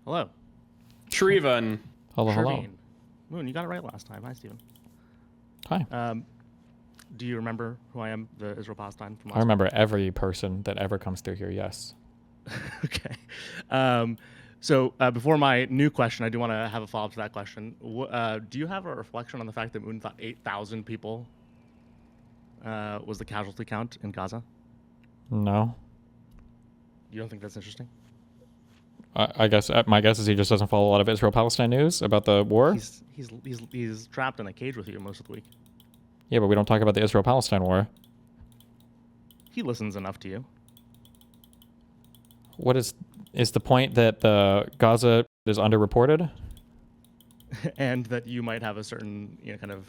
Hello. Shrivan. Hello. Sherveen. Moon, you got it right last time. Hi, Steven. Hi. Do you remember who I am, the Israel-Palestine from last I remember every person that ever comes through here, yes. Okay. So before my new question, I do want to have a follow-up to that question. Do you have a reflection on the fact that Moon thought 8,000 people was the casualty count in Gaza? No. You don't think that's interesting? I guess my guess is he just doesn't follow a lot of Israel-Palestine news about the war. He's trapped in a cage with you most of the week. Yeah, but we don't talk about the Israel-Palestine war. He listens enough to you. What is the point that the Gaza is underreported? And that you might have a certain, kind of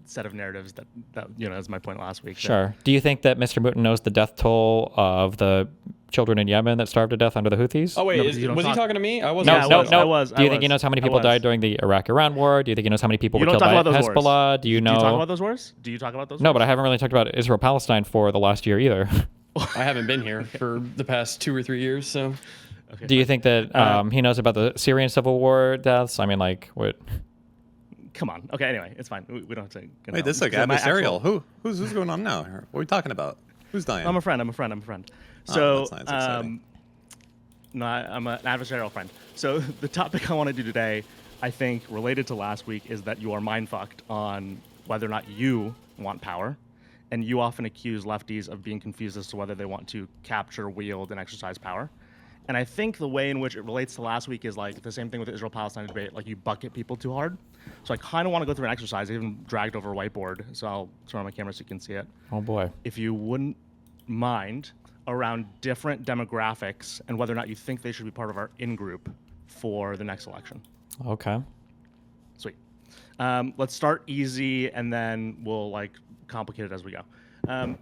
set of narratives that as my point last week. Sure. Do you think that Mr. Mutin knows the death toll of the children in Yemen that starved to death under the Houthis? Oh, wait, No, was he talking to me? I wasn't. No. I was. Do you think he knows how many people died during the Iraq-Iran war? Do you think he knows how many people were killed by Hezbollah? Do you know? Do you talk about those wars? Do you talk about those? No, wars? but I haven't really talked about Israel-Palestine for the last year either. I haven't been here for the past 2 or 3 years, so. Okay, do you think that he knows about the Syrian civil war deaths? I mean, like, what? Come on. Okay, anyway, it's fine. We don't have to. Wait, this is like adversarial. Who's going on now? What are we talking about? Who's dying? I'm a friend. So, that's exciting. no, I'm an adversarial friend. So the topic I want to do today, I think, related to last week, is that you are mind fucked on whether or not you want power, and you often accuse lefties of being confused as to whether they want to capture, wield, and exercise power. And I think the way in which it relates to last week is like the same thing with the Israel-Palestine debate, like you bucket people too hard. So I kind of want to go through an exercise. I even dragged over a whiteboard, so I'll turn on my camera so you can see it. Oh boy. If you wouldn't mind, around different demographics and whether or not you think they should be part of our in-group for the next election. Okay. Sweet. Let's start easy and then we'll complicate it as we go.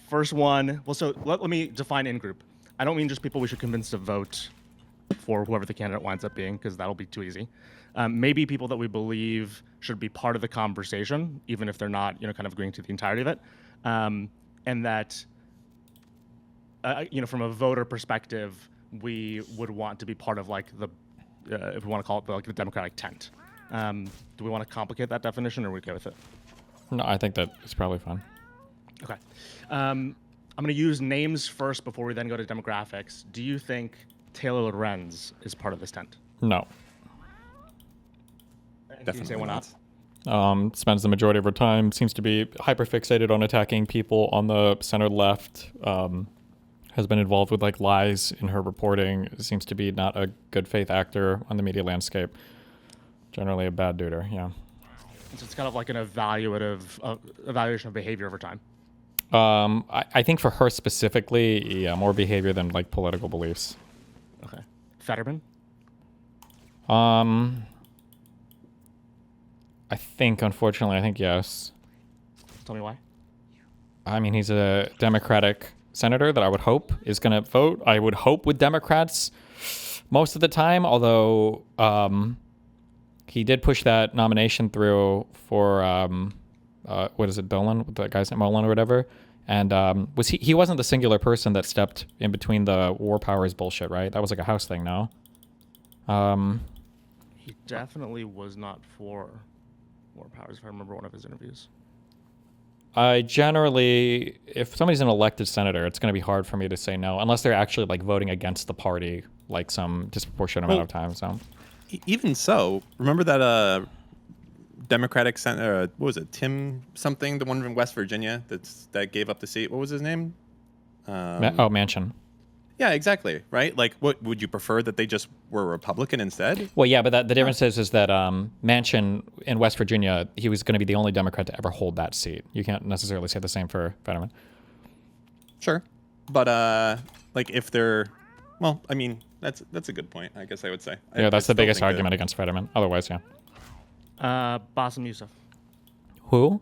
First one, well, so let me define in-group. I don't mean just people we should convince to vote for whoever the candidate winds up being, because that'll be too easy. Maybe people that we believe should be part of the conversation, even if they're not, kind of agreeing to the entirety of it. And that, from a voter perspective, we would want to be part of if we want to call it the Democratic tent. Do we want to complicate that definition, or are we okay with it? No, I think that it's probably fine. Okay. I'm going to use names first before we then go to demographics. Do you think Taylor Lorenz is part of this tent? No. Definitely. Can you say why not? Spends the majority of her time, seems to be hyper-fixated on attacking people on the center left, has been involved with lies in her reporting, seems to be not a good faith actor on the media landscape. Generally a bad duder, yeah. So it's kind of like an evaluation of behavior over time. I think for her specifically, yeah, more behavior than political beliefs. Okay. Fetterman? I think, unfortunately, yes. Tell me why. I mean, he's a Democratic senator that I would hope is going to vote. I would hope with Democrats most of the time, although he did push that nomination through for what is it, Dolan? The guy's name, Mullen or whatever. And he wasn't the singular person that stepped in between the war powers bullshit, right? That was a House thing, no? He definitely was not for war powers, if I remember one of his interviews. I generally, if somebody's an elected senator, it's going to be hard for me to say no, unless they're actually voting against the party some disproportionate amount of time. So, even so, remember that Democratic senator, what was it, Tim something, the one from West Virginia that gave up the seat? What was his name? Manchin. Yeah, exactly. Right. What would you prefer, that they just were Republican instead? Well, yeah, but the difference is that Manchin in West Virginia, he was going to be the only Democrat to ever hold that seat. You can't necessarily say the same for Fetterman. Sure, but if they're, well, I mean, that's a good point. I guess I would say. Yeah, that's the biggest argument against Fetterman. Otherwise, yeah. Bassem Youssef. Who?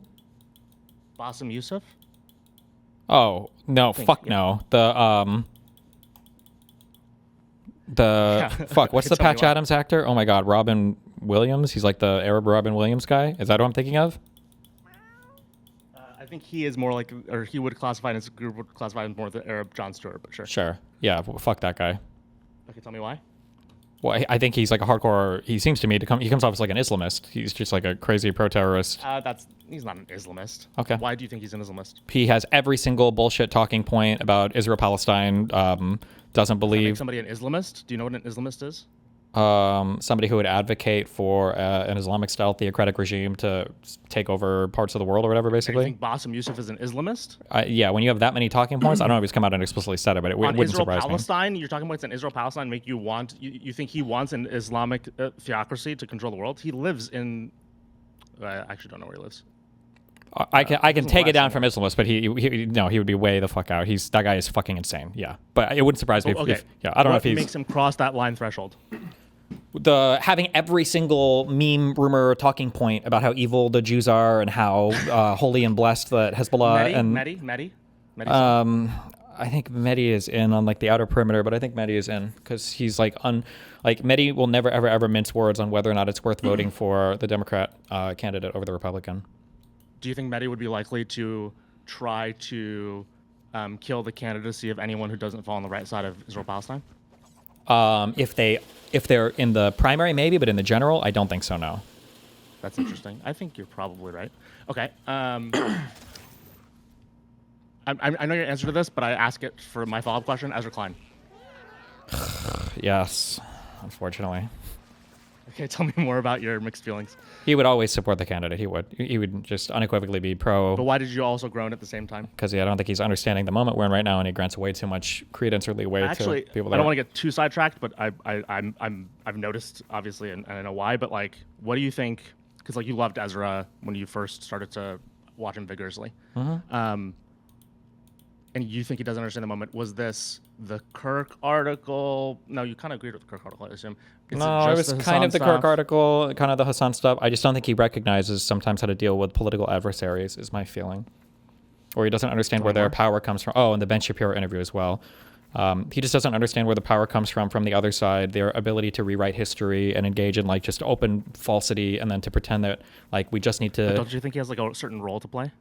Bassem Youssef? Oh, no, no. What's the Patch Adams actor? Oh my God, Robin Williams. He's the Arab Robin Williams guy. Is that who I'm thinking of? think he is more like, or he would classify his group would classify him more the Arab Jon Stewart, but sure. Sure. Yeah. Fuck that guy. Okay, tell me why. Well, I think he's like a hardcore. He seems to me he comes off as like an Islamist. He's just like a crazy pro-terrorist. He's not an Islamist. Okay. Why do you think he's an Islamist? He has every single bullshit talking point about Israel-Palestine. Doesn't Does that make believe somebody an Islamist? Do you know what an Islamist is? somebody who would advocate for an Islamic-style theocratic regime to take over parts of the world or whatever, Do you basically. think Bassem Youssef is an Islamist? Yeah, when you have that many talking points, I don't know if he's come out and explicitly said it, but it On wouldn't surprise me. Israel-Palestine, you're talking about it's an Israel-Palestine make you want, you think he wants an Islamic theocracy to control the world? He lives in, I actually don't know where he lives. I can Isn't take it down West from Islamists, but he would be way the fuck out. That guy is fucking insane. Yeah, but it wouldn't surprise me if I don't know if What he's makes him cross that line threshold? having every single meme, rumor, talking point about how evil the Jews are and how holy and blessed that Hezbollah Mehdi? I think Mehdi is in on like the outer perimeter, but I think Mehdi is in because he's like Mehdi will never ever mince words on whether or not it's worth voting for the Democrat candidate over the Republican. Do you think Mehdi would be likely to try to kill the candidacy of anyone who doesn't fall on the right side of Israel-Palestine? If they're in the primary, maybe, but in the general, I don't think so. No. That's interesting. I think you're probably right. Okay. I know your answer to this, but I ask it for my follow-up question. Ezra Klein. Yes, unfortunately. Okay, tell me more about your mixed feelings. He would always support the candidate. He would just unequivocally be pro. But why did you also groan at the same time? Because I don't think he's understanding the moment we're in right now, and he grants way too much credence or leeway Actually, to people. I don't want to get too sidetracked, but I've noticed obviously, and I know why. But like, what do you think? Because like you loved Ezra when you first started to watch him vigorously, and you think he doesn't understand the moment. Was this the Kirk article? No, you kind of agreed with the Kirk article, I assume. No, it was kind of the Kirk article, kind of the Hassan stuff. I just don't think he recognizes sometimes how to deal with political adversaries, is my feeling. Or he doesn't understand where their power comes from. Oh, and the Ben Shapiro interview as well. He just doesn't understand where the power comes from the other side, their ability to rewrite history and engage in like just open falsity and then to pretend that like we just need to... But don't you think he has like a certain role to play?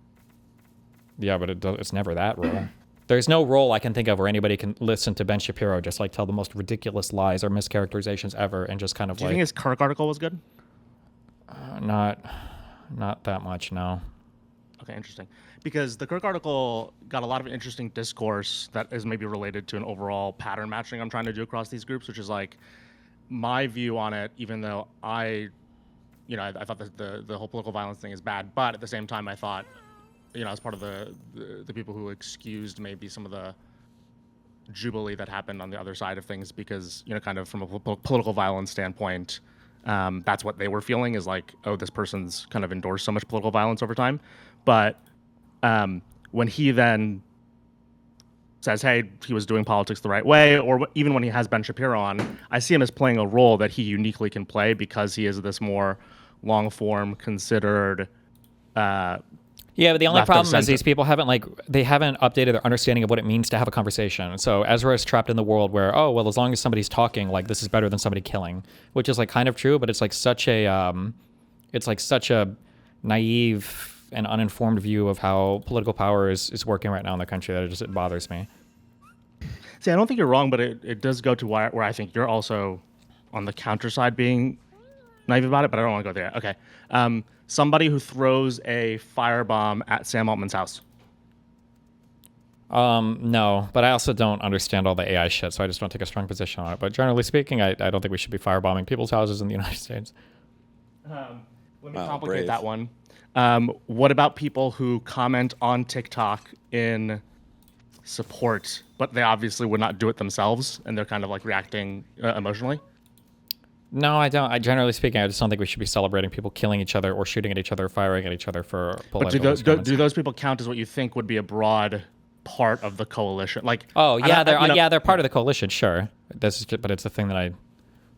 Yeah, but it's never that role. There's no role I can think of where anybody can listen to Ben Shapiro just like tell the most ridiculous lies or mischaracterizations ever and just kind of Do you think his Kirk article was good? Not that much, no. Okay, interesting. Because the Kirk article got a lot of interesting discourse that is maybe related to an overall pattern matching I'm trying to do across these groups, which is like my view on it, even though I thought that the whole political violence thing is bad, but at the same time I thought, as part of the people who excused maybe some of the jubilee that happened on the other side of things because, kind of from a political violence standpoint, that's what they were feeling is like, oh, this person's kind of endorsed so much political violence over time. But when he then says, hey, he was doing politics the right way, or even when he has Ben Shapiro on, I see him as playing a role that he uniquely can play because he is this more long-form, considered... Yeah, but the only problem is these people haven't updated their understanding of what it means to have a conversation. So Ezra is trapped in the world where, oh, well, as long as somebody's talking, like this is better than somebody killing, which is like kind of true, but it's like such a naive and uninformed view of how political power is working right now in the country that it bothers me. See, I don't think you're wrong, but it does go to where I think you're also on the counter side being naive about it, but I don't want to go there. Okay. Somebody who throws a firebomb at Sam Altman's house. No, but I also don't understand all the AI shit, so I just don't take a strong position on it. But generally speaking, I don't think we should be firebombing people's houses in the United States. Let me complicate that one. What about people who comment on TikTok in support, but they obviously would not do it themselves, and they're kind of like reacting emotionally? No, I don't. Generally speaking, I just don't think we should be celebrating people killing each other or shooting at each other, firing at each other for political But do those people count as what you think would be a broad part of the coalition? Like, oh yeah, they're part of the coalition, sure. But it's a thing that we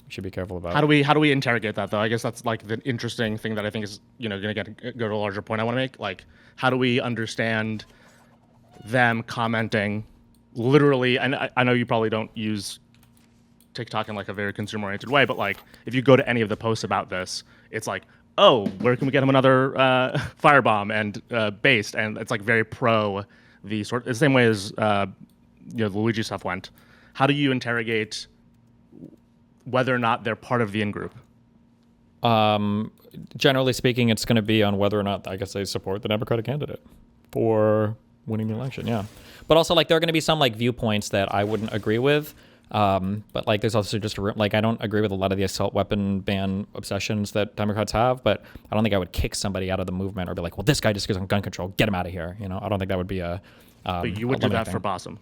should be careful about. How do we interrogate that though? I guess that's like the interesting thing that I think is going to go to a larger point I want to make. Like, how do we understand them commenting literally? And I know you probably don't use TikTok in like a very consumer-oriented way, but like if you go to any of the posts about this, it's like, oh, where can we get him another firebomb and based, and it's like very pro the same way as the Luigi stuff went. How do you interrogate whether or not they're part of the in-group? Generally speaking, it's going to be on whether or not, I guess, they support the Democratic candidate for winning the election. Yeah, but also like there are going to be some like viewpoints that I wouldn't agree with. But like there's also just like I don't agree with a lot of the assault weapon ban obsessions that Democrats have, but I don't think I would kick somebody out of the movement or be like, well, this guy just goes on gun control, get him out of here. I don't think that would be a but you would do that for Bossum.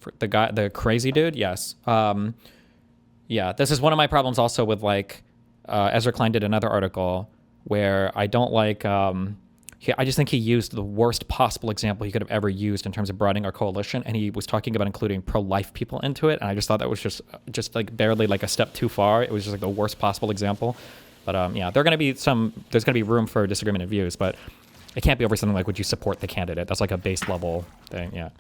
For the crazy dude, yes. Yeah, this is one of my problems also with like Ezra Klein did another article where I don't like I just think he used the worst possible example he could have ever used in terms of broadening our coalition, and he was talking about including pro-life people into it, and I just thought that was just like barely like a step too far. It was just like the worst possible example. But yeah, there's going to be room for disagreement of views, but it can't be over something like, would you support the candidate? That's like a base level thing, yeah.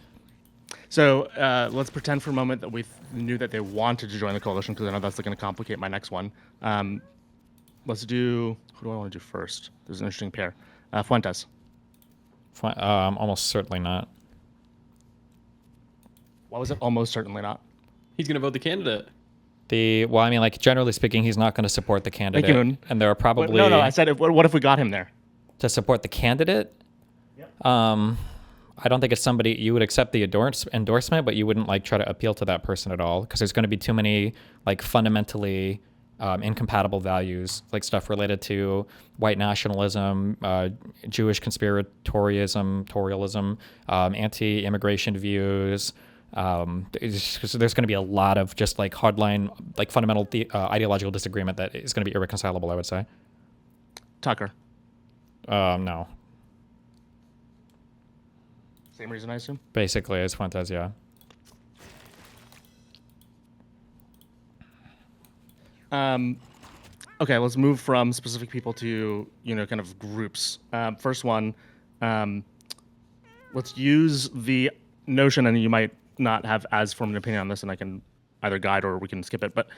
So let's pretend for a moment that we knew that they wanted to join the coalition, because I know that's going to complicate my next one. Let's do, who do I want to do first? There's an interesting pair. Fuentes. Almost certainly not. Why was it almost certainly not? He's going to vote the candidate. Well, I mean, like generally speaking, he's not going to support the candidate. Thank you, and there are probably no. I said, what if we got him there to support the candidate? Yep. I don't think it's somebody you would accept the endorsement, but you wouldn't like try to appeal to that person at all, because there's going to be too many like fundamentally incompatible values, like stuff related to white nationalism, Jewish conspiratorialism, anti-immigration views. There's going to be a lot of just like hardline, like fundamental ideological disagreement that is going to be irreconcilable, I would say. Tucker. No. Same reason, I assume? Basically, as Fuentes, yeah. Okay, let's move from specific people to, kind of groups. First one, let's use the notion, and you might not have as firm an opinion on this, and I can either guide or we can skip it, but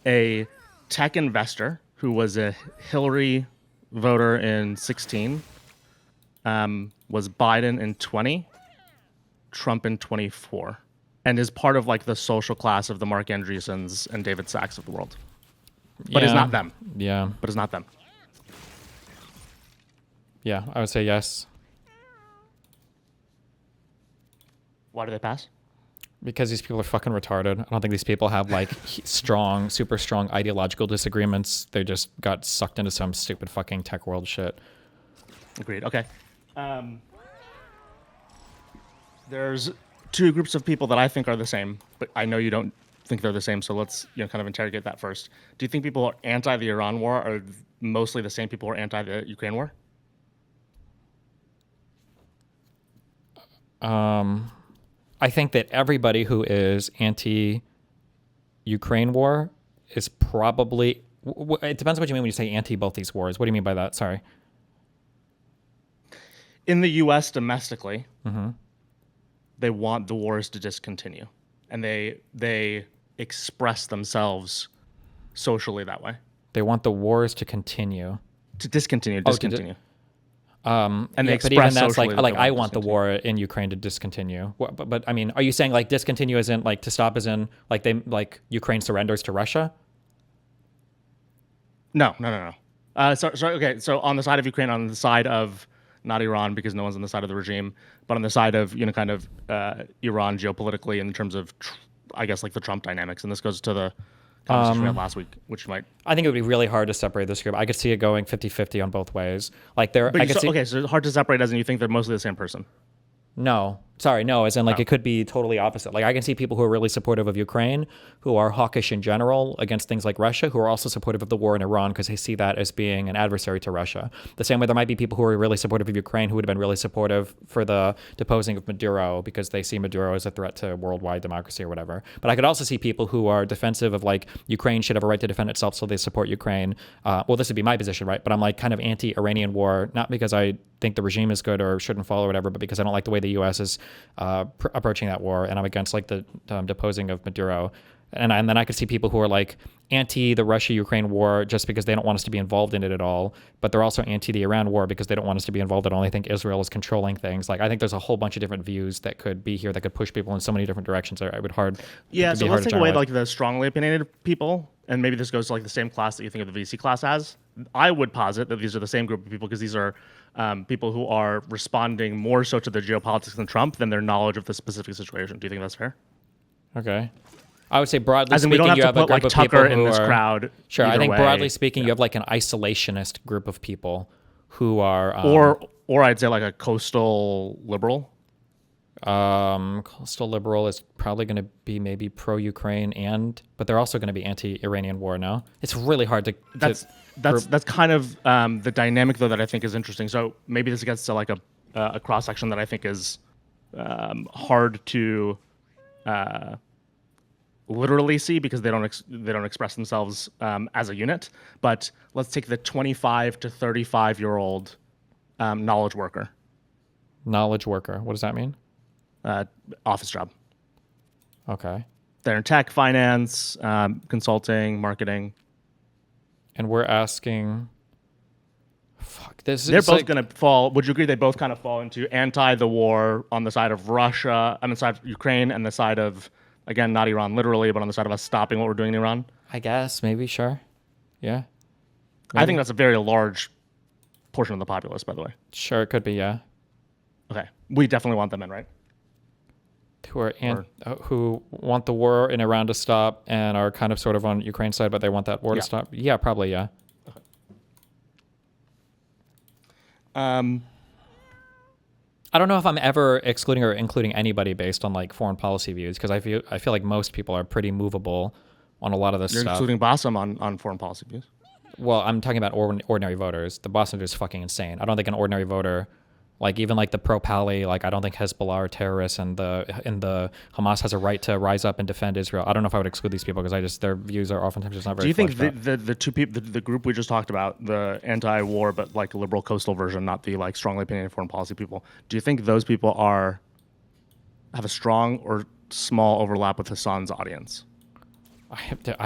a tech investor who was a Hillary voter in 16, was Biden in 20, Trump in 24, and is part of like the social class of the Mark Andreessens and David Sacks of the world. But it's not them. Yeah. But it's not them. Yeah, I would say yes. Why do they pass? Because these people are fucking retarded. I don't think these people have like super strong ideological disagreements. They just got sucked into some stupid fucking tech world shit. Agreed. Okay. There's two groups of people that I think are the same, but I know you don't think they're the same, so let's kind of interrogate that first. Do you think people are anti the Iran war are mostly the same people who are anti the Ukraine war? I think that everybody who is anti-Ukraine war is probably... It depends on what you mean when you say anti both these wars. What do you mean by that? Sorry. In the U.S. domestically, they want the wars to discontinue, and they express themselves socially that way. They want the wars to continue. To discontinue. And they but even that's socially like that I want the war in Ukraine to discontinue. But I mean, are you saying like discontinue as in like to stop as in like Ukraine surrenders to Russia? No. Okay, so on the side of Ukraine, on the side of not Iran, because no one's on the side of the regime, but on the side of kind of Iran geopolitically in terms of I guess like the Trump dynamics, and this goes to the conversation we had last week, which might... I think it would be really hard to separate this group. I could see it going 50-50 on both ways. Like there, okay, so hard to separate as in you think they're mostly the same person. No, as in like it could be totally opposite. Like I can see people who are really supportive of Ukraine, who are hawkish in general against things like Russia, who are also supportive of the war in Iran because they see that as being an adversary to Russia. The same way there might be people who are really supportive of Ukraine who would have been really supportive for the deposing of Maduro because they see Maduro as a threat to worldwide democracy or whatever. But I could also see people who are defensive of like Ukraine should have a right to defend itself, so they support Ukraine. Well, this would be my position, right? But I'm like kind of anti-Iranian war, not because I think the regime is good or shouldn't follow or whatever, but because I don't like the way the U.S. is approaching that war, and I'm against like the deposing of Maduro. And then I could see people who are like anti the Russia-Ukraine war just because they don't want us to be involved in it at all, but they're also anti the Iran war because they don't want us to be involved at all. They think Israel is controlling things. Like I think there's a whole bunch of different views that could be here that could push people in so many different directions. I would hard. Yeah, it'd so be let's hard to take away generalize. like the strongly opinionated people, and maybe this goes to like the same class that you think of the VC class as. I would posit that these are the same group of people because these are people who are responding more so to the geopolitics than Trump than their knowledge of the specific situation. Do you think that's fair? Okay. I would say broadly As in, we speaking, don't have you to have a put group like of people Tucker in who this are crowd. sure. I either think way. broadly speaking, you have like an isolationist group of people who are or I'd say like a coastal liberal. coastal liberal is probably going to be maybe pro-Ukraine but they're also going to be anti-Iranian war. No, it's really hard to. That's kind of the dynamic though that I think is interesting. So maybe this gets to like a cross section that I think is hard to literally see because they don't express themselves as a unit. But let's take the 25 to 35-year-old knowledge worker, Knowledge worker. What does that mean? office job. Okay. They're in tech, finance, consulting, marketing. And we're asking. Fuck. They're It's both like- going to fall. Would you agree they both kind of fall into anti the war on the side of Russia, on the side of Ukraine, and the side of, again, not Iran literally, but on the side of us stopping what we're doing in Iran? I guess maybe sure. Yeah. I think that's a very large portion of the populace, by the way. Sure. It could be. Yeah. Okay. We definitely want them in, right? Who want the war in Iran to stop and are kind of sort of on Ukraine's side, but they want that war to stop. Yeah, probably. Yeah. I don't know if I'm ever excluding or including anybody based on like foreign policy views because I feel like most people are pretty movable on a lot of this You're stuff. including Bassam on foreign policy views. Well, I'm talking about ordinary voters. The Boston is fucking insane. I don't think an ordinary voter, like even like the pro-Pali, like I don't think Hezbollah are terrorists, and the Hamas has a right to rise up and defend Israel. I don't know if I would exclude these people because their views are oftentimes just not very. Do you think fleshed out. the two people, the group we just talked about, the anti-war but like liberal coastal version, not the like strongly opinionated foreign policy people, do you think those people have a strong or small overlap with Hassan's audience? I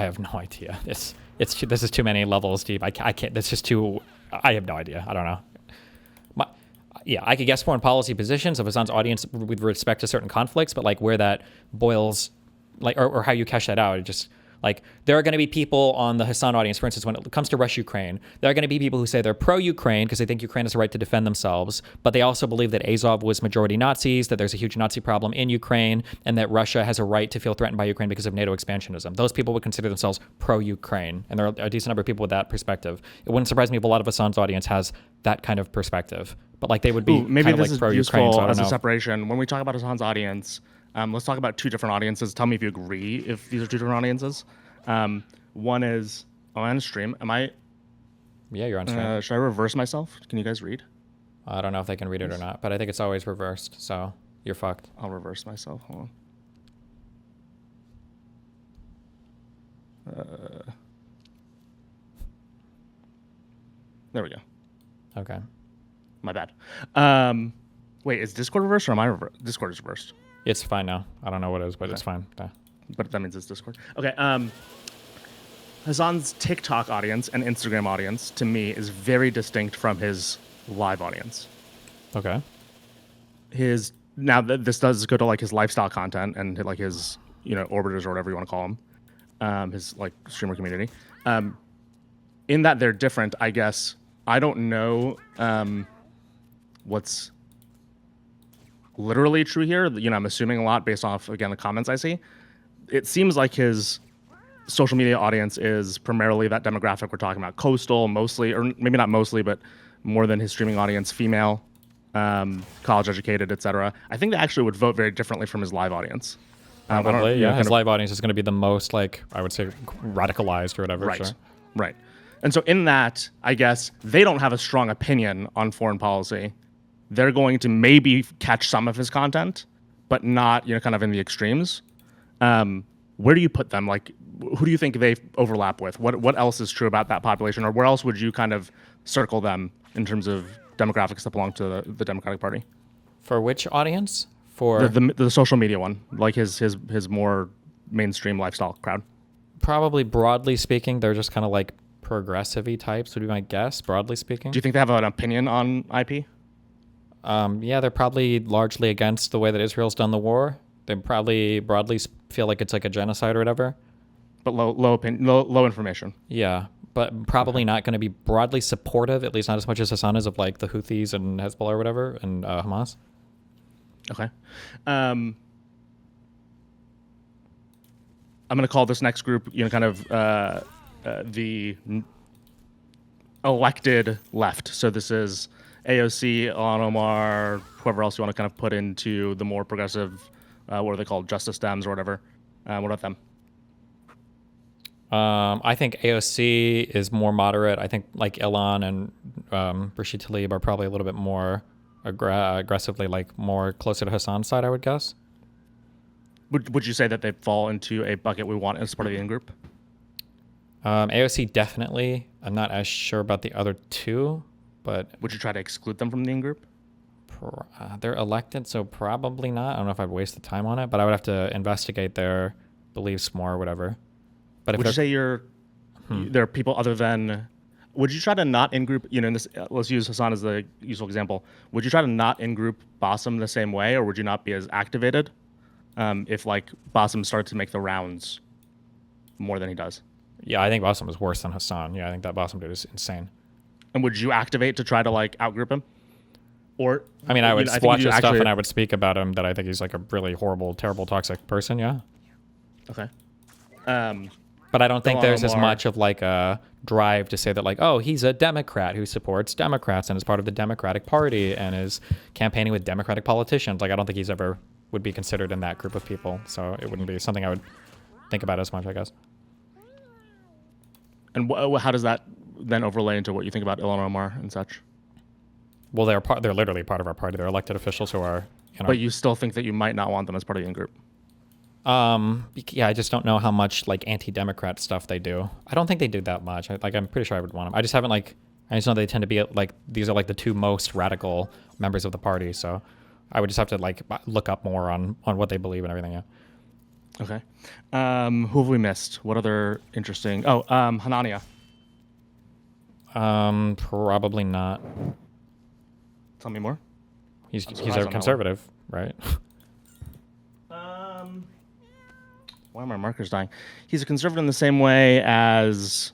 have no idea. This is too many levels deep. I can't. That's just too. I have no idea. I don't know. Yeah, I could guess foreign policy positions of Hassan's audience with respect to certain conflicts, but like where that boils, like or how you cash that out, it just like there are going to be people on the Hassan audience, for instance, when it comes to Russia-Ukraine, there are going to be people who say they're pro-Ukraine because they think Ukraine has a right to defend themselves, but they also believe that Azov was majority Nazis, that there's a huge Nazi problem in Ukraine, and that Russia has a right to feel threatened by Ukraine because of NATO expansionism. Those people would consider themselves pro-Ukraine, and there are a decent number of people with that perspective. It wouldn't surprise me if a lot of Hassan's audience has that kind of perspective, but like they would be Maybe kind of this like is pro-Ukraine. useful So I don't as a know. separation. When we talk about Hassan's audience, let's talk about two different audiences. Tell me if you agree if these are two different audiences. One is on stream. Am I? Yeah, you're on stream. Should I reverse myself? Can you guys read? I don't know if they can read it or not, but I think it's always reversed. So you're fucked. I'll reverse myself. Hold on. There we go. Okay. My bad. Wait, is Discord reversed or am I reversed? Discord is reversed. It's fine now. I don't know what it is, but it's fine. Yeah. But that means it's Discord. Okay. Hassan's TikTok audience and Instagram audience, to me, is very distinct from his live audience. Okay. This does go to like his lifestyle content and like his orbiters or whatever you want to call them, his like streamer community. In that they're different, I guess. I don't know what's literally true here. I'm assuming a lot based off again the comments I see. It seems like his social media audience is primarily that demographic we're talking about, coastal mostly, or maybe not mostly, but more than his streaming audience, female, college educated, etc. I think they actually would vote very differently from his live audience. Probably, yeah. His live audience is going to be the most, like, I would say, radicalized or whatever. Right, sure. right. And so in that, I guess, they don't have a strong opinion on foreign policy. They're going to maybe catch some of his content, but not, kind of in the extremes. Where do you put them? Like, who do you think they overlap with? What else is true about that population? Or where else would you kind of circle them in terms of demographics that belong to the Democratic Party? For which audience? For The social media one, like his more mainstream lifestyle crowd. Probably broadly speaking, they're just kind of like progressive-y types would be my guess, broadly speaking. Do you think they have an opinion on IP? Yeah, they're probably largely against the way that Israel's done the war. They probably broadly feel like it's like a genocide or whatever. But low information. Yeah, but probably not going to be broadly supportive, at least not as much as Hassan is, of like the Houthis and Hezbollah or whatever, and Hamas. Okay. I'm going to call this next group, kind of the elected left. So this is AOC, Ilhan Omar, whoever else you want to kind of put into the more progressive, what are they called, Justice Dems or whatever. What about them? I think AOC is more moderate. I think like Ilhan and Rashid Tlaib are probably a little bit more aggressively, like more closer to Hassan's side, I would guess. Would you say that they fall into a bucket we want as part of the in-group? AOC definitely. I'm not as sure about the other two, but Would you try to exclude them from the in-group? they're elected, so probably not. I don't know if I'd waste the time on it, but I would have to investigate their beliefs more or whatever. But if Would you say there are people other than? Would you try to not in-group? In this, let's use Hassan as the useful example. Would you try to not in-group Bassem the same way, or would you not be as activated if like Bassem started to make the rounds more than he does? Yeah, I think Bassem is worse than Hassan. Yeah, I think that Bassem dude is insane. And would you activate to try to like outgroup him? Or I mean, I would watch his stuff actually, and I would speak about him that I think he's like a really horrible, terrible, toxic person. Yeah. Okay. But I don't think there's as much of like a drive to say that like, oh, he's a Democrat who supports Democrats and is part of the Democratic Party and is campaigning with Democratic politicians. Like, I don't think he's ever would be considered in that group of people. So it wouldn't be something I would think about as much, I guess. And how does that then overlay into what you think about Ilhan Omar and such? Well, they're literally part of our party. They're elected officials who are, But you still think that you might not want them as part of the in-group? Yeah, I just don't know how much like anti-Democrat stuff they do. I don't think they do that much. I'm pretty sure I would want them. I just know they tend to be like, these are like the two most radical members of the party. So I would just have to like look up more on what they believe and everything. Yeah. Okay. Who have we missed? What other interesting? Oh, Hanania. Probably not. Tell me more. He's a conservative, right? Why are my markers dying? He's a conservative in the same way as,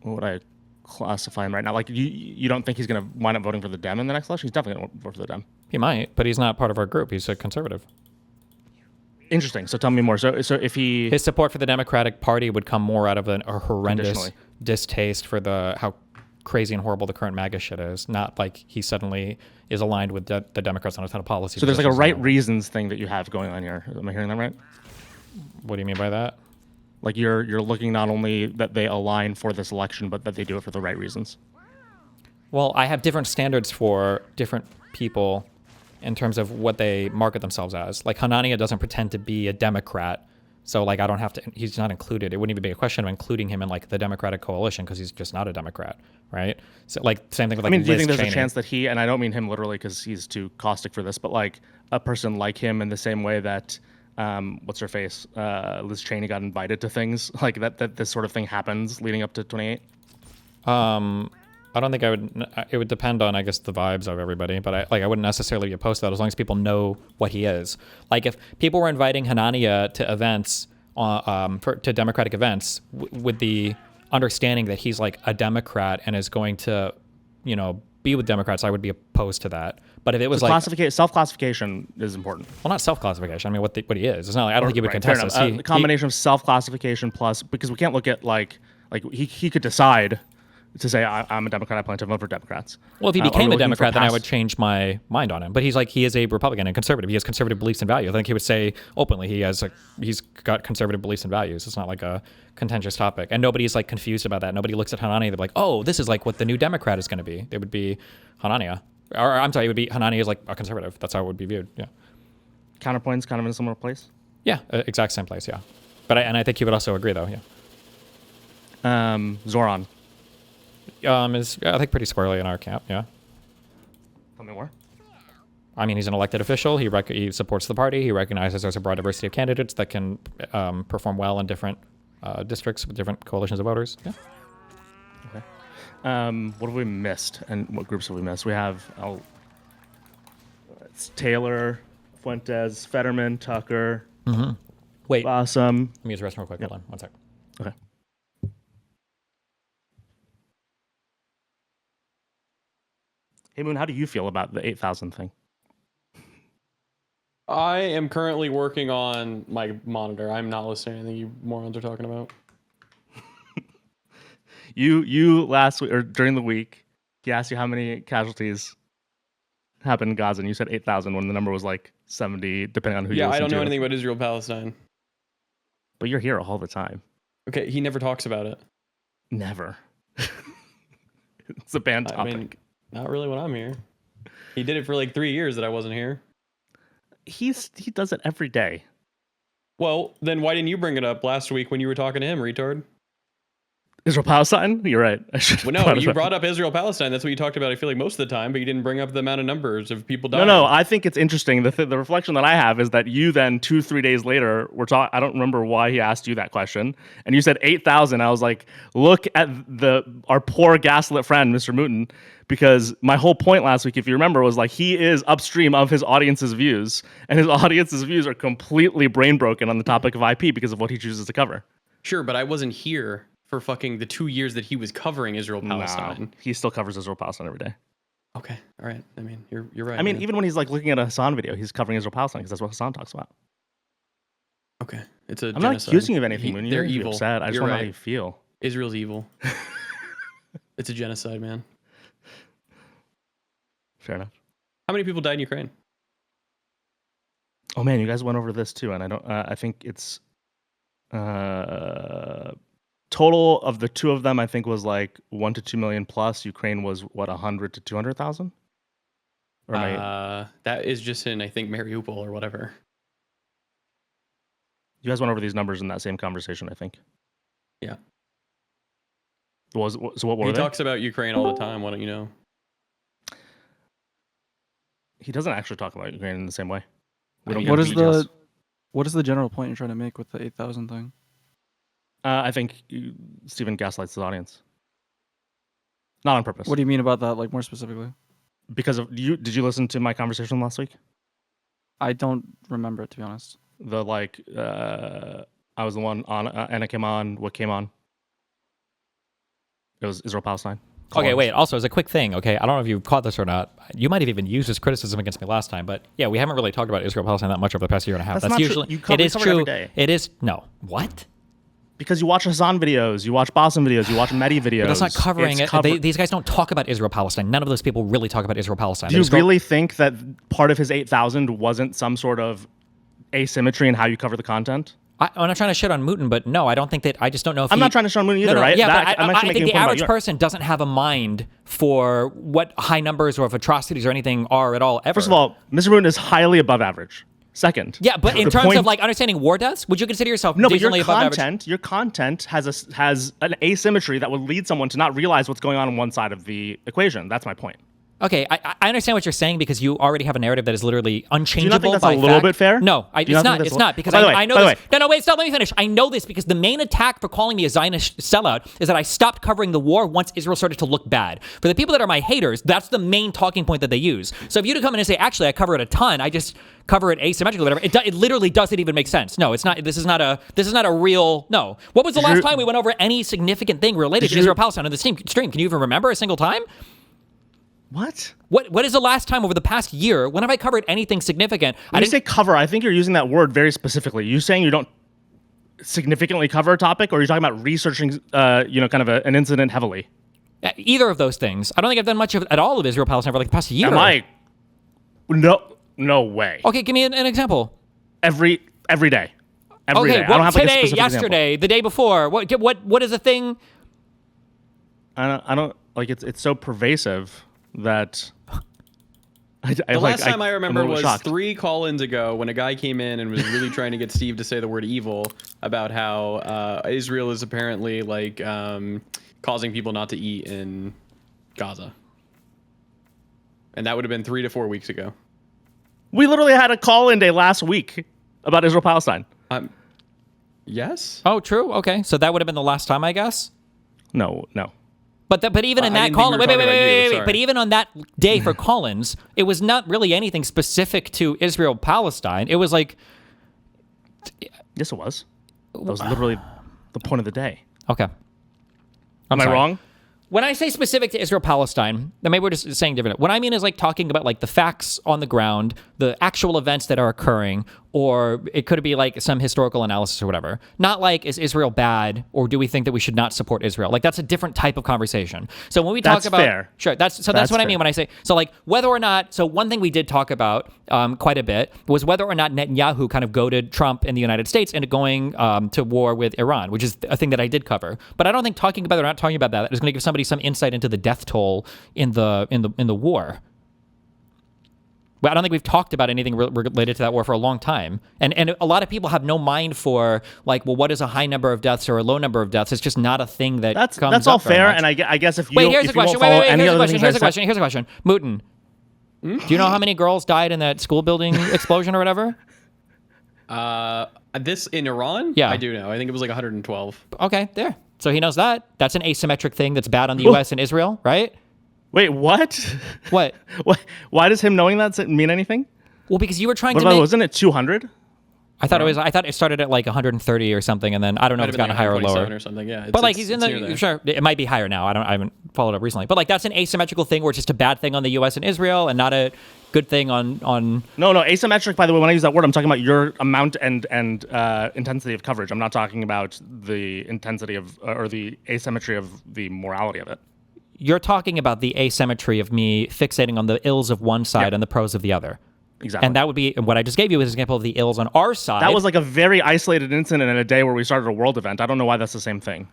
what would I classify him right now? Like, you don't think he's going to wind up voting for the Dem in the next election? He's definitely going to vote for the Dem. He might, but he's not part of our group. He's a conservative. Interesting. So tell me more. So if his support for the Democratic Party would come more out of a horrendous distaste for how crazy and horrible the current MAGA shit is, not like he suddenly is aligned with the Democrats on a ton of policy. So there's like a right reasons thing that you have going on here. Am I hearing that right? What do you mean by that? Like you're looking not only that they align for this election, but that they do it for the right reasons. Well, I have different standards for different people in terms of what they market themselves as. Like Hanania doesn't pretend to be a Democrat. So like I don't have to, he's not included. It wouldn't even be a question of including him in like the Democratic coalition because he's just not a Democrat, right? So like same thing with like do you think there's Cheney. a chance that he, and I don't mean him literally because he's too caustic for this, but like a person like him in the same way that, what's her face, Liz Cheney got invited to things, like that this sort of thing happens leading up to 28? I don't think I would. It would depend on, I guess, the vibes of everybody. But I wouldn't necessarily be opposed to that as long as people know what he is. Like if people were inviting Hanania to events, to Democratic events, with the understanding that he's like a Democrat and is going to, be with Democrats, I would be opposed to that. But if it was self-classification is important. Well, not self-classification. I mean, what he is. It's not like I don't think he would contest this. The combination of self-classification plus, because we can't look at like he could decide to say I'm a Democrat, I plan to vote for Democrats. Well, if he became a Democrat, then I would change my mind on him. But he is a Republican and conservative. He has conservative beliefs and values. I think he would say openly he's got conservative beliefs and values. It's not like a contentious topic, and nobody's like confused about that. Nobody looks at Hanania. They're like, oh, this is like what the new Democrat is going to be. It would be Hanania, or I'm sorry, it would be Hanania is like a conservative. That's how it would be viewed. Yeah. Counterpoints, kind of in a similar place. Yeah, exact same place. Yeah, but I think he would also agree though. Yeah. Zoran. Is I think pretty squarely in our camp. Yeah. Tell me more. I mean, he's an elected official. He supports the party. He recognizes there's a broad diversity of candidates that can perform well in different districts with different coalitions of voters. Yeah. Okay. What have we missed, and what groups have we missed? We have it's Taylor, Fuentes, Fetterman, Tucker, Wait. Blossom. Let me use the restroom real quick. Hold on 1 sec. Okay. Hey Moon, how do you feel about the 8,000 thing? I am currently working on my monitor. I'm not listening to anything you morons are talking about. You last week or during the week, he asked you how many casualties happened in Gaza, and you said 8,000 when the number was like 70, depending on who you Yeah, listen I don't to. know anything about Israel Palestine. But you're here all the time. Okay, he never talks about it. Never. It's a banned topic. I mean, not really when I'm here. He did it for like 3 years that I wasn't here. He does it every day. Well, then why didn't you bring it up last week when you were talking to him, retard? Israel Palestine? You're right. I should. Well, no, you brought up Israel Palestine. That's what you talked about. I feel like most of the time, but you didn't bring up the amount of numbers of people dying. No. I think it's interesting. The reflection that I have is that you then 2-3 days later were talking. I don't remember why he asked you that question, and you said 8,000. I was like, look at our poor gaslit friend, Mr. Mooten, because my whole point last week, if you remember, was like he is upstream of his audience's views, and his audience's views are completely brain broken on the topic of IP because of what he chooses to cover. Sure, but I wasn't here for fucking the 2 years that he was covering Israel Palestine. No, he still covers Israel Palestine every day. Okay, all right. I mean, you're right. I mean, man. even when he's like looking at a Hassan video, he's covering Israel Palestine because that's what Hassan talks about. Okay, it's a I'm genocide. not accusing you of anything. When they're you're evil. upset, I just You're want to know right. how you feel. Israel's evil. It's a genocide, man. Fair enough. How many people died in Ukraine? Oh man, you guys went over this too, and I don't. I think it's total of the two of them. I think was like 1 to 2 million plus. Ukraine was what 100 to 200,000. Or am I? That is just in I think Mariupol or whatever. You guys went over these numbers in that same conversation, I think. Yeah. So what were He they? talks about Ukraine all the time. Why don't you know? He doesn't actually talk about Ukraine in the same way. We I don't mean, get What is the general point you're trying to make with the 8,000 thing? I think Stephen gaslights his audience. Not on purpose. What do you mean about that, like more specifically? Because of you? Did you listen to my conversation last week? I don't remember it, to be honest. The I was the one on, Anna came on. What came on? It was Israel Palestine. Okay, wait. Also, as a quick thing, okay, I don't know if you caught this or not. You might have even used this criticism against me last time, but yeah, we haven't really talked about Israel Palestine that much over the past year and a half. That's not true. usually You cover- it is we cover it every true. day. It is no what? Because you watch Hassan videos, you watch Bassem videos, you watch Mehdi videos. But that's not covering It's it. These guys don't talk about Israel Palestine. None of those people really talk about Israel Palestine. Do you really think that part of his 8,000 wasn't some sort of asymmetry in how you cover the content? I'm not trying to shit on Mooten, but no, I don't think that. I just don't know if I'm not trying to shit on Moon either, no, right? Yeah, That- but I'm actually I making think a the point about average you. person doesn't have a mind for what high numbers or if atrocities or anything are at all ever. First of all, Mr. Moon is highly above average. Second, yeah, but in the terms point- of like understanding war deaths, would you consider yourself no, but decently above average? your content has an asymmetry that would lead someone to not realize what's going on one side of the equation. That's my point. Okay, I understand what you're saying because you already have a narrative that is literally unchangeable. think that's by a little fact. bit fair? No, Do you it's not think not. that's It's a- not because By the way, I know by the this. way. No, wait, stop. Let me finish. I know this because the main attack for calling me a Zionist sellout is that I stopped covering the war once Israel started to look bad. For the people that are my haters, that's the main talking point that they use. So if you to come in and say, actually, I cover it a ton, I just cover it asymmetrically, whatever. It literally doesn't even make sense. No, it's not. This is not a real. No. What was the last time we went over any significant thing related to Israel Palestine on the stream? Can you even remember a single time? What? What is the last time over the past year? When have I covered anything significant? When you say cover, I think you're using that word very specifically. You saying you don't significantly cover a topic, or are you talking about researching, kind of an incident heavily? Either of those things. I don't think I've done much at all of Israel Palestine for like the past year. Am I? No way. Okay, give me an example. Every day. Every day. I Okay, don't have like a today, specific yesterday, the day before. What is a thing? I don't like it's so pervasive that The last time I I'm a remember little was shocked. 3 call-ins ago when a guy came in and was really trying to get Steve to say the word evil about how Israel is apparently like causing people not to eat in Gaza. And that would have been 3 to 4 weeks ago. We literally had a call-in day last week about Israel-Palestine. Yes. Oh, true. Okay, so that would have been the last time, I guess. No. But even in I that didn't think call, we were wait. talking about you, But sorry. even on that day for call-ins, it was not really anything specific to Israel Palestine. It was like, Yes, it was. That was literally the point of the day. okay, Am I wrong? When I say specific to Israel Palestine, then maybe we're just saying different. What I mean is like talking about like the facts on the ground, the actual events that are occurring, or it could be like some historical analysis or whatever. Not like, is Israel bad, or do we think that we should not support Israel? Like that's a different type of conversation. So when we talk That's about fair. sure, that's what That's I fair. mean when I say so. Like whether or not, so one thing we did talk about quite a bit was whether or not Netanyahu kind of goaded Trump in the United States into going to war with Iran, which is a thing that I did cover. But I don't think talking about it or not talking about that is going to give somebody some insight into the death toll in the war. Well, I don't think we've talked about anything related to that war for a long time. And a lot of people have no mind for, like, well, what is a high number of deathts or a low number of deaths? It's just not a thing that comes That's all up very fair, much. and I guess if you Wait, here's if the you won't question. follow Wait, any here's the other question. things Here's I the said- question. Here's the question. Mooten, do you know how many girls died in that school building explosion or whatever? This in Iran? Yeah. I do know. I think it was like 112. Okay, there. So he knows that. That's an asymmetric thing that's bad on the U.S. and Israel, right? Wait, what? What? Why does him knowing that mean anything? Well, because you were trying What to about, make. wasn't it 200? I thought it started at like 130 or something, and then I don't know if Might it's have been gotten like higher or lower. 127 or something. Yeah. But like he's in near there. the sure, it might be higher now. I haven't followed up recently. But like that's an asymmetrical thing where it's just a bad thing on the U.S. and Israel, and not a good thing on. No, asymmetric. By the way, when I use that word, I'm talking about your amount and intensity of coverage. I'm not talking about the intensity of or the asymmetry of the morality of it. You're talking about the asymmetry of me fixating on the ills of one side Yep. and the pros of the other. Exactly. And that would be what I just gave you as an example of the ills on our side. That was like a very isolated incident in a day where we started a world event. I don't know why that's the same thing.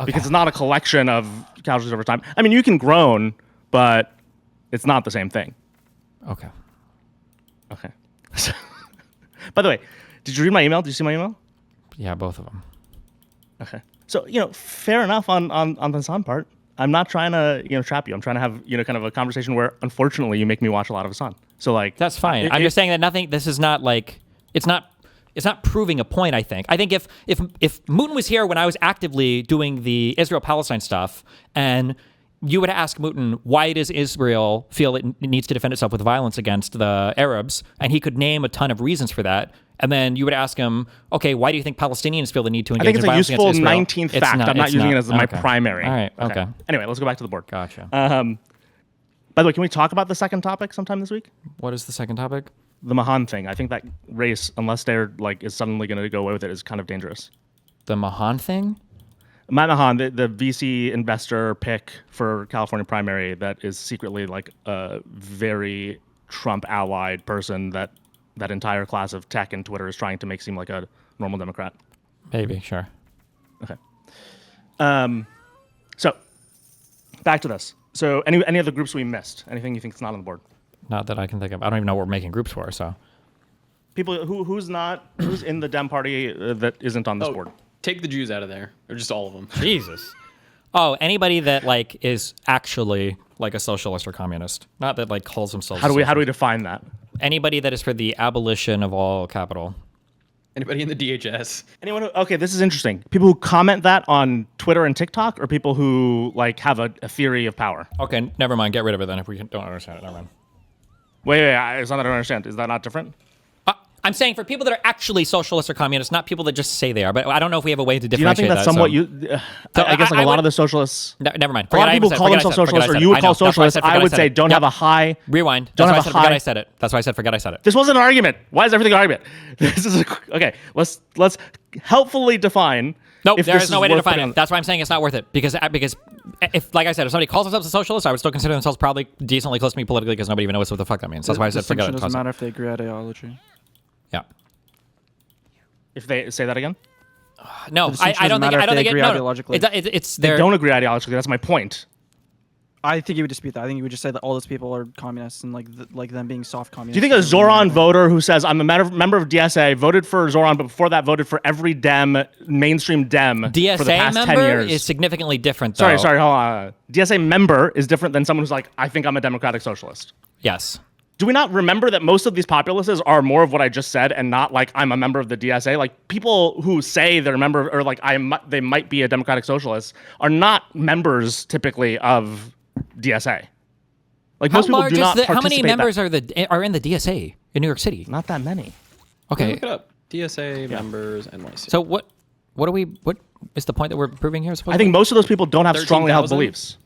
Because it's not a collection of casualties over time. I mean, you can groan, but it's not the same thing. Okay. Okay. By the way, did you read my email? Did you see my email? Yeah, both of them. Okay. So, fair enough on the Hassan part. I'm not trying to, trap you. I'm trying to have, kind of a conversation where, unfortunately, you make me watch a lot of Hassan. So, like... That's fine. I'm just saying that nothing... This is not like... It's not proving a point, I think. I think if Mooten was here when I was actively doing the Israel-Palestine stuff, and you would ask Mooten, why does Israel feel it needs to defend itself with violence against the Arabs, and he could name a ton of reasons for that, and then you would ask him, okay, why do you think Palestinians feel the need to engage in I think violence it's a useful against Israel? 19th It's fact. I'm not it's using it as my okay. primary. All right, okay. Anyway, let's go back to the board. Gotcha. By the way, can we talk about the second topic sometime this week? What is the second topic? The Mahan thing. I think that race, unless they're is suddenly going to go away with it, is kind of dangerous. The Mahan thing? Matt Mahan, the VC investor pick for California primary, that is secretly like a very Trump-allied person that entire class of tech and Twitter is trying to make seem like a normal Democrat. Maybe, sure. Okay. So back to this. So any other groups we missed? Anything you think is not on the board? Not that I can think of. I don't even know what we're making groups for, so. People who's in the Dem party that isn't on this board? Take the Jews out of there, or just all of them. Jesus. Oh, anybody that is actually like a socialist or communist, not that calls themselves. How do we define that? Anybody that is for the abolition of all capital. Anybody in the DHS? Anyone who, okay, this is interesting. People who comment that on Twitter and TikTok, or people who have a theory of power? Okay, never mind. Get rid of it then if we don't understand it. Never mind. Wait, it's not that I don't understand. Is that not different? I'm saying for people that are actually socialists or communists, not people that just say they are. But I don't know if we have a way to Do you not differentiate think that's that. somewhat I guess a I lot would- of the socialists. Never mind. A lot of people call themselves socialists, or you would call socialists. I would say don't have a high. Rewind. Don't That's have why a I said forget high. I said it. That's why I said forget I said it. This wasn't an argument. Why is everything an argument? This is okay. Let's helpfully define. Nope, if there this is no is way to worth define putting it. on- That's why I'm saying it's not worth it. Because if, like I said, if somebody calls themselves a socialist, I would still consider themselves probably decently close to me politically because nobody even knows what the fuck that means. That's why I said forget Distinction it. doesn't Toss it. matter if they agree ideology. Yeah. If they say that again, No, distinction I don't doesn't think matter if they agree no. ideologically. It's they their don't agree ideologically. That's my point. I think you would dispute that. I think you would just say that all those people are communists and like them being soft Do communists. you think a Zoran voter who says I'm a member of DSA voted for Zoran, but before that voted for every mainstream Dem for the DSA past 10 member years? is significantly different. Though. Sorry, hold on. DSA member is different than someone who's like, I think I'm a democratic socialist. Yes. do we not remember that most of these populists are more of what I just said and not like I'm a member of the DSA? Like people who say they're a member or like they might be a democratic socialist are not members typically of DSA. Like most people do not how many participate members are in the DSA in New York City? Not that many. Okay. Look it up. DSA members NYC. So what is the point that we're proving here? I think most of those people don't have strongly held 13,000? beliefs.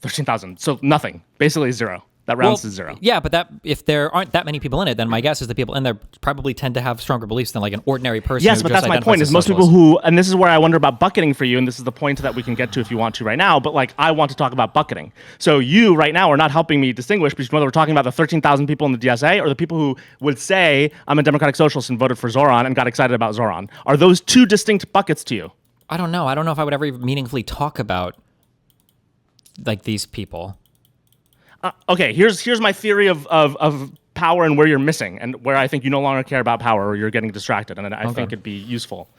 13,000. So nothing. Basically zero. That rounds to zero. Yeah, but if there aren't that many people in it, then my guess is the people in there probably tend to have stronger beliefs than like an ordinary person. Yes, who but just that's my identifies point. as Is most people socialist. who, and this is where I wonder about bucketing for you, and this is the point that we can get to if you want to right now. But like, I want to talk about bucketing. So you right now are not helping me distinguish between whether we're talking about the 13,000 people in the DSA or the people who would say I'm a democratic socialist and voted for Zoran and got excited about Zoran. Are those two distinct buckets to you? I don't know. I don't know if I would ever meaningfully talk about like these people. Okay, here's my theory of power and where you're missing and where I think you no longer care about power or you're getting distracted, and I think it'd be useful.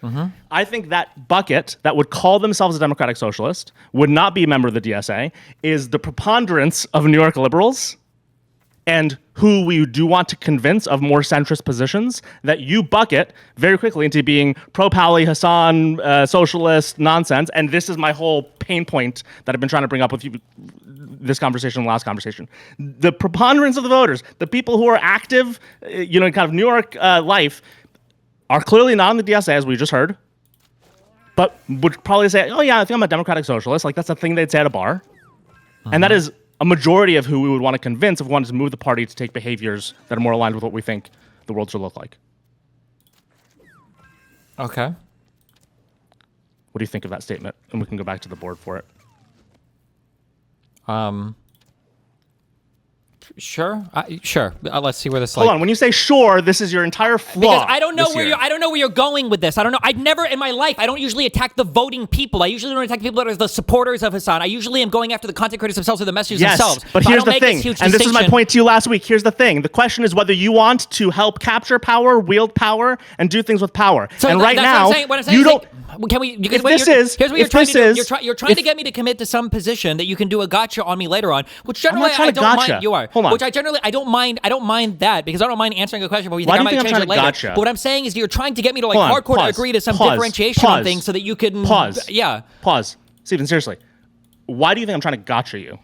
I think that bucket that would call themselves a democratic socialist would not be a member of the DSA is the preponderance of New York liberals and who we do want to convince of more centrist positions that you bucket very quickly into being pro-Pali, Hassan, socialist nonsense. And this is my whole pain point that I've been trying to bring up with you this conversation, last conversation. The preponderance of the voters, the people who are active, in kind of New York life, are clearly not in the DSA, as we just heard, but would probably say, oh yeah, I think I'm a democratic socialist. Like that's a thing they'd say at a bar. And that is a majority of who we would want to convince if we wanted to move the party to take behaviors that are more aligned with what we think the world should look like. Okay. What do you think of that statement? And we can go back to the board for it. Sure. Sure. Let's see where this. Hold on. When you say sure, this is your entire flaw. Because I don't know this where year. I don't know where you're going with this. I don't know. I'd never in my life. I don't usually attack the voting people. I usually don't attack people that are the supporters of Hassan. I usually am going after the content creators themselves or the messages Yes, themselves. but So I here's don't the make this thing, huge and this is my distinction. point to you last week. Here's the thing. The question is whether you want to help capture power, wield power, and do things with power. So and that- right that's now, what I'm saying you is, don't. like, can we? Because If this is- here's what you're if trying this to do. is- You're trying to if- get me to commit to some position that you can do a gotcha on me later on, which generally not trying I to don't gotcha. mind. You are. Hold on. Which I generally I don't mind. I don't mind that because I don't mind answering a question, but you think Why I do you might think I'm change it trying to later. gotcha? But what I'm saying is you're trying to get me to like Hold on, hardcore pause, agree to some pause, differentiation on pause, things so that you can Pause. Yeah. Pause. Stephen, seriously. Why do you think I'm trying to gotcha you?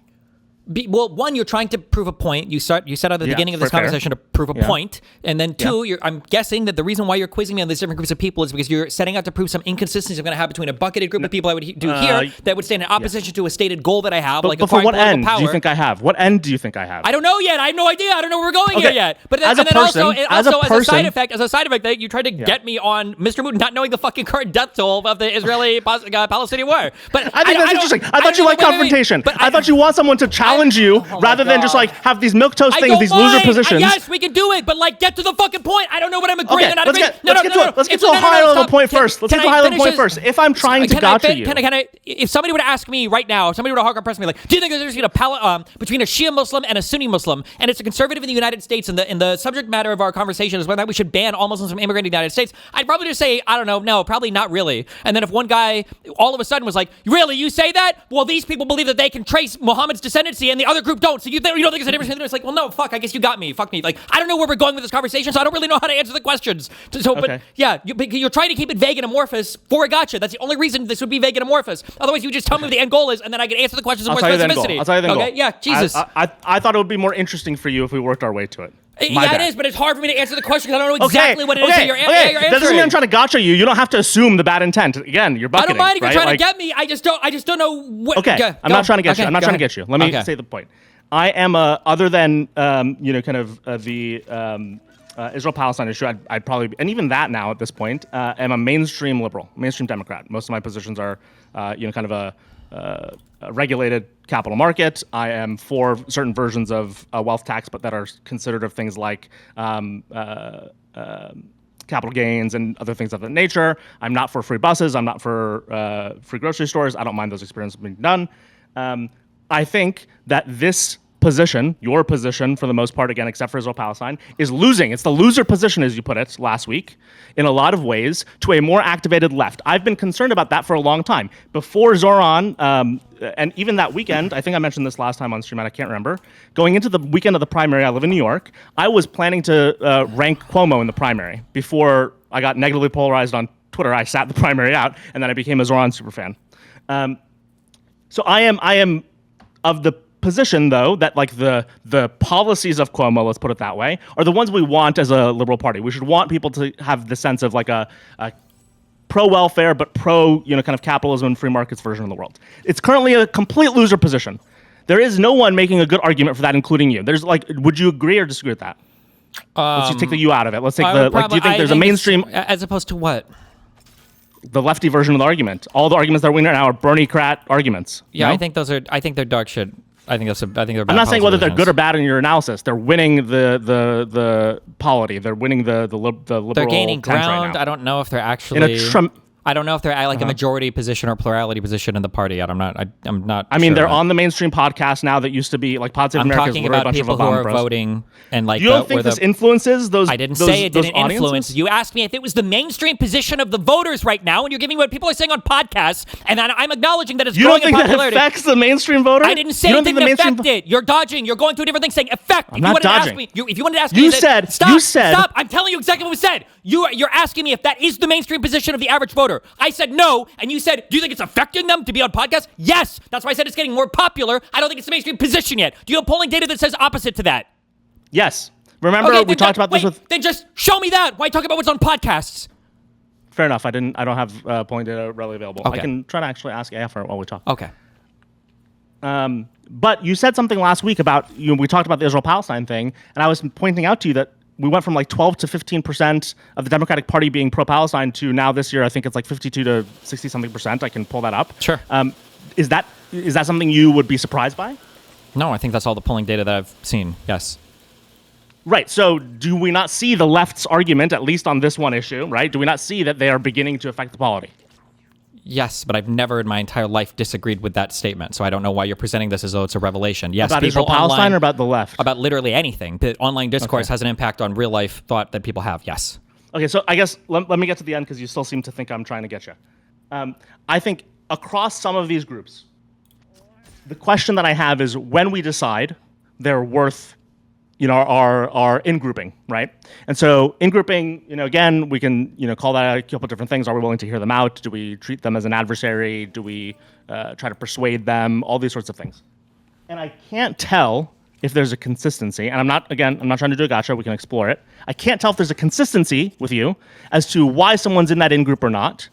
Well, one, you're trying to prove a point. You said at the beginning of this fair. conversation to prove a Yeah. point. And then two, I'm guessing that the reason why you're quizzing me on these different groups of people is because you're setting out to prove some inconsistencies I'm going to have between a bucketed group of people I would do here that would stand in opposition to a stated goal that I have, like But for acquiring what political end power. do you think I have? What end do you think I have? I don't know yet. I have no idea. I don't know where we're going here Okay. yet. But As a and then person- also, as a as a person- side effect, that you tried to get me on Mr. Moon not knowing the fucking current death toll of the Israeli-Palestinian war. But I think that's interesting. I thought you like liked confrontation. I thought you want someone to challenge you oh my rather than just God. like have these milquetoast I things, don't these mind. loser positions. Yes, we can do it, but like, get to the fucking point. I don't know what I'm agreeing Okay, and not let's agreeing. get to a higher level point first. Let's get to a higher level point first. If I'm trying to gotcha you, Can I? If somebody would ask me right now, if somebody would hardcore press me, like, do you think there's between a Shia Muslim and a Sunni Muslim, and it's a conservative in the United States, and the subject matter of our conversation is whether or not we should ban all Muslims from immigrating to the United States, I'd probably just say, I don't know, no, probably not really. And then if one guy all of a sudden was like, really, you say that? Well, these people believe that they can trace Muhammad's descendancy, and the other group don't. So you don't think there's a difference? It's like, well, no, fuck. I guess you got me. Fuck me. Like, I don't know where we're going with this conversation, so I don't really know how to answer the questions. So, Okay. but yeah, you're trying to keep it vague and amorphous for a gotcha. That's the only reason this would be vague and amorphous. Otherwise, you just tell me what the end goal is, and then I can answer the questions with I'll more tell you the end goal. specificity. I'll tell you the end Okay, goal. yeah, Jesus. I thought it would be more interesting for you if we worked our way to it. My Yeah, bad. it is, but it's hard for me to answer the question because I don't know exactly what it is okay, that you're okay. answering. That doesn't mean I'm trying to gotcha you. You don't have to assume the bad intent. Again, you're bucketing. I don't mind if you're right? trying Like, to get me. I just don't know what. Okay, Yeah, I'm go. not trying to get Okay, you. I'm not go trying to ahead. get you. Let me Okay. say the point. I am other than kind of the Israel-Palestine issue. I'd probably, and even that now at this point, am a mainstream liberal, mainstream Democrat. Most of my positions are, kind of a regulated capital market. I am for certain versions of wealth tax, but that are considered of things like capital gains and other things of that nature. I'm not for free buses. I'm not for free grocery stores. I don't mind those experiences being done. I think that this position, your position for the most part, again, except for Israel-Palestine, is losing. It's the loser position, as you put it last week, in a lot of ways, to a more activated left. I've been concerned about that for a long time. Before Zoran, and even that weekend, I think I mentioned this last time on stream, and I can't remember, going into the weekend of the primary, I live in New York, I was planning to rank Cuomo in the primary. Before I got negatively polarized on Twitter, I sat the primary out, and then I became a Zoran superfan. So I am of the position, though, that like the policies of Cuomo, let's put it that way, are the ones we want as a liberal party. We should want people to have the sense of like a pro-welfare but pro, kind of capitalism and free markets version of the world. It's currently a complete loser position. There is no one making a good argument for that, including you. There's like, would you agree or disagree with that? Let's just take the you out of it. Let's take the like. Do you think there's a mainstream as opposed to what? The lefty version of the argument? All the arguments that are winning right now are Bernie-crat arguments. Yeah, no? I think they're dog shit. I think they're bad. I'm not saying whether they're positions. good or bad in your analysis. They're winning the polity. They're winning the liberal. They're gaining tent right ground. now. I don't know if they're actually. In a I don't know if they're at like a majority position or plurality position in the party. I'm not. I mean, sure they're of that. on the mainstream podcast now that used to be like Pod Save I'm America. talking about people who are voting and like. You don't think this influences those? I didn't say it didn't audiences? influence. You asked me if it was the mainstream position of the voters right now, and you're giving me what people are saying on podcasts, and I'm acknowledging that it's You growing don't think in that popularity. affects the mainstream voter? I didn't say You it don't think didn't the mainstream affect it. You're dodging. You're going through a different thing saying effect. I'm not dodging. If you wanted to ask me, You then said- stop. you said- Stop. I'm telling you exactly what was said. You're asking me if that is the mainstream position of the average voter. I said no, and you said, do you think it's affecting them to be on podcasts? Yes. That's why I said it's getting more popular. I don't think it's the mainstream position yet. Do you have polling data that says opposite to that? Yes. Remember Okay, we then talked about this with. Then just show me that. Why talk about what's on podcasts? Fair enough. I don't have polling data readily available. Okay. I can try to actually ask AF while we talk. Okay. But you said something last week about we talked about the Israel-Palestine thing, and I was pointing out to you that we went from like 12 to 15% of the Democratic Party being pro-Palestine to now this year I think it's like 52 to 60 something percent. I can pull that up. Sure. Is that something you would be surprised by? No, I think that's all the polling data that I've seen. Yes. Right. So do we not see the left's argument, at least on this one issue, right? Do we not see that they are beginning to affect the polity? Yes, but I've never in my entire life disagreed with that statement, so I don't know why you're presenting this as though it's a revelation. Yes, About people Israel-Palestine online, or about the left? about literally anything. The online discourse Okay. has an impact on real life thought that people have. Yes. Okay, so I guess let me get to the end because you still seem to think I'm trying to get you. I think across some of these groups, the question that I have is when we decide they're worth, our in-grouping, right? And so in-grouping, again, we can, call that a couple different things. Are we willing to hear them out? Do we treat them as an adversary? Do we try to persuade them? All these sorts of things. And I can't tell if there's a consistency, and I'm not trying to do a gotcha, we can explore it. I can't tell if there's a consistency with you as to why someone's in that in-group or not.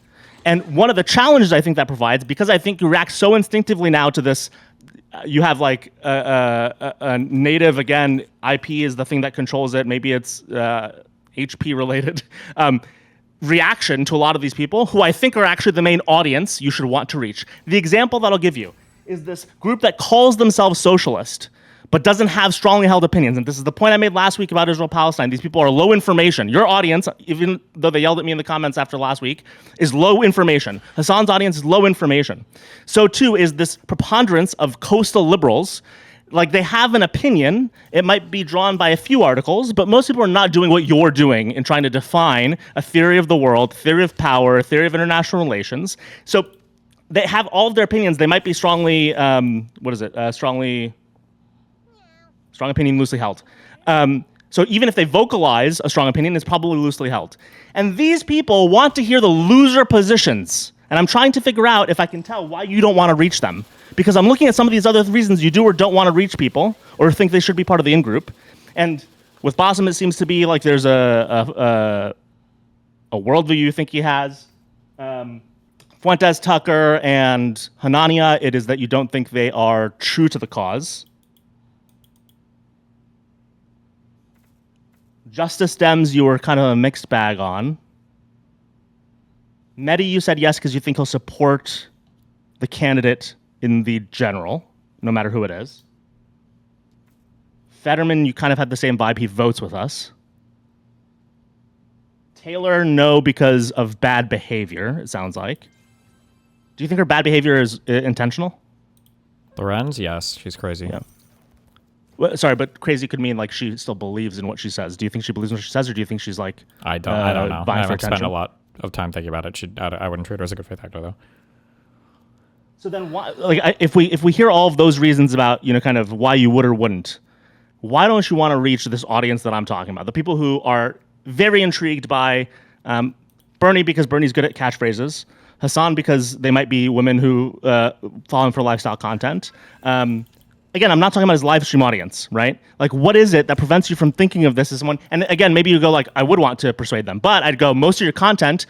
And one of the challenges I think that provides, because I think you react so instinctively now to this, you have like a native, again, IP is the thing that controls it, maybe it's HP related, reaction to a lot of these people who I think are actually the main audience you should want to reach. The example that I'll give you is this group that calls themselves socialist, but doesn't have strongly held opinions. And this is the point I made last week about Israel-Palestine. These people are low information. Your audience, even though they yelled at me in the comments after last week, is low information. Hassan's audience is low information. So too is this preponderance of coastal liberals. Like they have an opinion. It might be drawn by a few articles, but most people are not doing what you're doing in trying to define a theory of the world, theory of power, theory of international relations. So they have all of their opinions. They might be strongly, strong opinion loosely held. So even if they vocalize a strong opinion, it's probably loosely held. And these people want to hear the loser positions. And I'm trying to figure out if I can tell why you don't want to reach them. Because I'm looking at some of these other reasons you do or don't want to reach people or think they should be part of the in-group. And with Bassem, it seems to be like there's a worldview you think he has. Fuentes, Tucker, and Hanania, it is that you don't think they are true to the cause. Justice Dems, you were kind of a mixed bag on. Mehdi, you said yes because you think he'll support the candidate in the general, no matter who it is. Fetterman, you kind of had the same vibe. He votes with us. Taylor, no, because of bad behavior, it sounds like. Do you think her bad behavior is intentional? Lorenz, yes, she's crazy. Yeah. Well, sorry, but crazy could mean like she still believes in what she says. Do you think she believes in what she says, or do you think she's like I don't know. I vying for haven't spent a attention? lot of time thinking about it. I wouldn't treat her as a good faith actor though. So then, why? Like, if we hear all of those reasons about kind of why you would or wouldn't, why don't you want to reach this audience that I'm talking about? The people who are very intrigued by Bernie because Bernie's good at catchphrases, Hassan because they might be women who fall in for lifestyle content. Again, I'm not talking about his live stream audience, right? Like, what is it that prevents you from thinking of this as someone? And again, maybe you go like, I would want to persuade them, but I'd go, most of your content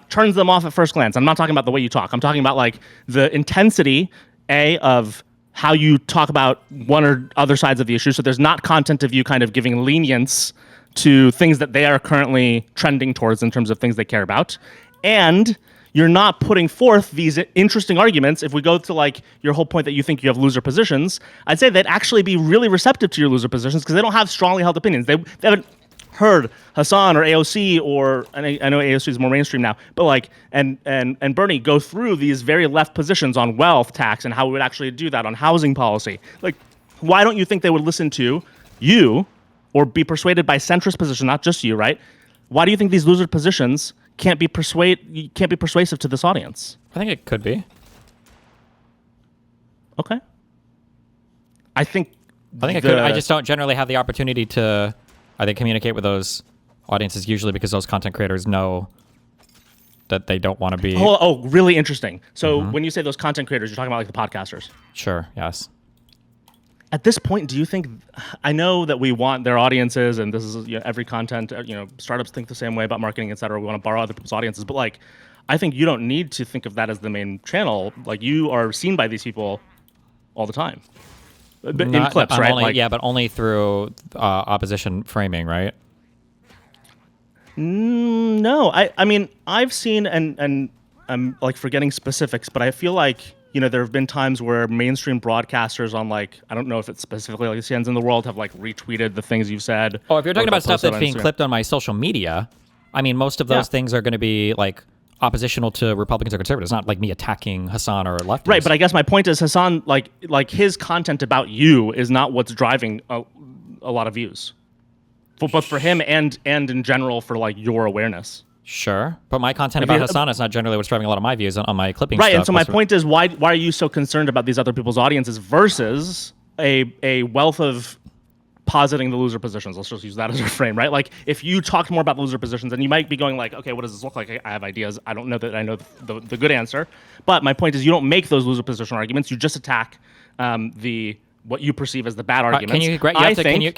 turns them off at first glance. I'm not talking about the way you talk. I'm talking about like the intensity, of how you talk about one or other sides of the issue. So there's not content of you kind of giving lenience to things that they are currently trending towards in terms of things they care about. And you're not putting forth these interesting arguments. If we go to like your whole point that you think you have loser positions, I'd say they'd actually be really receptive to your loser positions because they don't have strongly held opinions. They haven't heard Hassan or AOC or I know AOC is more mainstream now, but like and Bernie go through these very left positions on wealth tax and how we would actually do that on housing policy. Like, why don't you think they would listen to you or be persuaded by centrist position, not just you, right? Why do you think these loser positions can't be persuasive to this audience? I think it could be. Okay. I think it could. I just don't generally have the opportunity to, I think, communicate with those audiences usually because those content creators know that they don't want to be. Oh, really interesting. So when you say those content creators, you're talking about like the podcasters. Sure. Yes. At this point, do you think? I know that we want their audiences, and this is every content. Startups think the same way about marketing, et cetera. We want to borrow other people's audiences, but like, I think you don't need to think of that as the main channel. Like, you are seen by these people all the time, but in clips, right? Only, but only through opposition framing, right? No, I mean, I've seen, and I'm like forgetting specifics, but I feel like there have been times where mainstream broadcasters on like, I don't know if it's specifically like CNNs in the world have like retweeted the things you've said. Oh, if you're talking or about stuff posted that's on being Instagram. clipped on my social media, I mean, most of those things are going to be like oppositional to Republicans or conservatives, not like me attacking Hassan or leftists. Right, but I guess my point is Hassan, like his content about you is not what's driving a lot of views, both for him and in general for like your awareness. Sure, but my content about Hassan is not generally what's driving a lot of my views on my clipping Right, stuff. and so my point is, why are you so concerned about these other people's audiences versus a wealth of positing the loser positions? Let's just use that as a frame, right? Like, if you talked more about the loser positions, then you might be going like, okay, what does this look like? I have ideas. I don't know that I know the good answer. But my point is, you don't make those loser position arguments. You just attack what you perceve as the bad arguments. Can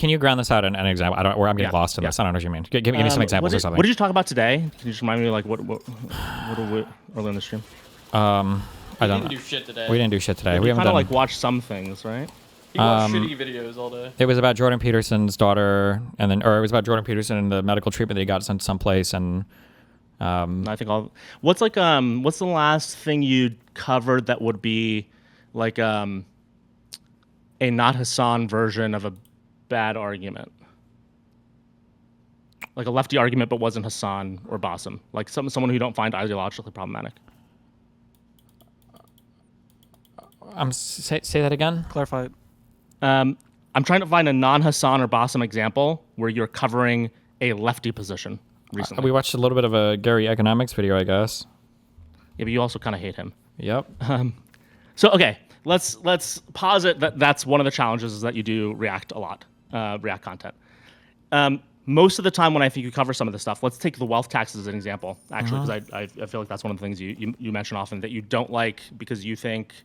you ground this out in an example? I'm getting lost in this. I don't know what you mean. Give me some examples or something. What did you talk about today? Can you just remind me, like, what earlier in the stream? I don't know. We didn't do shit today. We didn't do shit today. We You haven't kind of done. like watched some things, right? He watched shitty videos all day. It was about Jordan Peterson's daughter, or it was about Jordan Peterson and the medical treatment that he got sent someplace, and I think what's the last thing you covered that would be like a not Hassan version of a bad argument, like a lefty argument, but wasn't Hassan or Bassem, like someone who you don't find ideologically problematic. Say that again. Clarify it. I'm trying to find a non-Hassan or Bassem example where you're covering a lefty position recently. We watched a little bit of a Gary economics video, I guess. Yeah, but you also kind of hate him. Yep. So okay, let's posit that that's one of the challenges is that you do React a lot, React content. Most of the time when I think you cover some of this stuff, let's take the wealth tax as an example, actually, because I feel like that's one of the things you mention often that you don't like because you think,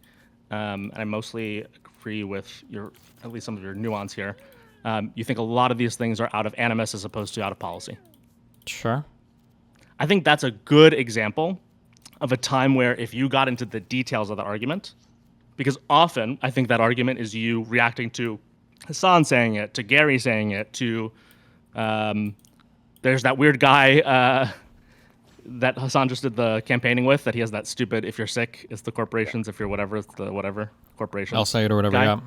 and I mostly agree with at least some of your nuance here, you think a lot of these things are out of animus as opposed to out of policy. Sure. I think that's a good example of a time where if you got into the details of that argument, because often I think that argument is you reacting to Hassan saying it, to Gary saying it, to there's that weird guy that Hassan just did the campaigning with, that he has that stupid, if you're sick, it's the corporations, if you're whatever, it's the whatever corporation. I'll say it or whatever. Guy. Yeah.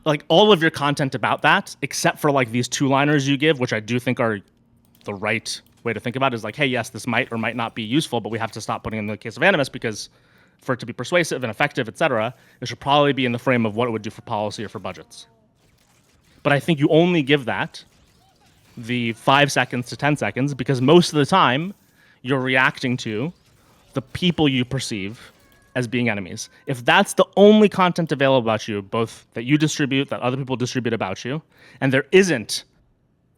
Like all of your content about that, except for like these two-liners you give, which I do think are the right way to think about it, is like, hey, yes, this might or might not be useful, but we have to stop putting it in the case of animus because for it to be persuasive and effective, et cetera, it should probably be in the frame of what it would do for policy or for budgets. But I think you only give that the 5 seconds to 10 seconds because most of the time you're reacting to the people you perceive as being enemies. If that's the only content available about you, both that you distribute, that other people distribute about you, and there isn't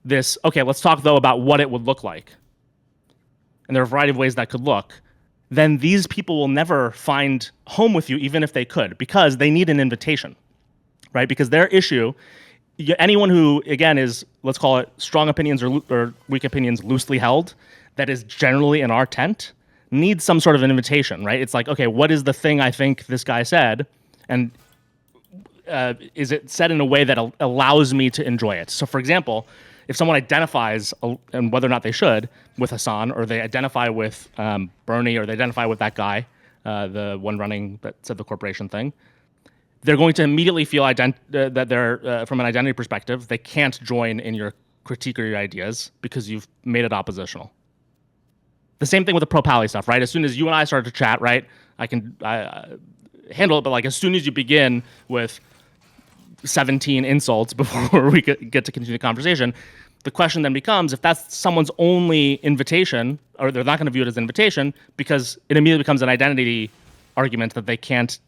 this, okay, let's talk though about what it would look like. And there are a variety of ways that could look. Then these people will never find home with you, even if they could, because they need an invitation, right? Because their issue, anyone who, again, is, let's call it strong opinions or weak opinions loosely held, that is generally in our tent, needs some sort of an invitation, right? It's like, okay, what is the thing I think this guy said? And is it said in a way that allows me to enjoy it? So, for example, if someone identifies, and whether or not they should, with Hassan, or they identify with Bernie, or they identify with that guy, the one running that said the corporation thing, they're going to immediately feel that they're, from an identity perspective, they can't join in your critique or your ideas because you've made it oppositional. The same thing with the pro-Pally stuff, right? As soon as you and I start to chat, right, I can handle it, but like as soon as you begin with 17 insults before we get to continue the conversation, the question then becomes, if that's someone's only invitation, or they're not going to view it as an invitation, because it immediately becomes an identity argument that they can't.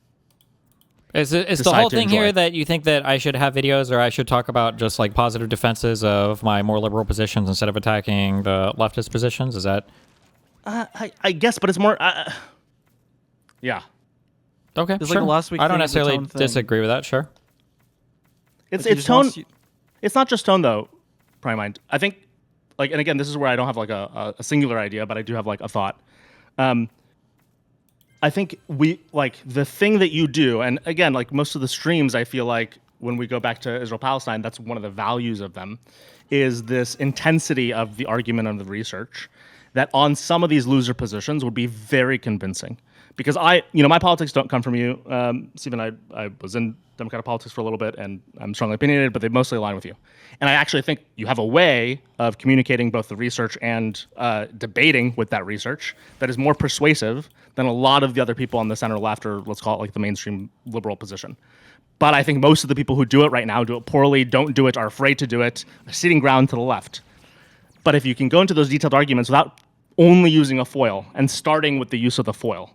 Is the whole thing here that you think that I should have videos or I should talk about just like positive defenses of my more liberal positions instead of attacking the leftist positions? Is that? I guess, but it's more. Yeah. Okay. It's sure. like last week I don't thing, the necessarily tone thing. disagree with that. Sure. It's Like, he it's just tone. wants you- It's not just tone though, Prime Mind. I think, like, and again, this is where I don't have like a singular idea, but I do have like a thought. I think the thing that you do, and again, like most of the streams, I feel like when we go back to Israel-Palestine, that's one of the values of them, is this intensity of the argument and the research that on some of these loser positions would be very convincing. Because my politics don't come from you, Stephen. I was in Democratic politics for a little bit, and I'm strongly opinionated, but they mostly align with you. And I actually think you have a way of communicating both the research and debating with that research that is more persuasive than a lot of the other people on the center left, or let's call it like the mainstream liberal position. But I think most of the people who do it right now do it poorly, don't do it, are afraid to do it, are ceding ground to the left. But if you can go into those detailed arguments without only using a foil and starting with the use of the foil,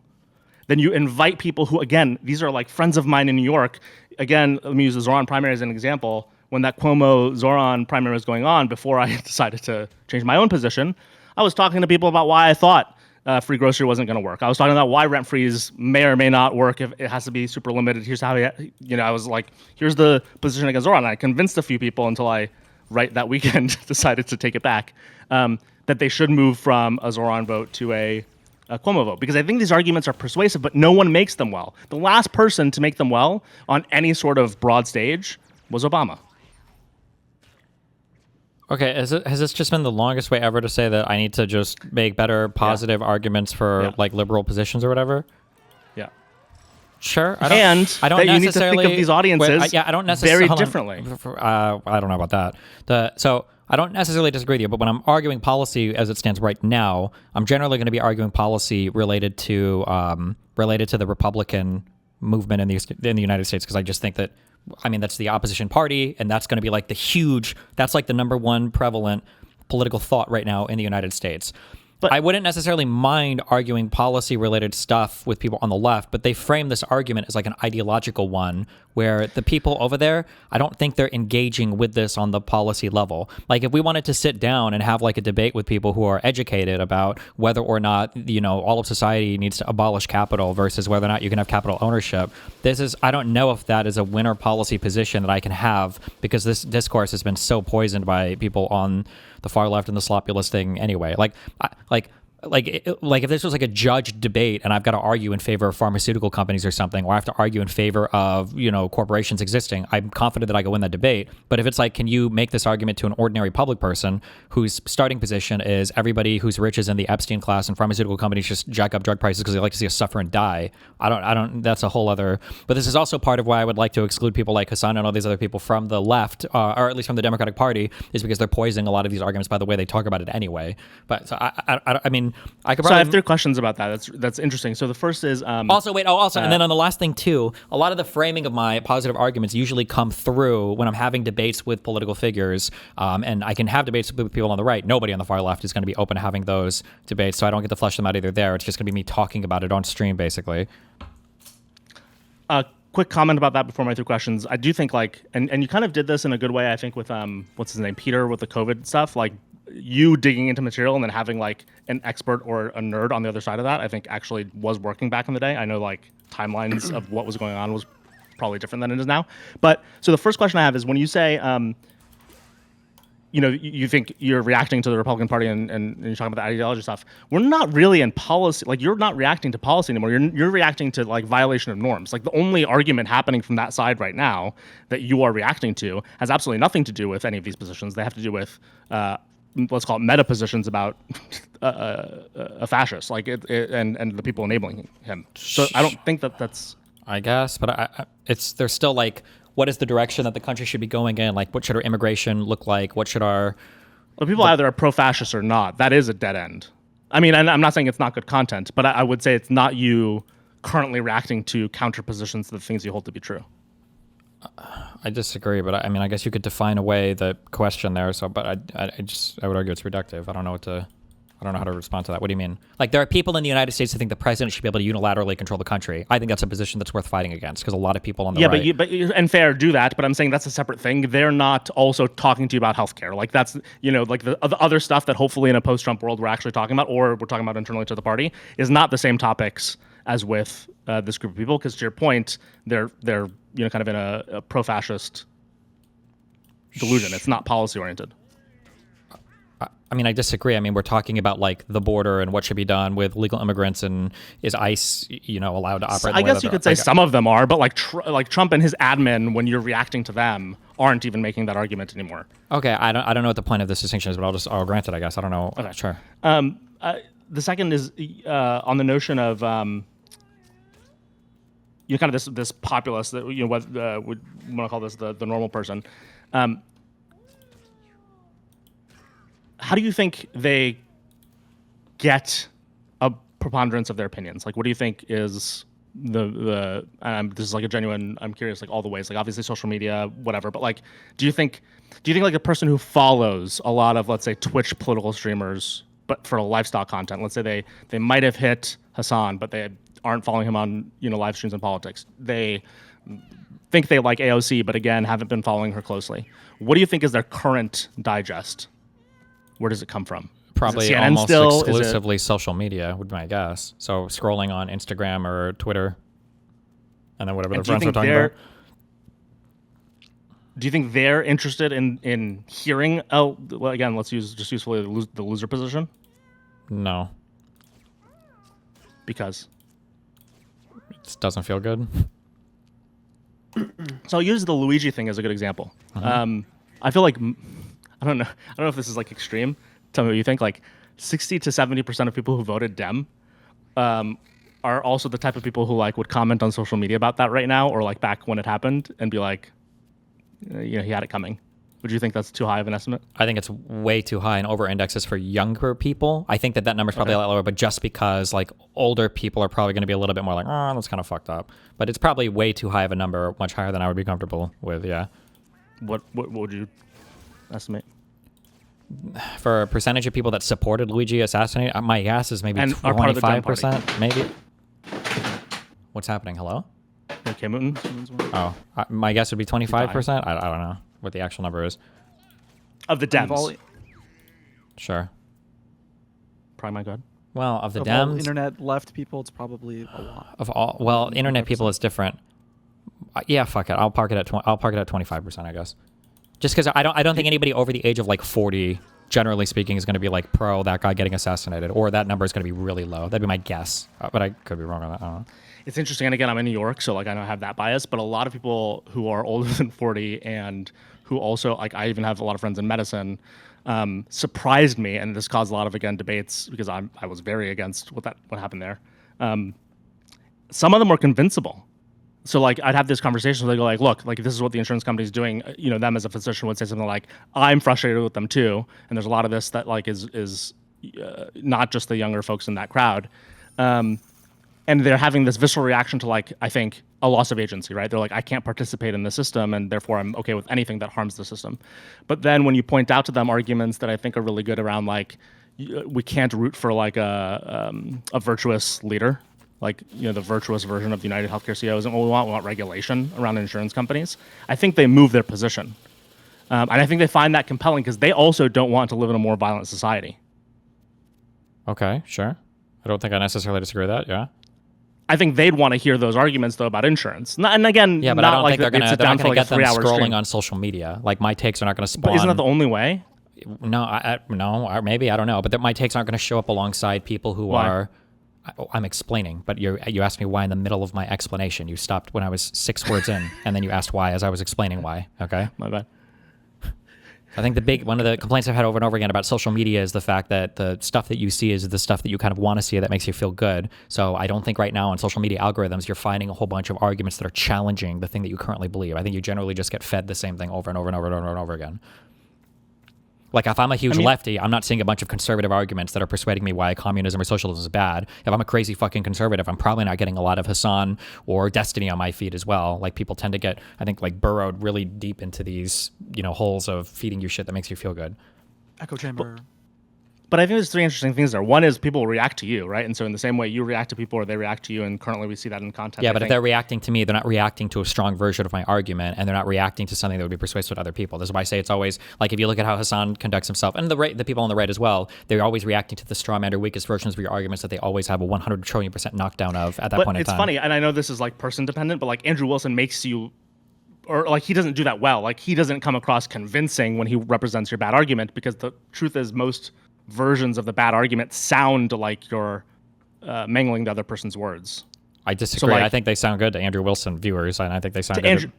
then you invite people who, again, these are like friends of mine in New York. Again, let me use the Zoran primary as an example. When that Cuomo-Zoran primary was going on, before I decided to change my own position, I was talking to people about why I thought free grocery wasn't going to work. I was talking about why rent freeze may or may not work if it has to be super limited. Here's how, I was like, here's the position against Zoran. And I convinced a few people until I, right that weekend, decided to take it back, that they should move from a Zoran vote to a Cuomo vote, because I think these arguments are persuasive, but no one makes them well. The last person to make them well on any sort of broad stage was Obama. Okay, has this just been the longest way ever to say that I need to just make better positive arguments for like liberal positions or whatever? Yeah. Sure. I don't that you need to think of these audiences I don't necessarily, very differently. I don't know about that. So I don't necessarily disagree with you, but when I'm arguing policy as it stands right now, I'm generally going to be arguing policy related to the Republican movement in the United States, because I just think that, that's the opposition party, and that's going to be like that's like the number one prevalent political thought right now in the United States. But I wouldn't necessarily mind arguing policy-related stuff with people on the left, but they frame this argument as like an ideological one, where the people over there, I don't think they're engaging with this on the policy level. Like if we wanted to sit down and have like a debate with people who are educated about whether or not, all of society needs to abolish capital versus whether or not you can have capital ownership, I don't know if that is a winner policy position that I can have, because this discourse has been so poisoned by people on the far left and the sloppulous thing anyway. Like if this was like a judge debate and I've got to argue in favor of pharmaceutical companies or something, or I have to argue in favor of, corporations existing, I'm confident that I can win that debate. But if it's like, can you make this argument to an ordinary public person whose starting position is everybody who's rich is in the Epstein class and pharmaceutical companies just jack up drug prices because they like to see us suffer and die? I don't, that's a whole other, but this is also part of why I would like to exclude people like Hassan and all these other people from the left, or at least from the Democratic Party, is because they're poisoning a lot of these arguments by the way they talk about it anyway. But so I mean, I could So probably. I have 3 questions about that. That's interesting. So the first is Also, wait. Oh, also, and then on the last thing too, a lot of the framing of my positive arguments usually come through when I'm having debates with political figures, and I can have debates with people on the right. Nobody on the far left is going to be open to having those debates, so I don't get to flesh them out either. There, it's just going to be me talking about it on stream, basically. quick comment about that before my 3 questions. I do think and you kind of did this in a good way, I think, with what's his name, Peter, with the COVID stuff. Like you digging into material and then having like an expert or a nerd on the other side of that, I think actually was working back in the day. I know like timelines of what was going on was probably different than it is now. But so the first question I have is when you say, you think you're reacting to the Republican Party and you're talking about the ideology stuff. We're not really in policy. Like you're not reacting to policy anymore. You're reacting to like violation of norms. Like the only argument happening from that side right now that you are reacting to has absolutely nothing to do with any of these positions. They have to do with let's call it meta positions about a fascist, like and the people enabling him. So I don't think that's. I guess, but there's still like, what is the direction that the country should be going in? Like, what should our immigration look like? What should our... Well, people either are pro-fascist or not. That is a dead end. I mean, and I'm not saying it's not good content, but I would say it's not you currently reacting to counter positions to the things you hold to be true. I disagree, but I mean, I guess you could define away the question there. So, but I would argue it's reductive. I don't know how to respond to that. What do you mean? Like, there are people in the United States who think the president should be able to unilaterally control the country. I think that's a position that's worth fighting against because a lot of people on the right... and fair, do that. But I'm saying that's a separate thing. They're not also talking to you about healthcare. Like that's, like the other stuff that hopefully in a post-Trump world we're actually talking about, or we're talking about internally to the party, is not the same topics as with this group of people. Because to your point, they're kind of in a pro-fascist delusion. It's not policy oriented. I mean, I disagree. I mean, we're talking about like the border and what should be done with legal immigrants, and is ICE, allowed to operate? So I guess you could say some of them are, but like Trump and his admin, when you're reacting to them, aren't even making that argument anymore. Okay, I don't know what the point of this distinction is, but I'll grant it. I guess I don't know. Okay. Sure. The second is on the notion of kind of this populace that what would want to call this the normal person. How do you think they get a preponderance of their opinions? Like, what do you think is the this is like a genuine, I'm curious, like all the ways, like obviously social media, whatever, but like, do you think like a person who follows a lot of, let's say, Twitch political streamers, but for lifestyle content, let's say they might have hit Hassan, but they aren't following him on, live streams and politics. They think they like AOC, but again, haven't been following her closely. What do you think is their current digest? Where does it come from? Probably CNN almost still? exclusively social media would be my guess. So scrolling on Instagram or Twitter, and then whatever their friends are talking about. Do you think they're interested in hearing? Oh, well, again, let's use usefully the loser position. No, because it doesn't feel good. So I'll use the Luigi thing as a good example. I feel like I don't know if this is like extreme. Tell me what you think. Like 60 to 70% of people who voted Dem are also the type of people who like would comment on social media about that right now, or like back when it happened, and be like, he had it coming. Would you think that's too high of an estimate? I think it's way too high and over indexes for younger people. I think that number's probably a lot lower, but just because like older people are probably going to be a little bit more like, oh, that's kind of fucked up. But it's probably way too high of a number, much higher than I would be comfortable with. Yeah. What would you estimate? For a percentage of people that supported Luigi assassinate, my guess is maybe 25%, maybe. What's happening? Hello? Okay, Mooten. Oh, my guess would be 25%. I don't know what the actual number is. Of the Dems. Sure. Probably my god. Well, of the Of Dems. all internet left people, it's probably a lot. Of all, well, internet people is different. Yeah, fuck it. I'll park it at 25%, I guess. Just because I don't think anybody over the age of like 40, generally speaking, is going to be like pro that guy getting assassinated, or that number is going to be really low. That'd be my guess, but I could be wrong on that. I don't know. It's interesting, and again, I'm in New York, so like I don't have that bias. But a lot of people who are older than 40 and who also like I even have a lot of friends in medicine surprised me, and this caused a lot of debates because I was very against what happened there. Some of them were convincible. So like I'd have this conversation where they go like, look, like this is what the insurance company's doing. Them as a physician would say something like, I'm frustrated with them too. And there's a lot of this that like is not just the younger folks in that crowd. And they're having this visceral reaction to, like, I think, a loss of agency, right? They're like, I can't participate in the system, and therefore I'm okay with anything that harms the system. But then when you point out to them arguments that I think are really good around, like, we can't root for like a virtuous leader, like, the virtuous version of the United Healthcare CEOs, and what we want regulation around insurance companies. I think they move their position, and I think they find that compelling because they also don't want to live in a more violent society. Okay, sure. I don't think I necessarily disagree with that. Yeah. I think they'd want to hear those arguments though about insurance. And again, Yeah, but not I don't like think they're they'd gonna sit they're down not for gonna like get a them 3-hour scrolling stream. on social media. Like my takes are not gonna spawn. But isn't that the only way? No, or maybe I don't know. But my takes aren't gonna show up alongside people who Why? are. I'm explaining, but you asked me why in the middle of my explanation. You stopped when I was 6 words in, and then you asked why as I was explaining why. Okay. My bad. I think one of the complaints I've had over and over again about social media is the fact that the stuff that you see is the stuff that you kind of want to see that makes you feel good. So I don't think right now on social media algorithms you're finding a whole bunch of arguments that are challenging the thing that you currently believe. I think you generally just get fed the same thing over and over and over and over and over again. Like if I'm a huge lefty, I'm not seeing a bunch of conservative arguments that are persuading me why communism or socialism is bad. If I'm a crazy fucking conservative, I'm probably not getting a lot of Hassan or Destiny on my feed as well. Like people tend to get, I think, like burrowed really deep into these, holes of feeding you shit that makes you feel good. Echo chamber. But I think there's 3 interesting things there. One is people will react to you, right? And so in the same way you react to people or they react to you, and currently we see that in content. Yeah, but if they're reacting to me, they're not reacting to a strong version of my argument, and they're not reacting to something that would be persuasive to other people. This is why I say it's always, like, if you look at how Hassan conducts himself, and the people on the right as well, they're always reacting to the straw man or weakest versions of your arguments that they always have a 100 trillion% knockdown of at that point in time. It's funny, and I know this is like person dependent, but like Andrew Wilson makes you, or like he doesn't do that well. Like he doesn't come across convincing when he represents your bad argument, because the truth is most versions of the bad argument sound like you're mangling the other person's words. I disagree. So, like, I think they sound good to Andrew Wilson viewers, and I think they sound good. Andrew,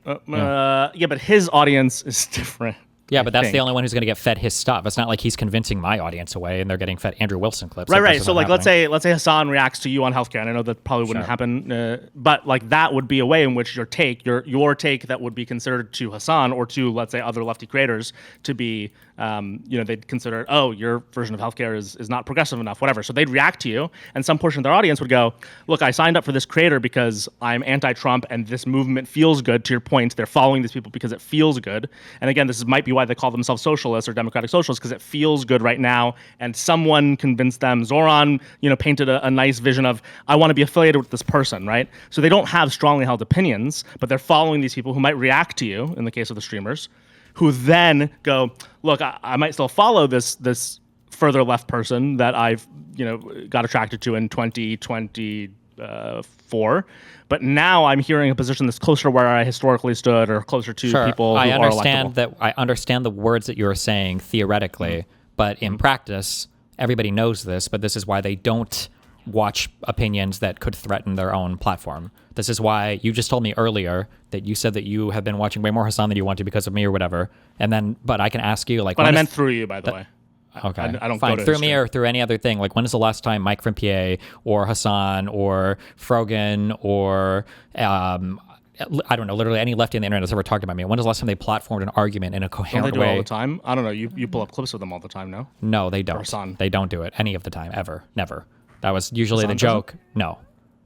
yeah, but his audience is different. Yeah, but that's the only one who's going to get fed his stuff. It's not like he's convincing my audience away and they're getting fed Andrew Wilson clips. Right. So like, let's say Hassan reacts to you on healthcare, and I know that probably wouldn't happen, but like that would be a way in which your take that would be considered to Hassan or to, let's say, other lefty creators to be, they'd consider, oh, your version of healthcare is not progressive enough, whatever. So they'd react to you, and some portion of their audience would go, look, I signed up for this creator because I'm anti-Trump and this movement feels good. To your point, they're following these people because it feels good. And again, might be why they call themselves socialists or democratic socialists, because it feels good right now. And someone convinced them. Zoran, painted a nice vision of, I want to be affiliated with this person, right? So they don't have strongly held opinions, but they're following these people who might react to you, in the case of the streamers, who then go, look, I might still follow this further left person that I've got attracted to in 2024. But now I'm hearing a position that's closer to where I historically stood, or closer to people who I are understand electable. I understand the words that you're saying theoretically, but in practice, everybody knows this. But this is why they don't watch opinions that could threaten their own platform. This is why you just told me earlier that you said that you have been watching way more Hassan than you want to because of me or whatever. And then, but I can ask you, like, but I meant through you, by the way. Okay, I don't fine. go to Through his me stream. or through any other thing. Like, when is the last time Mike from PA or Hassan or Frogan or I don't know, literally any lefty on the internet has ever talked about me? When is the last time they platformed an argument in a Don't coherent they do way? it all the time? I don't know. You pull up clips of them all the time, no? No, they don't. Hassan. They don't do it any of the time, ever, never. That was usually Hassan the joke. No.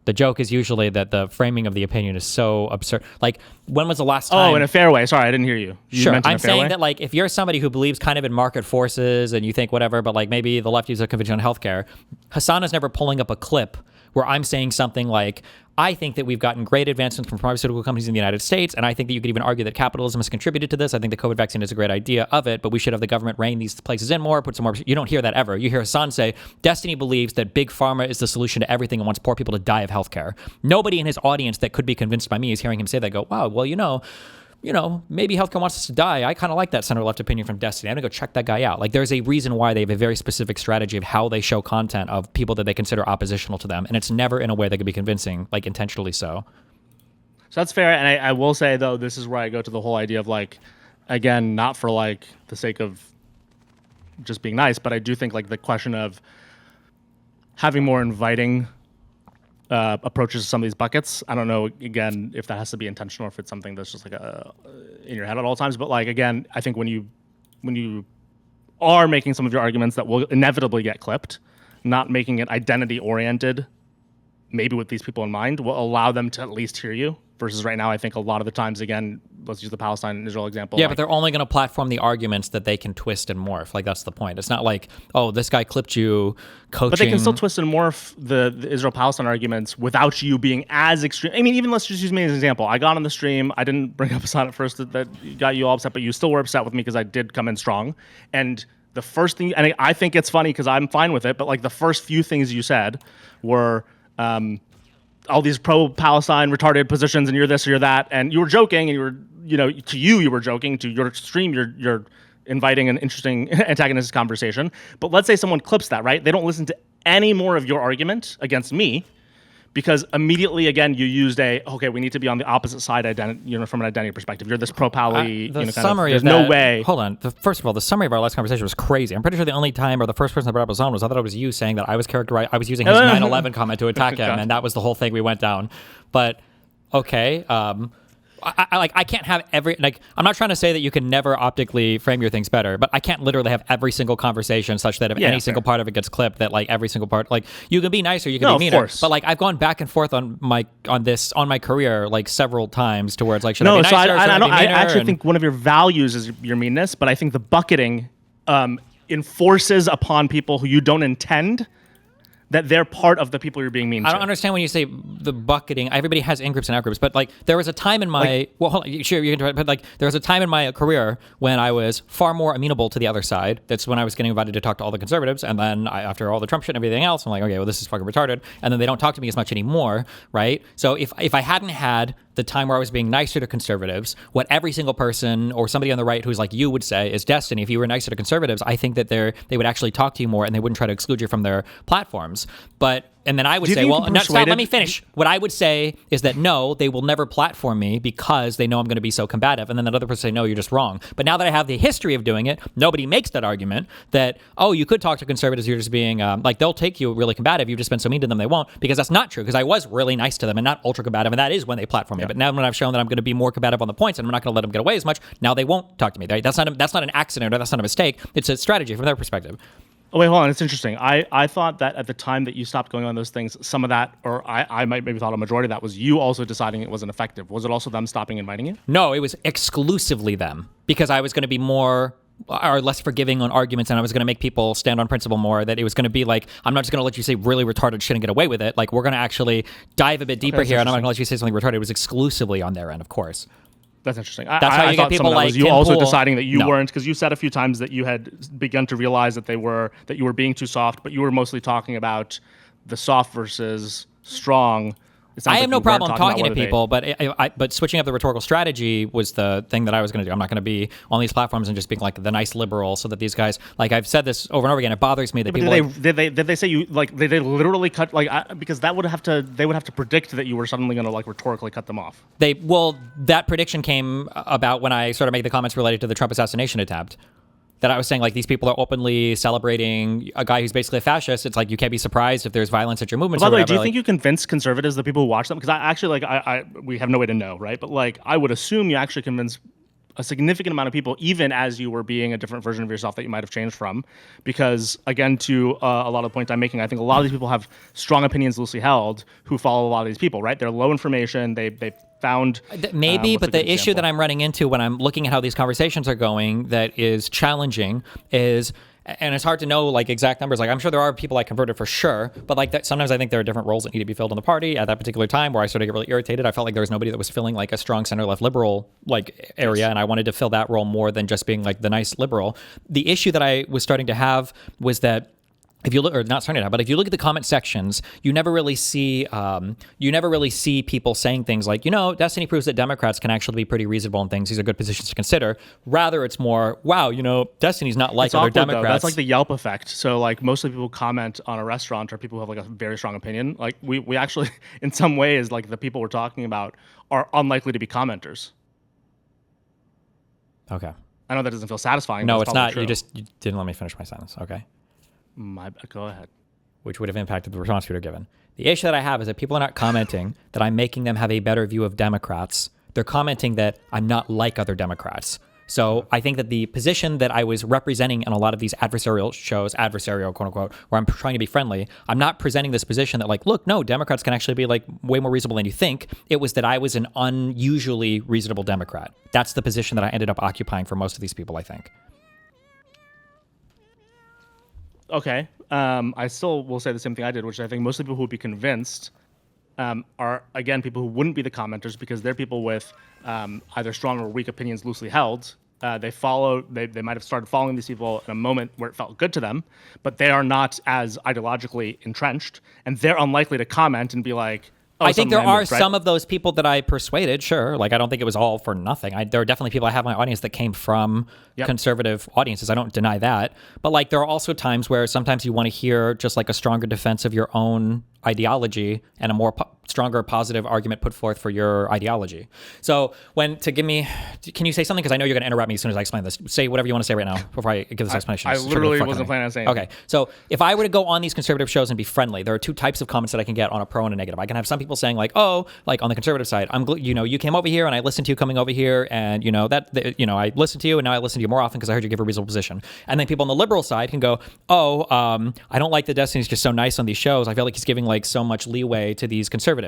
The joke is usually that the framing of the opinion is so absurd. Like, when was the last time? Oh, in a fair way. Sorry, I didn't hear you. Sure, meant in a I'm fair saying way? that, like, if you're somebody who believes kind of in market forces and you think whatever, but like maybe the lefties are convinced on healthcare, Hassan is never pulling up a clip where I'm saying something like, I think that we've gotten great advancements from pharmaceutical companies in the United States, and I think that you could even argue that capitalism has contributed to this. I think the COVID vaccine is a great idea of it, but we should have the government rein these places in more, put some more. You don't hear that ever. You hear Hassan say, Destiny believes that big pharma is the solution to everything and wants poor people to die of healthcare. Nobody in his audience that could be convinced by me is hearing him say that, go, wow, well, maybe healthcare wants us to die. I kind of like that center-left opinion from Destiny. I'm going to go check that guy out. Like, there's a reason why they have a very specific strategy of how they show content of people that they consider oppositional to them, and it's never in a way that could be convincing, like intentionally so. So that's fair. And I will say, though, this is where I go to the whole idea of, like, again, not for, like, the sake of just being nice, but I do think, like, the question of having more inviting approaches to some of these buckets. I don't know, again, if that has to be intentional or if it's something that's just like in your head at all times. But like, again, I think when you are making some of your arguments that will inevitably get clipped, not making it identity oriented, maybe with these people in mind, will allow them to at least hear you. Versus right now, I think a lot of the times, again, let's use the Palestine and Israel example. Yeah, but they're only going to platform the arguments that they can twist and morph. Like, that's the point. It's not like, oh, this guy clipped you coaching. But they can still twist and morph the Israel-Palestine arguments without you being as extreme. I mean, even let's just use me as an example. I got on the stream. I didn't bring up a sign at first that got you all upset, but you still were upset with me because I did come in strong. And the first thing, and I think it's funny because I'm fine with it, but like the first few things you said were all these pro-Palestine retarded positions, and you're this or you're that, and you were joking, and you were, you were joking. To your stream, you're inviting an interesting antagonistic conversation. But let's say someone clips that, right? They don't listen to any more of your argument against me, because immediately, again, you used okay, we need to be on the opposite side, from an identity perspective. You're this pro-Pali, the summary there's of that, no way. Hold on. First of all, the summary of our last conversation was crazy. I'm pretty sure the only time or the first person that brought up his own was, I thought it was you saying that I was using his 9/11 comment to attack him, and that was the whole thing we went down. But okay, I can't have I'm not trying to say that you can never optically frame your things better, but I can't literally have every single conversation such that if any single part of it gets clipped, that like every single part, like you can be nicer, you can be meaner, but like I've gone back and forth on my career like several times to where it's like, should I be nicer? I actually think one of your values is your meanness, but I think the bucketing enforces upon people who you don't intend that they're part of the people you're being mean to. I don't understand when you say the bucketing. Everybody has in-groups and out-groups, but like there was a time in my hold on, sure you can try, but like there was a time in my career when I was far more amenable to the other side. That's when I was getting invited to talk to all the conservatives, and then after all the Trump shit and everything else, I'm like, okay, well this is fucking retarded, and then they don't talk to me as much anymore, right? So if I hadn't had the time where I was being nicer to conservatives, what every single person or somebody on the right who's like you would say is destiny. If you were nicer to conservatives, I think that they would actually talk to you more and they wouldn't try to exclude you from their platforms. And then I would say, well, no, stop, let me finish. What I would say is that no, they will never platform me because they know I'm going to be so combative. And then that other person say, no, you're just wrong. But now that I have the history of doing it, nobody makes that argument that, oh, you could talk to conservatives, you're just being, they'll take you really combative, you've just been so mean to them, they won't. Because that's not true, because I was really nice to them and not ultra combative, and that is when they platform me. But now when I've shown that I'm going to be more combative on the points and I'm not going to let them get away as much, now they won't talk to me. Right? That's not an accident, or that's not a mistake. It's a strategy from their perspective. Oh, wait, hold on. It's interesting. I thought that at the time that you stopped going on those things, some of that, or I might maybe thought a majority of that was you also deciding it wasn't effective. Was it also them stopping inviting you? No, it was exclusively them, because I was going to be more or less forgiving on arguments, and I was going to make people stand on principle more, that it was going to be like, I'm not just going to let you say really retarded shit and get away with it. Like, we're going to actually dive a bit deeper here, and I'm not going to let you say something retarded. It was exclusively on their end, of course. That's interesting. That's how you get people like was you Tim also Pool. deciding that you No. weren't, because you said a few times that you had begun to realize that you were being too soft, but you were mostly talking about the soft versus strong. I have no problem talking to people, but switching up the rhetorical strategy was the thing that I was going to do. I'm not going to be on these platforms and just being like the nice liberal, so that these guys, like I've said this over and over again, it bothers me that people. Did they say you like they literally cut because they would have to predict that you were suddenly going to like rhetorically cut them off. That prediction came about when I started making the comments related to the Trump assassination attempt. That I was saying, like, these people are openly celebrating a guy who's basically a fascist. It's like, you can't be surprised if there's violence at your movements. By the way, whatever. do you think you convince conservatives, the people who watch them? Because I actually, we have no way to know, right? But like, I would assume you actually convince a significant amount of people, even as you were being a different version of yourself that you might have changed from. Because again, to a lot of the points I'm making, I think a lot of these people have strong opinions loosely held who follow a lot of these people, right? They're low information. They found maybe, but the issue that I'm running into when I'm looking at how these conversations are going that is challenging is, and it's hard to know like exact numbers. Like I'm sure there are people I converted for sure, but like that, sometimes I think there are different roles that need to be filled in the party at that particular time where I started to get really irritated. I felt like there was nobody that was filling like a strong center left liberal like area, and I wanted to fill that role more than just being like the nice liberal. The issue that I was starting to have was that if you look, or not starting to have, but if you look at the comment sections, you never really see people saying things like, Destiny proves that Democrats can actually be pretty reasonable in things. These are good positions to consider. Rather, it's more, wow, Destiny's not like other Democrats. Though. That's like the Yelp effect. So like mostly people comment on a restaurant or people who have like a very strong opinion. Like we actually, in some ways, like the people we're talking about are unlikely to be commenters. Okay. I know that doesn't feel satisfying. No, but it's not. true. You didn't let me finish my sentence. Okay. Go ahead. Which would have impacted the response you would have given. The issue that I have is that people are not commenting that I'm making them have a better view of Democrats. They're commenting that I'm not like other Democrats. So I think that the position that I was representing in a lot of these adversarial shows, adversarial quote unquote, where I'm trying to be friendly, I'm not presenting this position that like, look, no, Democrats can actually be like way more reasonable than you think. It was that I was an unusually reasonable Democrat. That's the position that I ended up occupying for most of these people, I think. Okay. I still will say the same thing I did, which I think most of the people who would be convinced are, again, people who wouldn't be the commenters because they're people with either strong or weak opinions loosely held. They might have started following these people in a moment where it felt good to them, but they are not as ideologically entrenched, and they're unlikely to comment and be like, oh, I think there are right? some of those people that I persuaded, sure. Like, I don't think it was all for nothing. There are definitely people I have in my audience that came from conservative audiences. I don't deny that. But, like, there are also times where sometimes you want to hear just, like, a stronger defense of your own ideology and a more stronger positive argument put forth for your ideology. So can you say something? Because I know you're going to interrupt me as soon as I explain this. Say whatever you want to say right now before I give this explanation. I literally wasn't planning on saying Okay. So if I were to go on these conservative shows and be friendly, there are two types of comments that I can get on a pro and a negative. I can have some people saying like, oh, like on the conservative side, you came over here and I listened to you coming over here and I listened to you and now I listen to you more often because I heard you give a reasonable position. And then people on the liberal side can go, oh, I don't like that Destiny's just so nice on these shows. I feel like he's giving like so much leeway to these conservatives.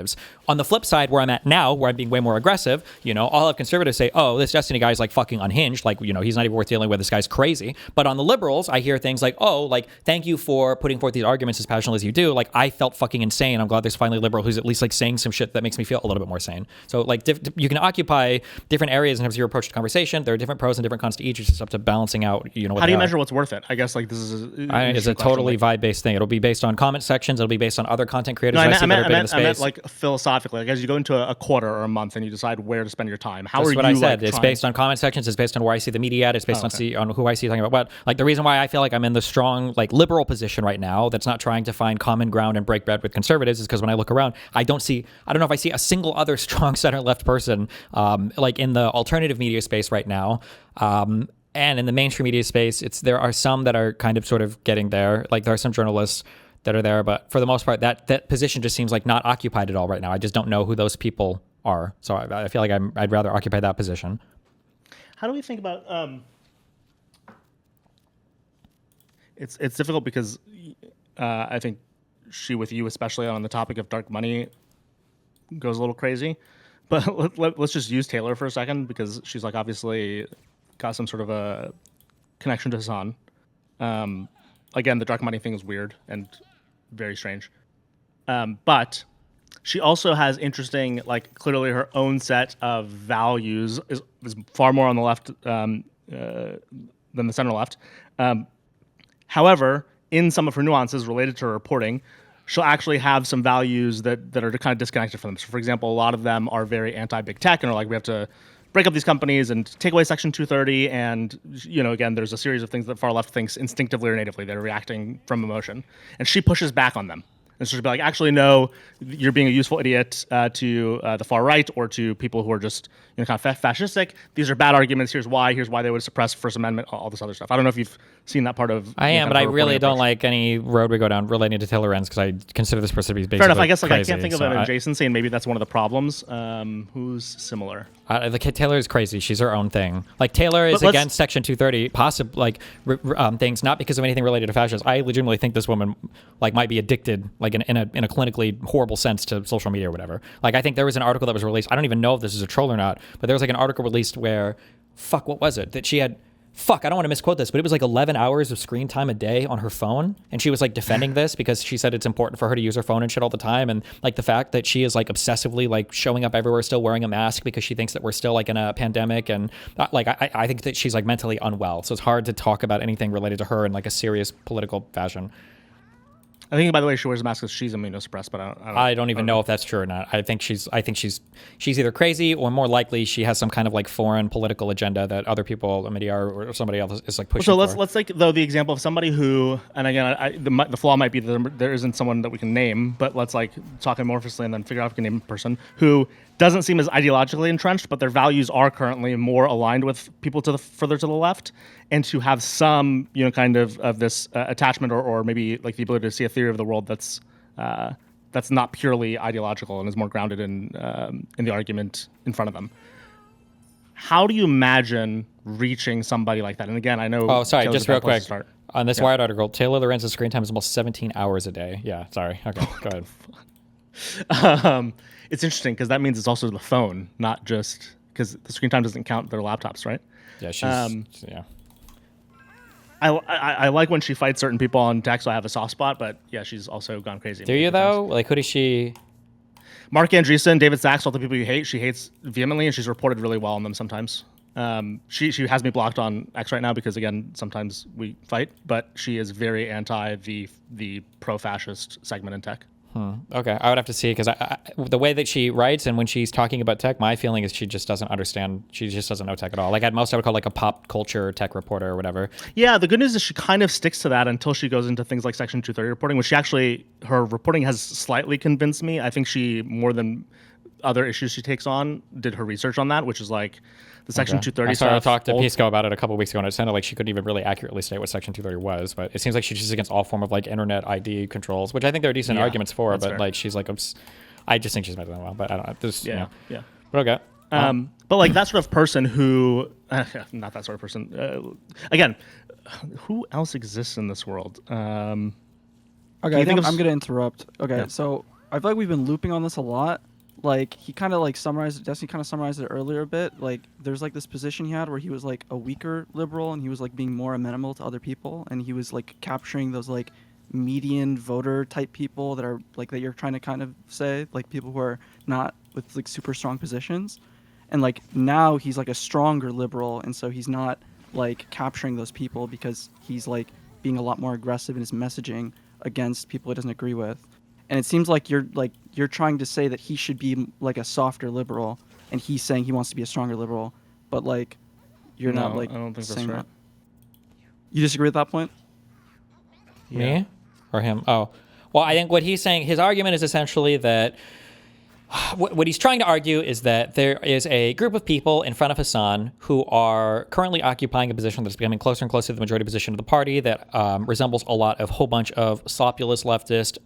On the flip side, where I'm at now, where I'm being way more aggressive, I'll have conservatives say, oh, this Destiny guy is like fucking unhinged. Like, he's not even worth dealing with. This guy's crazy. But on the liberals, I hear things like, oh, like, thank you for putting forth these arguments as passionately as you do. Like, I felt fucking insane. I'm glad there's finally a liberal who's at least like saying some shit that makes me feel a little bit more sane. So like, you can occupy different areas in terms of your approach to conversation. There are different pros and different cons to each. It's just up to balancing out, what How do you measure what's worth it? I guess like this is it's a totally vibe-based thing. It'll be based on comment sections. It'll be based on other content creators. No, I meant like philosophically. Like as you go into a quarter or a month and you decide where to spend your time. How That's are what you? I said. Like, it's based on comment sections. It's based on where I see the media at. It's based on who I see talking about what. Like the reason why I feel like I'm in the strong like liberal position right now that's not trying to find common ground and break bread with conservatives is because when I look around, I don't know if I see a single other strong center left person like in the alternative media space right now. And in the mainstream media space, there are some that are kind of sort of getting there. Like there are some journalists that are there, but for the most part, that position just seems like not occupied at all right now. I just don't know who those people are. So I feel like I'd rather occupy that position. How do we think about? It's difficult because I think she with you, especially on the topic of dark money, goes a little crazy. But let's just use Taylor for a second because she's like obviously got some sort of a connection to Hassan. Again, the dark money thing is weird and very strange. But she also has interesting, like clearly her own set of values is far more on the left than the center left. However, in some of her nuances related to her reporting, she'll actually have some values that are kind of disconnected from them. So, for example, a lot of them are very anti-big tech and are like, we have to break up these companies and take away Section 230. And, again, there's a series of things that far left thinks instinctively or natively. They're reacting from emotion. And she pushes back on them. And so she'll be like, actually, no, you're being a useful idiot to the far right or to people who are just kind of fascistic. These are bad arguments. Here's why they would suppress First Amendment, all this other stuff. I don't know if you've seen that part of. I am, but I really don't like any road we go down relating to Taylor Renz because I consider this person to be basically fair enough. I guess crazy, I can't think of an adjacency, and maybe that's one of the problems. Who's similar? Taylor is crazy. She's her own thing. Like Taylor is against Section 230, things not because of anything related to fascism. I legitimately think this woman might be addicted, in a clinically horrible sense, to social media or whatever. Like I think there was an article that was released. I don't even know if this is a troll or not, but there was an article released where, what was it? That she had. I don't want to misquote this, but it was 11 hours of screen time a day on her phone. And she was defending this because she said it's important for her to use her phone and shit all the time. And the fact that she is obsessively showing up everywhere, still wearing a mask because she thinks that we're still in a pandemic. And I think that she's mentally unwell. So it's hard to talk about anything related to her in a serious political fashion. I think, by the way, she wears a mask because she's immunosuppressed, but I don't even know if that's true or not. I think she's either crazy or more likely she has some kind of foreign political agenda that other people, media or somebody else is pushing. So let's take though the example of somebody who, and again, the flaw might be that there isn't someone that we can name, but let's talk amorphously and then figure out if we can name a person who doesn't seem as ideologically entrenched, but their values are currently more aligned with people further to the left, and to have some kind of this attachment or maybe the ability to see a theory of the world that's not purely ideological and is more grounded in the argument in front of them. how do you imagine reaching somebody like that? And again, I know. Oh, sorry, Taylor's just a bad real place quick. to start. On this Wired article, Taylor Lorenz's screen time is almost 17 hours a day. Yeah, sorry. Okay, go ahead. It's interesting because that means it's also the phone, not just because the screen time doesn't count their laptops, right? Yeah, yeah. I like when she fights certain people on text, so I have a soft spot. But yeah, she's also gone crazy. Do you though? Like, who does she? Mark Andreessen, David Sachs, all the people you hate, she hates vehemently, and she's reported really well on them sometimes. She has me blocked on X right now because again, sometimes we fight, but she is very anti the pro-fascist segment in tech. Okay, I would have to see because the way that she writes and when she's talking about tech, my feeling is she just doesn't understand. She just doesn't know tech at all. Like at most, I would call like a pop culture tech reporter or whatever. Yeah, the good news is she kind of sticks to that until she goes into things like Section 230 reporting, which her reporting has slightly convinced me. I think she, more than other issues she takes on, did her research on that, which is like the Section 230 I stuff. talked to Pisco about it a couple weeks ago, and it sounded like she couldn't even really accurately state what Section 230 was. But it seems like she's just against all form of like internet ID controls, which I think there are decent arguments for. But fair. like she's like, I just think she's messing well. But I don't know. This, Yeah, you know. yeah. But okay. But like that sort of person who, not that sort of person. Again, who else exists in this world? Okay, you I think think of I'm gonna interrupt. Okay, Yeah. so I feel like we've been looping on this a lot. Like he kind of like summarized, Destiny kind of summarized it earlier a bit. Like there's like this position he had where he was like a weaker liberal and he was like being more amenable to other people, and he was like capturing those like median voter type people that are like that you're trying to kind of say like people who are not with like super strong positions, and like now he's like a stronger liberal, and so he's not like capturing those people because he's like being a lot more aggressive in his messaging against people he doesn't agree with. And it seems like you're trying to say that he should be like a softer liberal, and he's saying he wants to be a stronger liberal, but like you're not like I don't think that's saying right. that. You disagree with that point? Me or him? Oh, well, I think what he's saying, his argument is essentially that what he's trying to argue is that there is a group of people in front of Hassan who are currently occupying a position that's becoming closer and closer to the majority position of the party that resembles a lot of whole bunch of populist leftist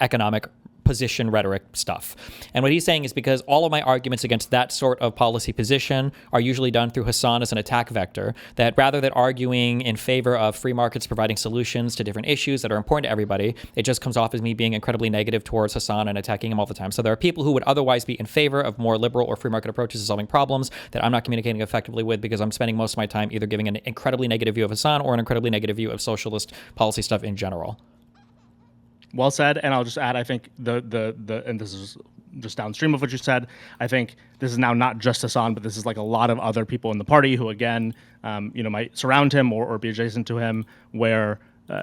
economic position rhetoric stuff. And what he's saying is because all of my arguments against that sort of policy position are usually done through Hassan as an attack vector, that rather than arguing in favor of free markets providing solutions to different issues that are important to everybody, it just comes off as me being incredibly negative towards Hassan and attacking him all the time. So there are people who would otherwise be in favor of more liberal or free market approaches to solving problems that I'm not communicating effectively with because I'm spending most of my time either giving an incredibly negative view of Hassan or an incredibly negative view of socialist policy stuff in general. Well said, and I'll just add, I think the and this is just downstream of what you said. I think this is now not just Hassan, but this is like a lot of other people in the party who, again, might surround him or be adjacent to him, where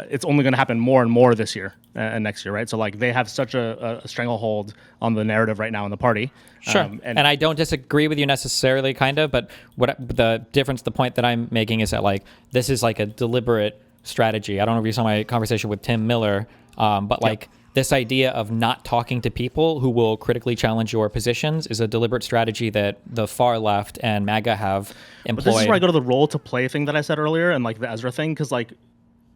it's only going to happen more and more this year and next year, right? So like they have such a stranglehold on the narrative right now in the party. Sure, and I don't disagree with you necessarily, kind of, but what the difference, the point that I'm making is that like this is like a deliberate strategy. I don't know if you saw my conversation with Tim Miller. But like this idea of not talking to people who will critically challenge your positions is a deliberate strategy that the far left and MAGA have employed. But this is where I go to the role to play thing that I said earlier and like the Ezra thing, because like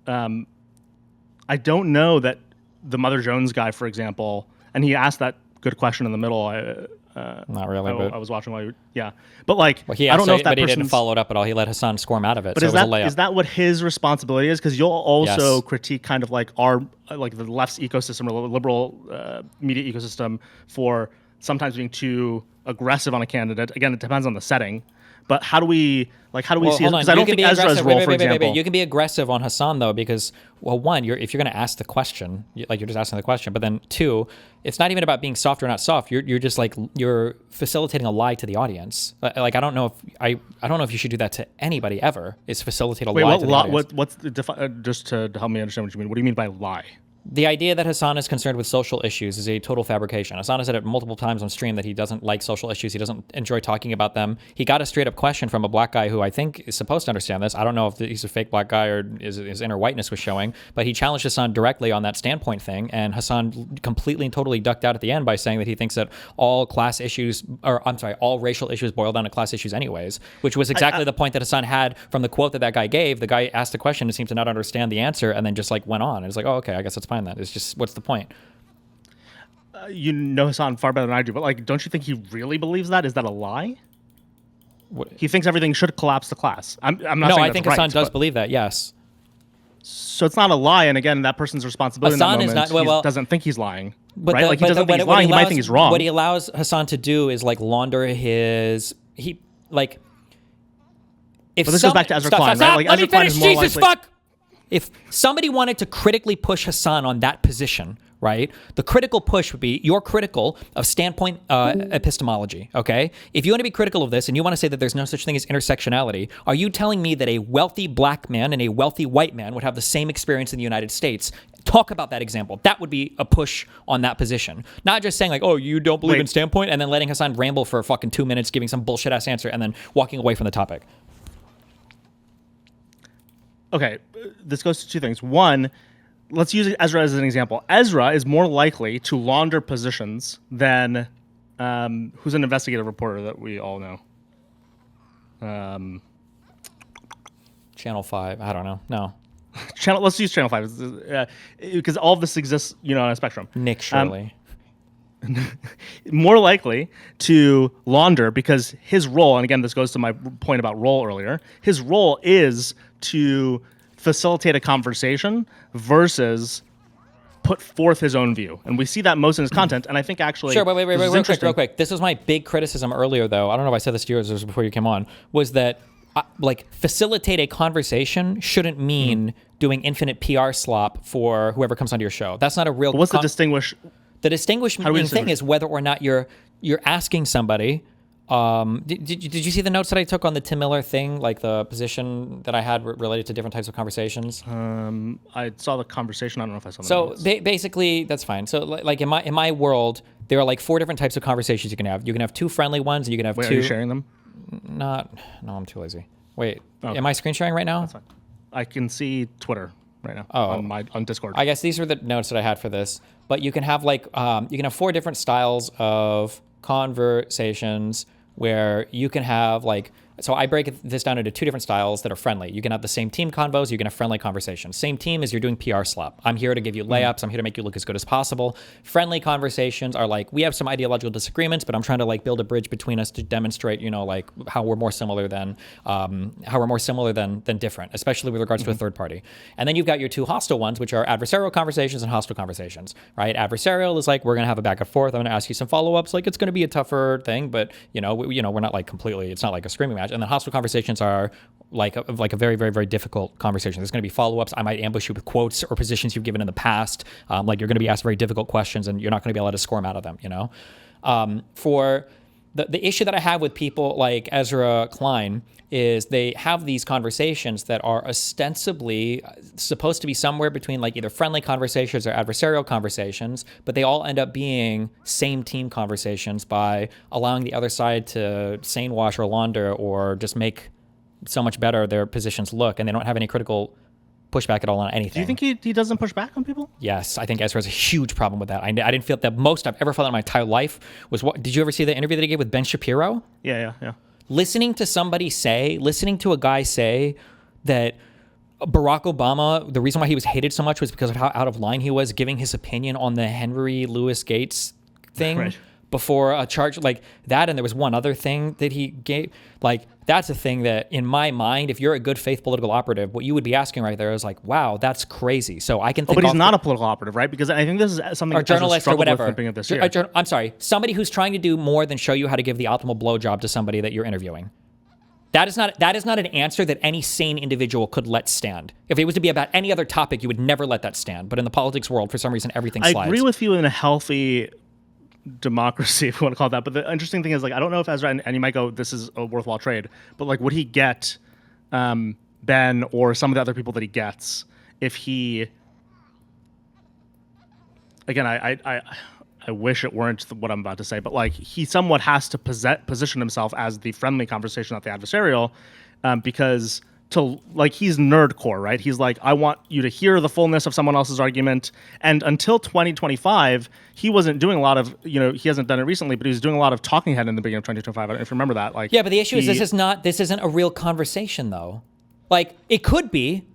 I don't know that the Mother Jones guy, for example, and he asked that good question in the middle. Not really, but I was watching while you, yeah. But like, well, he I don't know if that but he didn't person's- follow it up at all. He let Hassan squirm out of it. But So is it was a layup. is that what his responsibility is? Because you'll also Yes. critique kind of like our like the left's ecosystem or the liberal media ecosystem for sometimes being too aggressive on a candidate. Again, it depends on the setting. But how do we see? Hold on. Because I You don't can think be Ezra's aggressive. role, Wait, for wait, wait, example. wait. You can be aggressive on Hassan though, because well, one, you're if you're going to ask the question, you're just asking the question. But then two, it's not even about being soft or not soft. You're just like you're facilitating a lie to the audience. Like I don't know if you should do that to anybody ever. Is facilitate a Wait, lie what, to the audience. what's the just to help me understand what you mean? What do you mean by lie? The idea that Hassan is concerned with social issues is a total fabrication. Hassan has said it multiple times on stream that he doesn't like social issues. He doesn't enjoy talking about them. He got a straight up question from a black guy who I think is supposed to understand this. I don't know if he's a fake black guy or his inner whiteness was showing, but he challenged Hassan directly on that standpoint thing. And Hassan completely and totally ducked out at the end by saying that he thinks that all all racial issues boil down to class issues anyways, which was exactly the point that Hassan had from the quote that guy gave. The guy asked the question and seemed to not understand the answer and then just like went on. And it's like, oh, okay, I guess that's fine then. It's just, what's the point? You know Hassan far better than I do, but like, don't you think he really believes that? Is that a lie? He thinks everything should collapse to class. I'm not No, saying I that's think right, Hassan does but- believe that. Yes. So it's not a lie, and again, that person's responsibility Hassan in is that moment. not- well, He doesn't think he's lying, But right? Like he doesn't think he's what lying. He might allows- think he's wrong. What he allows Hassan to do is like launder his If But this goes back to Ezra Klein, right? Like, Let Ezra me Klein finish, is more Jesus likely- fuck. If somebody wanted to critically push Hassan on that position, right? The critical push would be you're critical of standpoint epistemology, okay? If you want to be critical of this and you want to say that there's no such thing as intersectionality, are you telling me that a wealthy black man and a wealthy white man would have the same experience in the United States? Talk about that example. That would be a push on that position. Not just saying like, oh, you don't believe in standpoint, and then letting Hassan ramble for fucking 2 minutes, giving some bullshit ass answer, and then walking away from the topic. Okay, this goes to two things. One, let's use Ezra as an example. Ezra is more likely to launder positions than who's an investigative reporter that we all know. Channel 5, I don't know. No. Let's use Channel 5 because all of this exists, on a spectrum. Nick Shirley. More likely to launder because his role, and again, this goes to my point about role earlier, his role is to facilitate a conversation versus put forth his own view. And we see that most in his content. And I think actually... Sure, wait, this is interesting. real quick. This was my big criticism earlier, though. I don't know if I said this to you or this was before you came on, was that facilitate a conversation shouldn't mean doing infinite PR slop for whoever comes onto your show. That's not a real... But what's the distinguish... The distinguishing thing distinguish? is whether or not you're asking somebody. Did you see the notes that I took on the Tim Miller thing, like the position that I had related to different types of conversations? I saw the conversation. I don't know if I saw the So notes. basically, that's fine. So like in my world, there are like 4 different types of conversations you can have. You can have 2 friendly ones, and you can have Wait, 2. are you sharing them? No, I'm too lazy. Wait, Okay. am I screen sharing right now? That's fine. I can see Twitter right now on Discord. I guess these were the notes that I had for this. But you can have you can have 4 different styles of conversations where you can have so I break this down into 2 different styles that are friendly. You can have the same team convos, you can have friendly conversations. Same team as you're doing PR slop. I'm here to give you layups, I'm here to make you look as good as possible. Friendly conversations are like, we have some ideological disagreements, but I'm trying to build a bridge between us to demonstrate, how we're more similar than different, especially with regards to a third party. And then you've got your 2 hostile ones, which are adversarial conversations and hostile conversations, right? Adversarial is like, we're gonna have a back and forth. I'm gonna ask you some follow-ups. Like, it's gonna be a tougher thing, but we're not completely, it's not like a screaming match. And then hostile conversations are like a very, very, very difficult conversation. There's going to be follow-ups. I might ambush you with quotes or positions you've given in the past. You're going to be asked very difficult questions, and you're not going to be able to score them out of them. For the issue that I have with people like Ezra Klein is they have these conversations that are ostensibly supposed to be somewhere between either friendly conversations or adversarial conversations, but they all end up being same team conversations by allowing the other side to sane wash or launder or just make so much better their positions look, and they don't have any critical pushback at all on anything. Do you think he doesn't push back on people? Yes, I think Ezra has a huge problem with that. I didn't feel that most I've ever felt in my entire life was what. Did you ever see the interview that he gave with Ben Shapiro? Yeah. Listening to a guy say that Barack Obama, the reason why he was hated so much was because of how out of line he was giving his opinion on the Henry Louis Gates thing. Right. Before a charge like that, and there was one other thing that he gave. That's a thing that, in my mind, if you're a good faith political operative, what you would be asking right there is wow, that's crazy. So I can think. But he's not a political operative, right? Because I think this is something. Or journalist or whatever. With this year. I'm sorry, somebody who's trying to do more than show you how to give the optimal blowjob to somebody that you're interviewing. That is not an answer that any sane individual could let stand. If it was to be about any other topic, you would never let that stand. But in the politics world, for some reason, everything slides. I agree with you in a healthy democracy, if you want to call it that. But the interesting thing is, I don't know if Ezra, and you might go, this is a worthwhile trade, but would he get Ben or some of the other people that he gets if he, again, I wish it weren't what I'm about to say, but he somewhat has to position himself as the friendly conversation, not the adversarial, because he's nerdcore, right? He's I want you to hear the fullness of someone else's argument. And until 2025, he wasn't doing a lot of, he hasn't done it recently, but he was doing a lot of talking head in the beginning of 2025. I don't know if you remember that. Yeah, but the issue is this isn't a real conversation though. It could be,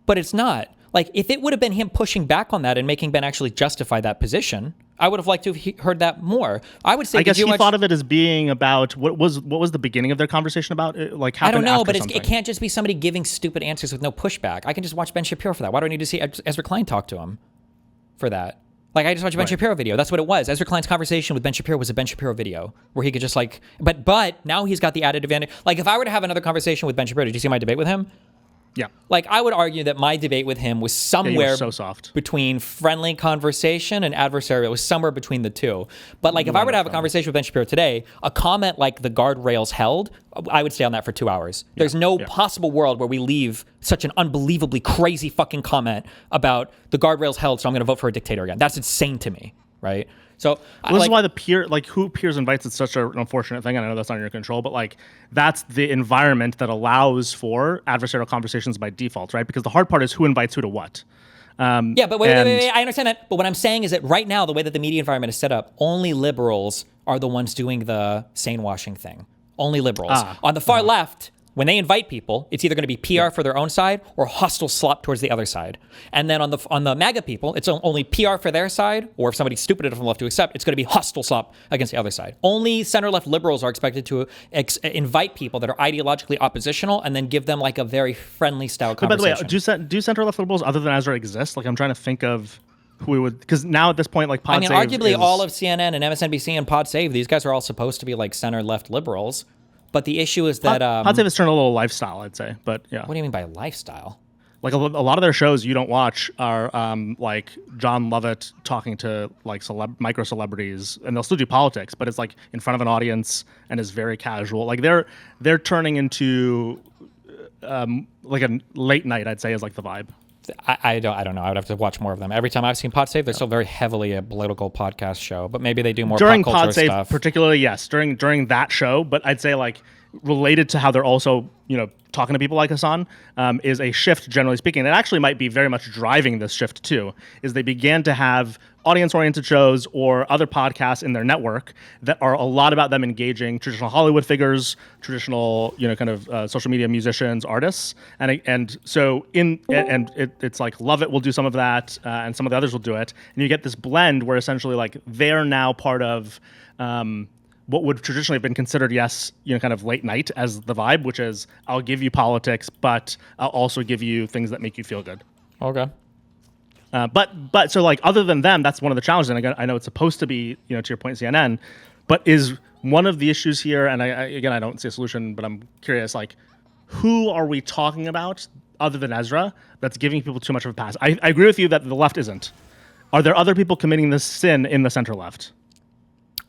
but it's not. Like, if it would have been him pushing back on that and making Ben actually justify that position, I would have liked to have heard that more. I would say, I guess he thought of it as being about what was the beginning of their conversation about? Like, I don't happened know, after but something. it can't just be somebody giving stupid answers with no pushback. I can just watch Ben Shapiro for that. Why do I need to see Ezra Klein talk to him for that? Like, I just watched a Ben Shapiro video. That's what it was. Ezra Klein's conversation with Ben Shapiro was a Ben Shapiro video where he could just like, but now he's got the added advantage. Like, if I were to have another conversation with Ben Shapiro, did you see my debate with him? Yeah. Like, I would argue that my debate with him was Yeah, somewhere you were so soft. between friendly conversation and adversarial. It was somewhere between the two. But like, if I were to have a conversation with Ben Shapiro today, a comment like the guardrails held, I would stay on that for 2 hours. There's no possible world where we leave such an unbelievably crazy fucking comment about the guardrails held, so I'm going to vote for a dictator again. That's insane to me, right? So Well, this is why the peer, like who peers invites, it's such an unfortunate thing. And I know that's not in your control, but like that's the environment that allows for adversarial conversations by default, right? Because the hard part is who invites who to what. Yeah, but wait, I understand that. But what I'm saying is that right now, the way that the media environment is set up, only liberals are the ones doing the sane washing thing. Only liberals. On the far left, when they invite people, it's either going to be PR for their own side or hostile slop towards the other side. And then on the MAGA people, it's only PR for their side, or if somebody's stupid enough from the left to accept, it's going to be hostile slop against the other side. Only center-left liberals are expected to invite people that are ideologically oppositional and then give them like a very friendly style conversation. By the way, do center-left liberals other than Ezra exist? Like I'm trying to think of who we would, because now at this point, like Pod Save arguably is, all of CNN and MSNBC and Pod Save, these guys are all supposed to be like center-left liberals. But the issue is that Pod Save has turned a little lifestyle, I'd say. But yeah, what do you mean by lifestyle? like a lot of their shows you don't watch are like John Lovett talking to like micro celebrities, and they'll still do politics, but it's like in front of an audience and is very casual. Like they're turning into like a late night, I'd say, is like the vibe. I don't know. I would have to watch more of them. Every time I've seen Pod Save, they're still very heavily a political podcast show, but maybe they do more During pop culture Pod Save, stuff. particularly, yes, during that show. But I'd say like related to how they're also talking to people like Hassan is a shift, generally speaking. That actually might be very much driving this shift too. Is they began to have audience-oriented shows or other podcasts in their network that are a lot about them engaging traditional Hollywood figures, traditional kind of social media musicians, artists, and so it's like Lovett will do some of that, and some of the others will do it, and you get this blend where essentially like they're now part of what would traditionally have been considered, kind of late night as the vibe, which is I'll give you politics, but I'll also give you things that make you feel good. Okay. But so like other than them, that's one of the challenges. And I know it's supposed to be, to your point, CNN, but is one of the issues here, and I don't see a solution, but I'm curious, like, who are we talking about other than Ezra that's giving people too much of a pass? I agree with you that the left isn't. Are there other people committing this sin in the center left?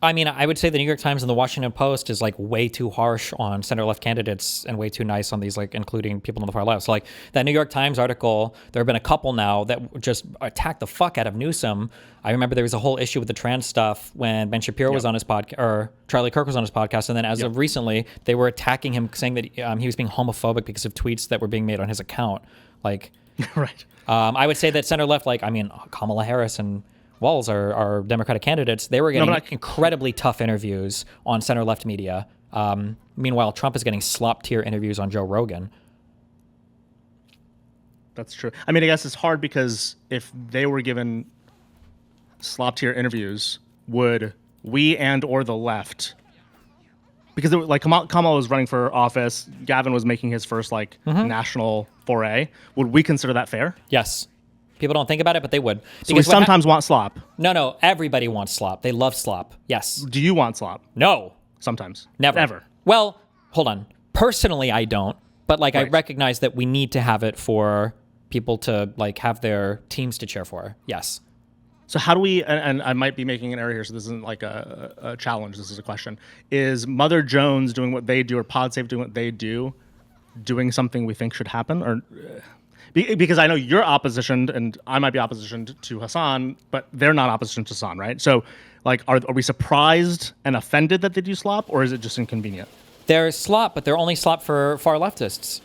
I mean, I would say the New York Times and the Washington Post is like way too harsh on center-left candidates and way too nice on these, like including people on the far left. So like that New York Times article, there have been a couple now that just attacked the fuck out of Newsom. I remember there was a whole issue with the trans stuff when Ben Shapiro was on his podcast, or Charlie Kirk was on his podcast, and then as of recently, they were attacking him, saying that he was being homophobic because of tweets that were being made on his account. Like, Right. I would say that center-left, like, I mean, Kamala Harris and Walz are Democratic candidates. They were getting incredibly tough interviews on center-left media. Meanwhile, Trump is getting slop-tier interviews on Joe Rogan. That's true. I mean, I guess it's hard because if they were given slop-tier interviews, would we and or the left? Because like Kamala was running for office, Gavin was making his first national foray. Would we consider that fair? Yes. People don't think about it, but they would. So we sometimes want slop. No. Everybody wants slop. They love slop. Yes. Do you want slop? No. Sometimes. Never. Ever. Well, hold on. Personally, I don't. But I Right. recognize that we need to have it for people to have their teams to cheer for. Yes. So how do we? And I might be making an error here, so this isn't like a challenge. This is a question. Is Mother Jones doing what they do, or PodSafe doing what they do, doing something we think should happen, or? Because I know you're oppositioned, and I might be oppositioned to Hassan, but they're not opposition to Hassan, right? So, are we surprised and offended that they do slop, or is it just inconvenient? They're slop, but they're only slop for far leftists.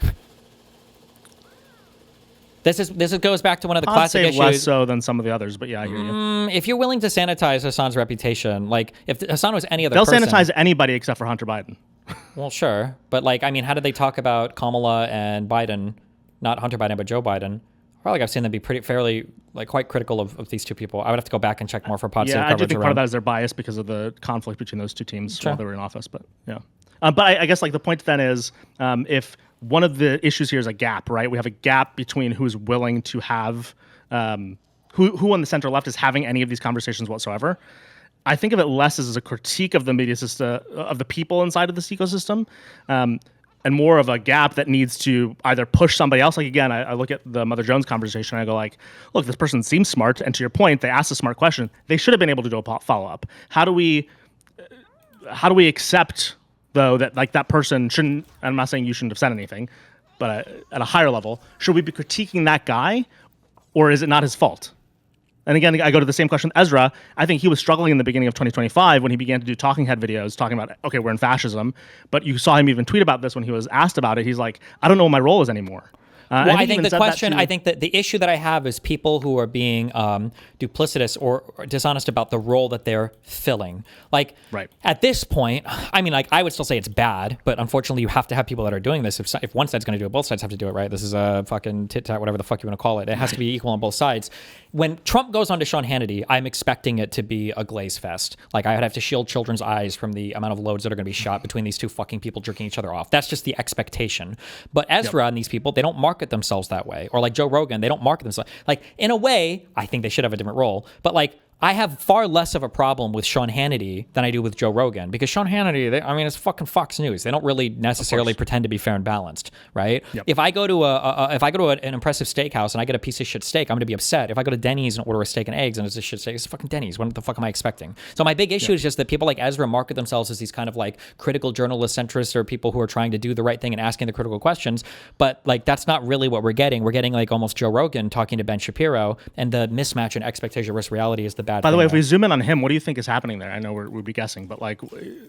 This goes back to one of the classic issues. Less so than some of the others, but yeah, I hear you. If you're willing to sanitize Hassan's reputation, if Hassan was any other They'll person... sanitize anybody except for Hunter Biden. Well, sure. But, how did they talk about Kamala and Biden? Not Hunter Biden, but Joe Biden. feel like I've seen them be fairly quite critical of these two people. I would have to go back and check more for pod save Yeah, I do coverage think part of around. that is their bias because of the conflict between those two teams Sure. while they were in office. But yeah, but I guess like the point then is if one of the issues here is a gap, right? We have a gap between who's willing to have who on the center left is having any of these conversations whatsoever. I think of it less as a critique of the media system, of the people inside of this ecosystem, and more of a gap that needs to either push somebody else. Like again, I look at the Mother Jones conversation and I go like, look, this person seems smart, and to your point, they asked a smart question. They should have been able to do a follow up. How do we accept though that like that person shouldn't? I'm not saying you shouldn't have said anything, but at a higher level, should we be critiquing that guy, or is it not his fault? And again, I go to the same question. Ezra, I think he was struggling in the beginning of 2025 when he began to do talking head videos talking about, okay, we're in fascism. But you saw him even tweet about this when he was asked about it. He's like, I don't know what my role is anymore. Well, I think the question, I think that the issue that I have is people who are being duplicitous or dishonest about the role that they're filling. Like, Right. At this point, I mean, like, I would still say it's bad, but unfortunately, you have to have people that are doing this. If one side's going to do it, both sides have to do it, right? This is a fucking tit-tat, whatever the fuck you want to call it. It has to be equal on both sides. When Trump goes on to Sean Hannity, I'm expecting it to be a glaze fest. Like, I would have to shield children's eyes from the amount of loads that are going to be shot between these two fucking people jerking each other off. That's just the expectation. But Ezra and these people, they don't market themselves that way. Or like Joe Rogan, they don't market themselves. Like, in a way, I think they should have a different role. But like, I have far less of a problem with Sean Hannity than I do with Joe Rogan, because Sean Hannity, it's fucking Fox News. They don't really necessarily pretend to be fair and balanced, right? Yep. If I go to an impressive steakhouse and I get a piece of shit steak, I'm going to be upset. If I go to Denny's and order a steak and eggs and it's a shit steak, it's fucking Denny's. What the fuck am I expecting? So my big issue is just that people like Ezra market themselves as these kind of like critical journalist centrists, or people who are trying to do the right thing and asking the critical questions. But like, that's not really what we're getting. We're getting like almost Joe Rogan talking to Ben Shapiro, and the mismatch in expectation versus reality is the bad By the thing way, if there. we zoom in on him, what do you think is happening there? I know we'd be guessing, but like,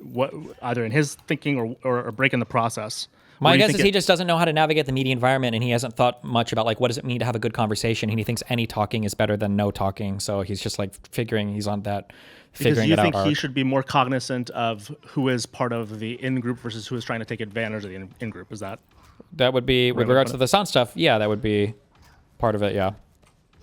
what either in his thinking or a break in the process? My guess is he just doesn't know how to navigate the media environment, and he hasn't thought much about like what does it mean to have a good conversation, and he thinks any talking is better than no talking. So he's just like he's on that figuring because it you out. think he should be more cognizant of who is part of the in-group versus who is trying to take advantage of the in-group. Is that? That would be with Really regards put to the sound stuff. Yeah, that would be part of it. Yeah.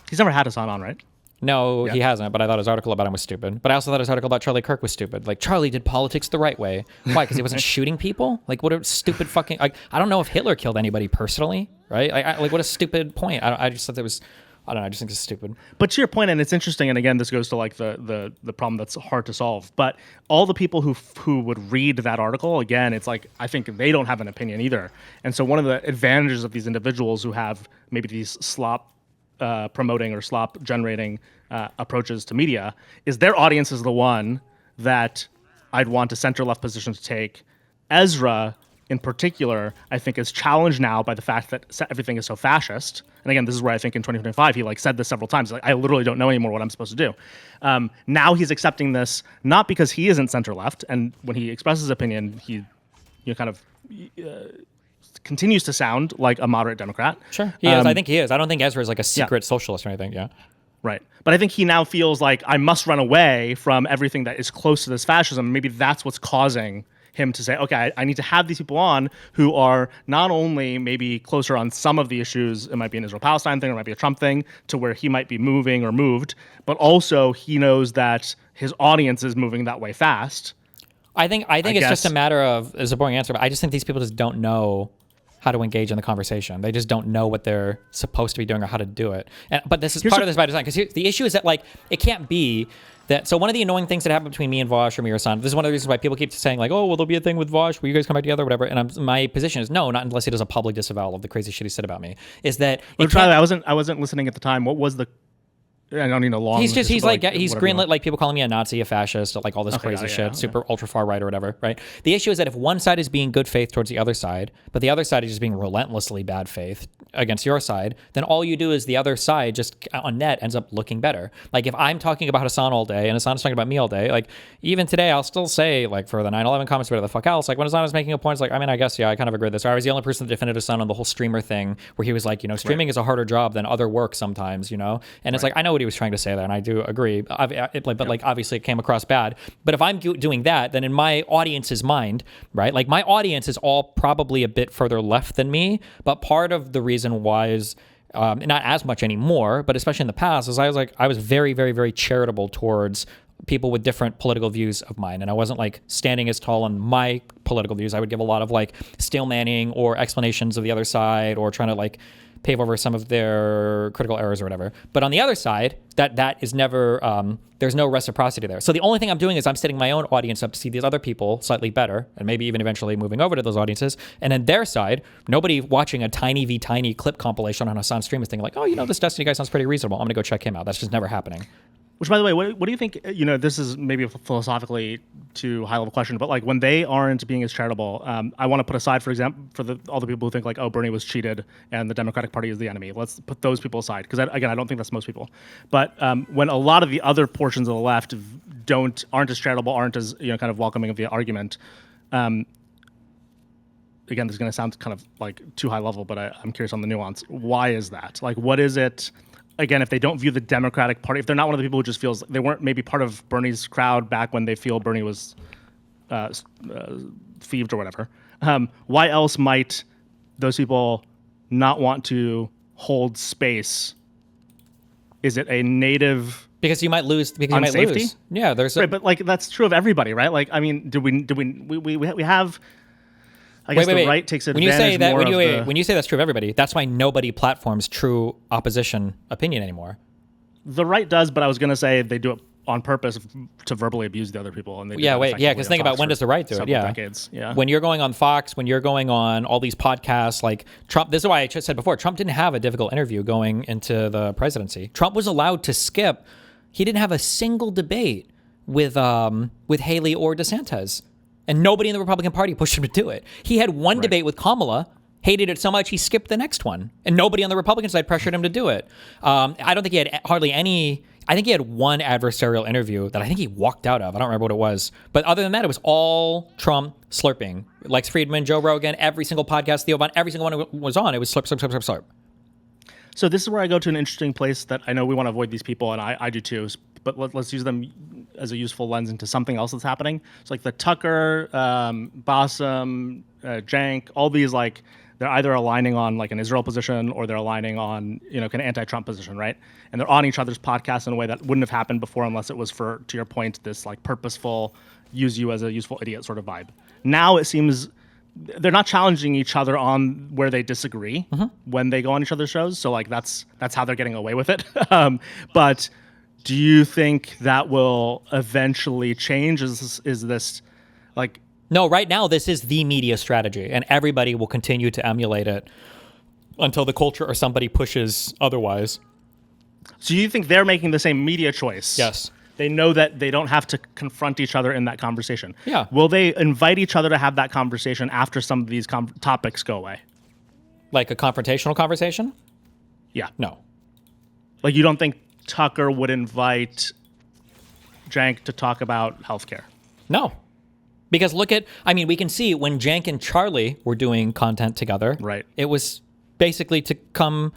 He's never had Hassan on, right? No, Yeah. he hasn't, but I thought his article about him was stupid. But I also thought his article about Charlie Kirk was stupid. Like, Charlie did politics the right way. Why? Because he wasn't shooting people? Like, what a stupid fucking... Like, I don't know if Hitler killed anybody personally, right? Like, what a stupid point. I just thought that was... I don't know, I just think it's stupid. But to your point, and it's interesting, and again, this goes to like the problem that's hard to solve. But all the people who would read that article, again, it's like I think they don't have an opinion either. And so one of the advantages of these individuals who have maybe these slop promoting or slop generating approaches to media is their audience is the one that I'd want a center left position to take. Ezra, in particular, I think is challenged now by the fact that everything is so fascist. And again, this is where I think in 2025 he like said this several times. Like, I literally don't know anymore what I'm supposed to do. Now he's accepting this not because he isn't center left, and when he expresses his opinion, he kind of continues to sound like a moderate Democrat. Sure, he is. I think he is. I don't think Ezra is like a secret socialist or anything. Yeah. Right. But I think he now feels like I must run away from everything that is close to this fascism. Maybe that's what's causing him to say, okay, I need to have these people on who are not only maybe closer on some of the issues, it might be an Israel-Palestine thing, or it might be a Trump thing, to where he might be moving or moved, but also he knows that his audience is moving that way fast. I think it's just a matter of, it's a boring answer, but I just think these people just don't know how to engage in the conversation. They just don't know what they're supposed to be doing or how to do it. But this is part of this by design, because the issue is that like it can't be that. So one of the annoying things that happened between me and Vosh or me or Hassan, this is one of the reasons why people keep saying like, oh, well, there'll be a thing with Vosh. Will you guys come back together, whatever? And my position is no, not unless he does a public disavowal of the crazy shit he said about me. Is that I wasn't listening at the time. What was the? I don't need a long. He's whatever greenlit like people calling me a Nazi, a fascist, like all this crazy shit, super ultra far right or whatever, right? The issue is that if one side is being good faith towards the other side, but the other side is just being relentlessly bad faith against your side, then all you do is the other side just on net ends up looking better. Like if I'm talking about Hassan all day and Hassan's talking about me all day, like even today I'll still say like for the 9/11 comments, whatever the fuck else, like when Hassan is making a point, it's like, I mean, I guess, yeah, I kind of agree with this. Or I was the only person that defended Hassan on the whole streamer thing where he was like, streaming is a harder job than other work sometimes, And it's like, I know what he was trying to say there, and I do agree. But like obviously it came across bad. But if I'm doing that, then in my audience's mind, right? Like my audience is all probably a bit further left than me. But part of the reason why is not as much anymore, but especially in the past, is I was very, very, very charitable towards people with different political views of mine, and I wasn't like standing as tall on my political views. I would give a lot of like steel manning or explanations of the other side, or trying to like pave over some of their critical errors or whatever. But on the other side, that is never, there's no reciprocity there. So the only thing I'm doing is I'm setting my own audience up to see these other people slightly better, and maybe even eventually moving over to those audiences. And then their side, nobody watching a tiny v tiny clip compilation on Hassan stream is thinking like, oh, this Destiny guy sounds pretty reasonable, I'm gonna go check him out. That's just never happening. Which, by the way, what do you think? This is maybe a philosophically too high level question, but like when they aren't being as charitable, I want to put aside, for example, all the people who think like, oh, Bernie was cheated and the Democratic Party is the enemy. Let's put those people aside, because again, I don't think that's most people. But when a lot of the other portions of the left aren't as charitable, aren't as kind of welcoming of the argument. Again, this is going to sound kind of like too high level, but I'm curious on the nuance. Why is that? Like, what is it? Again, if they don't view the Democratic Party, if they're not one of the people who just feels they weren't maybe part of Bernie's crowd back when they feel Bernie was thieved or whatever, why else might those people not want to hold space? Is it a native? Because you might lose. Because you might safety? lose. Yeah, there's right, but like that's true of everybody, right? Like, I mean, we have. I guess the right takes advantage when you say that's true of everybody, that's why nobody platforms true opposition opinion anymore. The right does, but I was going to say they do it on purpose to verbally abuse the other people. And they because think about when does the right do it? Yeah. Decades. Yeah. When you're going on Fox, when you're going on all these podcasts, like Trump, this is why I just said before, Trump didn't have a difficult interview going into the presidency. Trump was allowed to skip. He didn't have a single debate with Haley or DeSantis. And nobody in the Republican Party pushed him to do it. He had one debate with Kamala, hated it so much he skipped the next one. And nobody on the Republican side pressured him to do it. I don't think he had hardly any. I think he had one adversarial interview that I think he walked out of. I don't remember what it was. But other than that, it was all Trump slurping. Lex Friedman, Joe Rogan, every single podcast Theo Von, every single one it was on, it was slurp, slurp, slurp, slurp, slurp. So this is where I go to an interesting place that I know we want to avoid these people, and I do too. But let's use them as a useful lens into something else that's happening. It's like the Tucker, Bassem, Jank, all these, like, they're either aligning on like an Israel position or they're aligning on kind of anti-Trump position, right? And they're on each other's podcasts in a way that wouldn't have happened before unless it was for, to your point, this like purposeful use you as a useful idiot sort of vibe. Now it seems they're not challenging each other on where they disagree when they go on each other's shows. So like that's how they're getting away with it. But do you think that will eventually change? Is this like? No, right now this is the media strategy, and everybody will continue to emulate it until the culture or somebody pushes otherwise. So you think they're making the same media choice? Yes. They know that they don't have to confront each other in that conversation. Yeah. Will they invite each other to have that conversation after some of these topics go away? Like a confrontational conversation? Yeah. No. Like you don't think Tucker would invite Jank to talk about healthcare? No. Because we can see when Jank and Charlie were doing content together, right? It was basically to come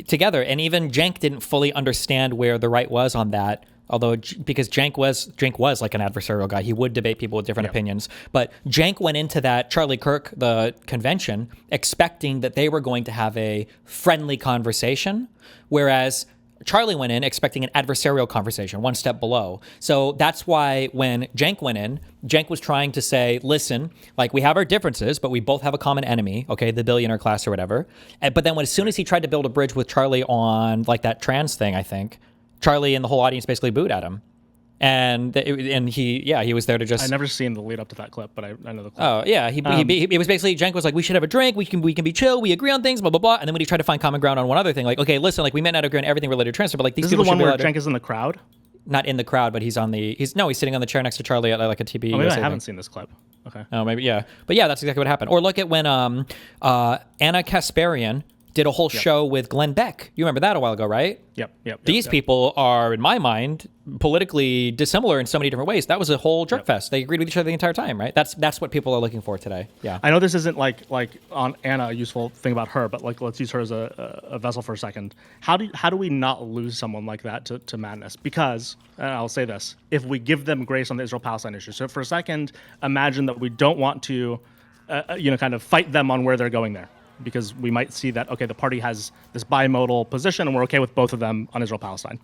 together. And even Jank didn't fully understand where the right was on that. Although, because Jank was like an adversarial guy. He would debate people with different opinions. But Jank went into that Charlie Kirk, the convention, expecting that they were going to have a friendly conversation. Whereas Charlie went in expecting an adversarial conversation, one step below. So that's why when Jank went in, Jank was trying to say, listen, like we have our differences, but we both have a common enemy, okay, the billionaire class or whatever. But then as soon as he tried to build a bridge with Charlie on like that trans thing, I think, Charlie and the whole audience basically booed at him. And he was there to just. I never seen the lead up to that clip, but I know the clip. Oh yeah, he was basically Jank was like, we should have a drink, we can be chill, we agree on things, blah blah blah. And then when he tried to find common ground on one other thing, like, okay, listen, like we may not agree on everything related to transfer, but like these this people is the one should be where allowed Jank is in the crowd. Not in the crowd, but he's sitting on the chair next to Charlie at like a TB. Oh, maybe I haven't seen this clip. Okay. Oh, maybe yeah, but yeah, that's exactly what happened. Or look at when Anna Kasparian did a whole show with Glenn Beck. You remember that a while ago, right? Yep. These people are, in my mind, politically dissimilar in so many different ways. That was a whole jerk fest. They agreed with each other the entire time, right? That's what people are looking for today. Yeah. I know this isn't like on Anna a useful thing about her, but like let's use her as a vessel for a second. How do we not lose someone like that to madness? Because and I'll say this: if we give them grace on the Israel-Palestine issue, so for a second, imagine that we don't want to, kind of fight them on where they're going there. because we might see that, okay, the party has this bimodal position and we're okay with both of them on Israel-Palestine.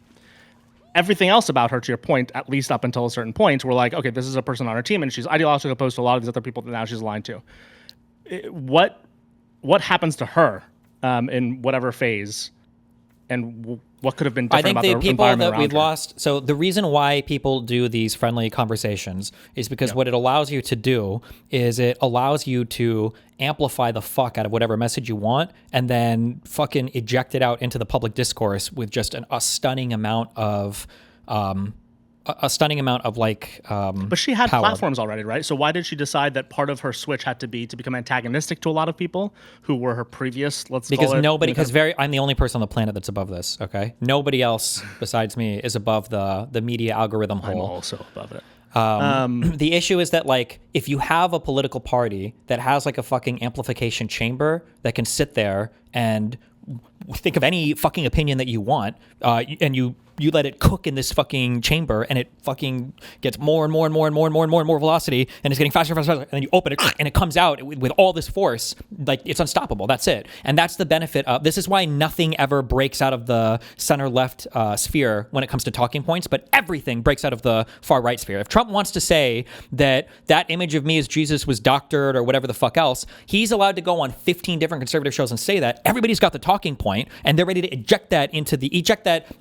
Everything else about her, to your point, at least up until a certain point, we're like, okay, this is a person on her team and she's ideologically opposed to a lot of these other people that now she's aligned to. What happens to her in whatever phase, and what could have been different I about think the the people environment that around we've her? lost. So the reason why people do these friendly conversations is because what it allows you to do is it allows you to amplify the fuck out of whatever message you want, and then fucking eject it out into the public discourse with just a stunning amount of. But she had power. platforms already, right? So why did she decide that part of her switch had to be to become antagonistic to a lot of people who were her previous, Because I'm the only person on the planet that's above this. Okay, nobody else besides me is above the media algorithm I'm hole. also above it. The issue is that, like, if you have a political party that has like a fucking amplification chamber that can sit there and think of any fucking opinion that you want, and you let it cook in this fucking chamber, and it fucking gets more and more and more and more and more and more and more velocity, and it's getting faster and faster and faster, and then you open it and it comes out with all this force, like it's unstoppable. That's it. And that's the benefit of this. Is why nothing ever breaks out of the center left sphere when it comes to talking points, but everything breaks out of the far right sphere. If Trump wants to say that image of me as Jesus was doctored or whatever the fuck else, he's allowed to go on 15 different conservative shows and say that. Everybody's got the talking point, and they're ready to eject that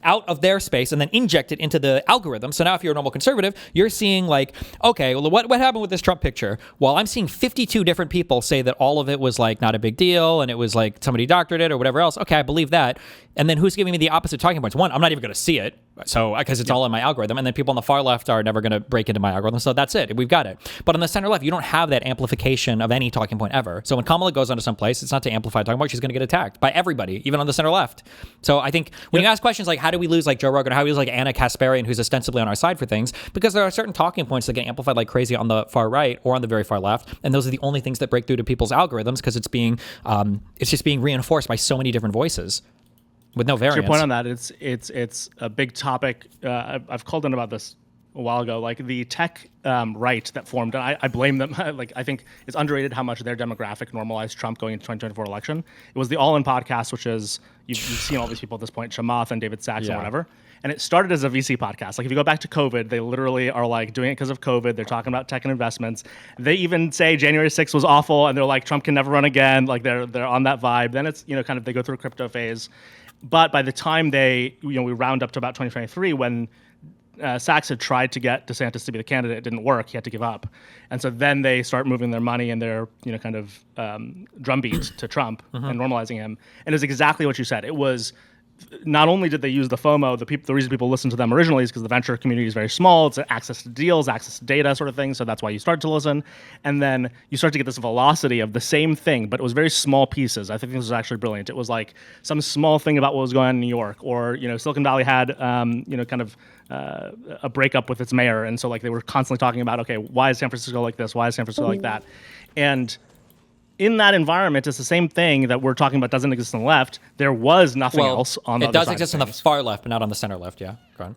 out of their space and then inject it into the algorithm. So now if you're a normal conservative, you're seeing like, okay, well, what happened with this Trump picture? Well, I'm seeing 52 different people say that all of it was like not a big deal and it was like somebody doctored it or whatever else. Okay, I believe that. And then who's giving me the opposite talking points? One, I'm not even going to see it, so because it's all in my algorithm. And then people on the far left are never going to break into my algorithm. So that's it. We've got it. But on the center left, you don't have that amplification of any talking point ever. So when Kamala goes onto some place, it's not to amplify a talking point. She's going to get attacked by everybody, even on the center left. So I think when you ask questions like, how do we lose like Joe Rogan, or how do we lose like Anna Kasparian, who's ostensibly on our side for things, because there are certain talking points that get amplified like crazy on the far right or on the very far left, and those are the only things that break through to people's algorithms because it's just being reinforced by so many different voices with no variance. To your point on that, it's a big topic. I've called in about this a while ago, like the tech right that formed, and I blame them. Like, I think it's underrated how much their demographic normalized Trump going into 2024 election. It was the All In podcast, which is you've seen all these people at this point, Chamath and David Sachs and whatever. And it started as a VC podcast. Like if you go back to COVID, they literally are like doing it because of COVID. They're talking about tech and investments. They even say January 6th was awful, and they're like Trump can never run again. Like they're on that vibe. Then it's kind of they go through a crypto phase. But by the time we round up to about 2023, when Sachs had tried to get DeSantis to be the candidate, it didn't work. He had to give up, and so then they start moving their money and their kind of drumbeat to Trump and normalizing him. And it was exactly what you said. It was. Not only did they use the FOMO, the reason people listened to them originally is because the venture community is very small. It's access to deals, access to data sort of thing. So that's why you start to listen. And then you start to get this velocity of the same thing, but it was very small pieces. I think this was actually brilliant. It was like some small thing about what was going on in New York, or, Silicon Valley had, kind of a breakup with its mayor. And so like they were constantly talking about, okay, why is San Francisco like this? Why is San Francisco like that? And in that environment, it's the same thing that we're talking about doesn't exist on the left. There was nothing else on the other side. It does exist on the far left, but not on the center left. Yeah, go on.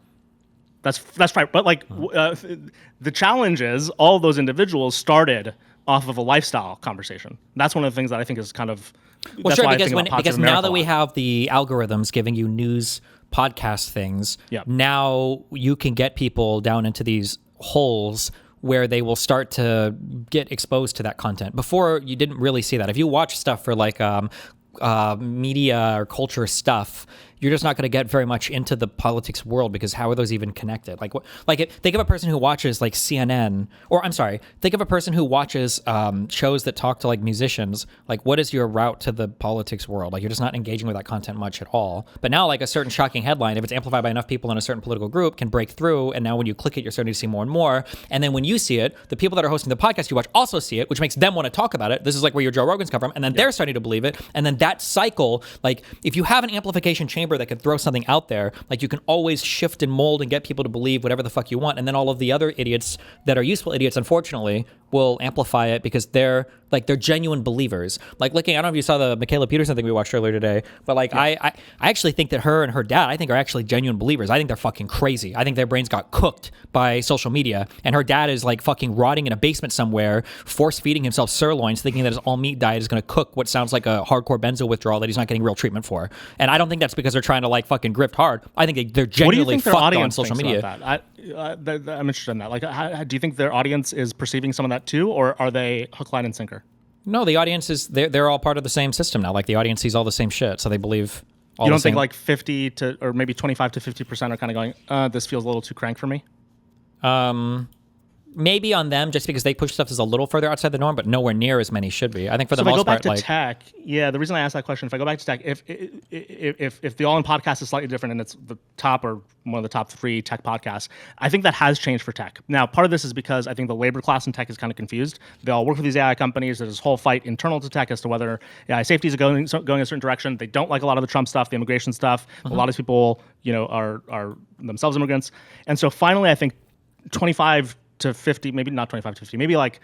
That's right. But like the challenge is all of those individuals started off of a lifestyle conversation. That's one of the things that I think is kind of because now that we have the algorithms giving you news podcast things, now you can get people down into these holes where they will start to get exposed to that content. Before, you didn't really see that. If you watch stuff for like media or culture stuff, you're just not going to get very much into the politics world because how are those even connected? Think of a person who watches like CNN, or I'm sorry, think of a person who watches shows that talk to like musicians. Like, what is your route to the politics world? Like, you're just not engaging with that content much at all. But now, like a certain shocking headline, if it's amplified by enough people in a certain political group, can break through. And now when you click it, you're starting to see more and more. And then when you see it, the people that are hosting the podcast you watch also see it, which makes them want to talk about it. This is like where your Joe Rogans come from. And then they're starting to believe it. And then that cycle, like if you have an amplification chamber that can throw something out there, like you can always shift and mold and get people to believe whatever the fuck you want. And then all of the other idiots that are useful idiots, unfortunately, will amplify it because they're genuine believers. Like I don't know if you saw the Michaela Peterson thing we watched earlier today, but like I actually think that her and her dad, I think, are actually genuine believers. I think they're fucking crazy. I think their brains got cooked by social media, and her dad is like fucking rotting in a basement somewhere, force feeding himself sirloins, thinking that his all meat diet is going to cook what sounds like a hardcore benzo withdrawal that he's not getting real treatment for. And I don't think that's because they're trying to like fucking grift hard. I think they're genuinely fucked on social media. I'm interested in that. Like, do you think their audience is perceiving some of that too, or are they hook, line, and sinker? No, the audience is they're all part of the same system now. Like the audience sees all the same shit, so they believe. All you don't the same. think like 50 to or maybe 25 to 50% are kind of going, this feels a little too crank for me? Maybe on them, just because they push stuff is a little further outside the norm, but nowhere near as many should be. I think for the most part, if I go back to tech, the reason I asked that question, if I go back to tech, if the All In podcast is slightly different and it's the top or one of the top 3 tech podcasts, I think that has changed for tech. Now, part of this is because I think the labor class in tech is kind of confused. They all work with these AI companies. There's this whole fight internal to tech as to whether AI safety is going a certain direction. They don't like a lot of the Trump stuff, the immigration stuff. A lot of these people, are themselves immigrants. And so finally, I think 25 to 50, maybe not 25 to 50, maybe like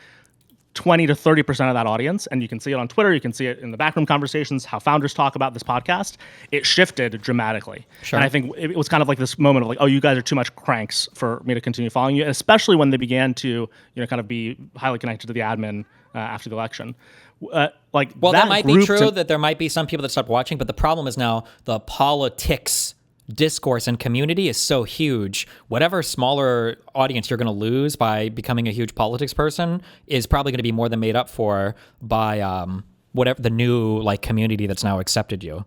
20 to 30% of that audience, and you can see it on Twitter, you can see it in the backroom conversations, how founders talk about this podcast, it shifted dramatically. Sure. And I think it was kind of like this moment of like, oh, you guys are too much cranks for me to continue following you, and especially when they began to, kind of be highly connected to the admin after the election. That might be true, that there might be some people that stopped watching, but the problem is now the politics discourse and community is so huge. Whatever smaller audience you're going to lose by becoming a huge politics person is probably going to be more than made up for by whatever the new like community that's now accepted you.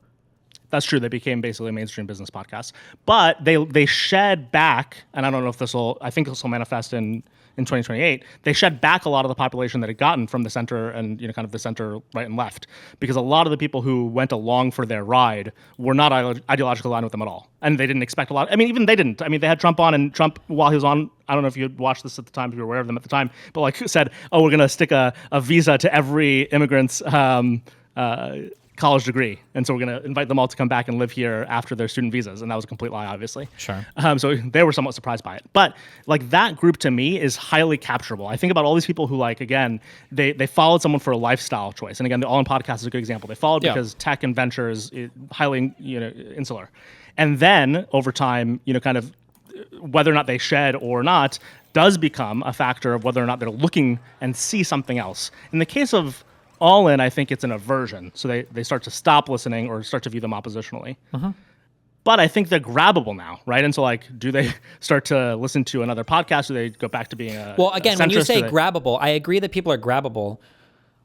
That's true. They became basically a mainstream business podcast, but they shed back, and I don't know if I think this will manifest in 2028, they shed back a lot of the population that had gotten from the center and kind of the center right and left, because a lot of the people who went along for their ride were not ideologically aligned with them at all, and they didn't expect a lot. I mean, even they didn't. I mean, they had Trump on, and Trump, while he was on, I don't know if you had watched this at the time, if you were aware of them at the time, but like said, oh, we're gonna stick a visa to every immigrant's college degree, and so we're going to invite them all to come back and live here after their student visas, and that was a complete lie, obviously. Sure. So they were somewhat surprised by it, but like that group to me is highly capturable. I think about all these people who, like, again, they followed someone for a lifestyle choice, and again, the All In podcast is a good example. They followed because tech and venture is highly insular, and then over time, kind of whether or not they shed or not does become a factor of whether or not they're looking and see something else. In the case of All In, I think it's an aversion. So they start to stop listening or start to view them oppositionally. But I think they're grabbable now, right? And so, like, do they start to listen to another podcast? Do they go back to being a again, a when you centrist? say grabbable, I agree that people are grabbable.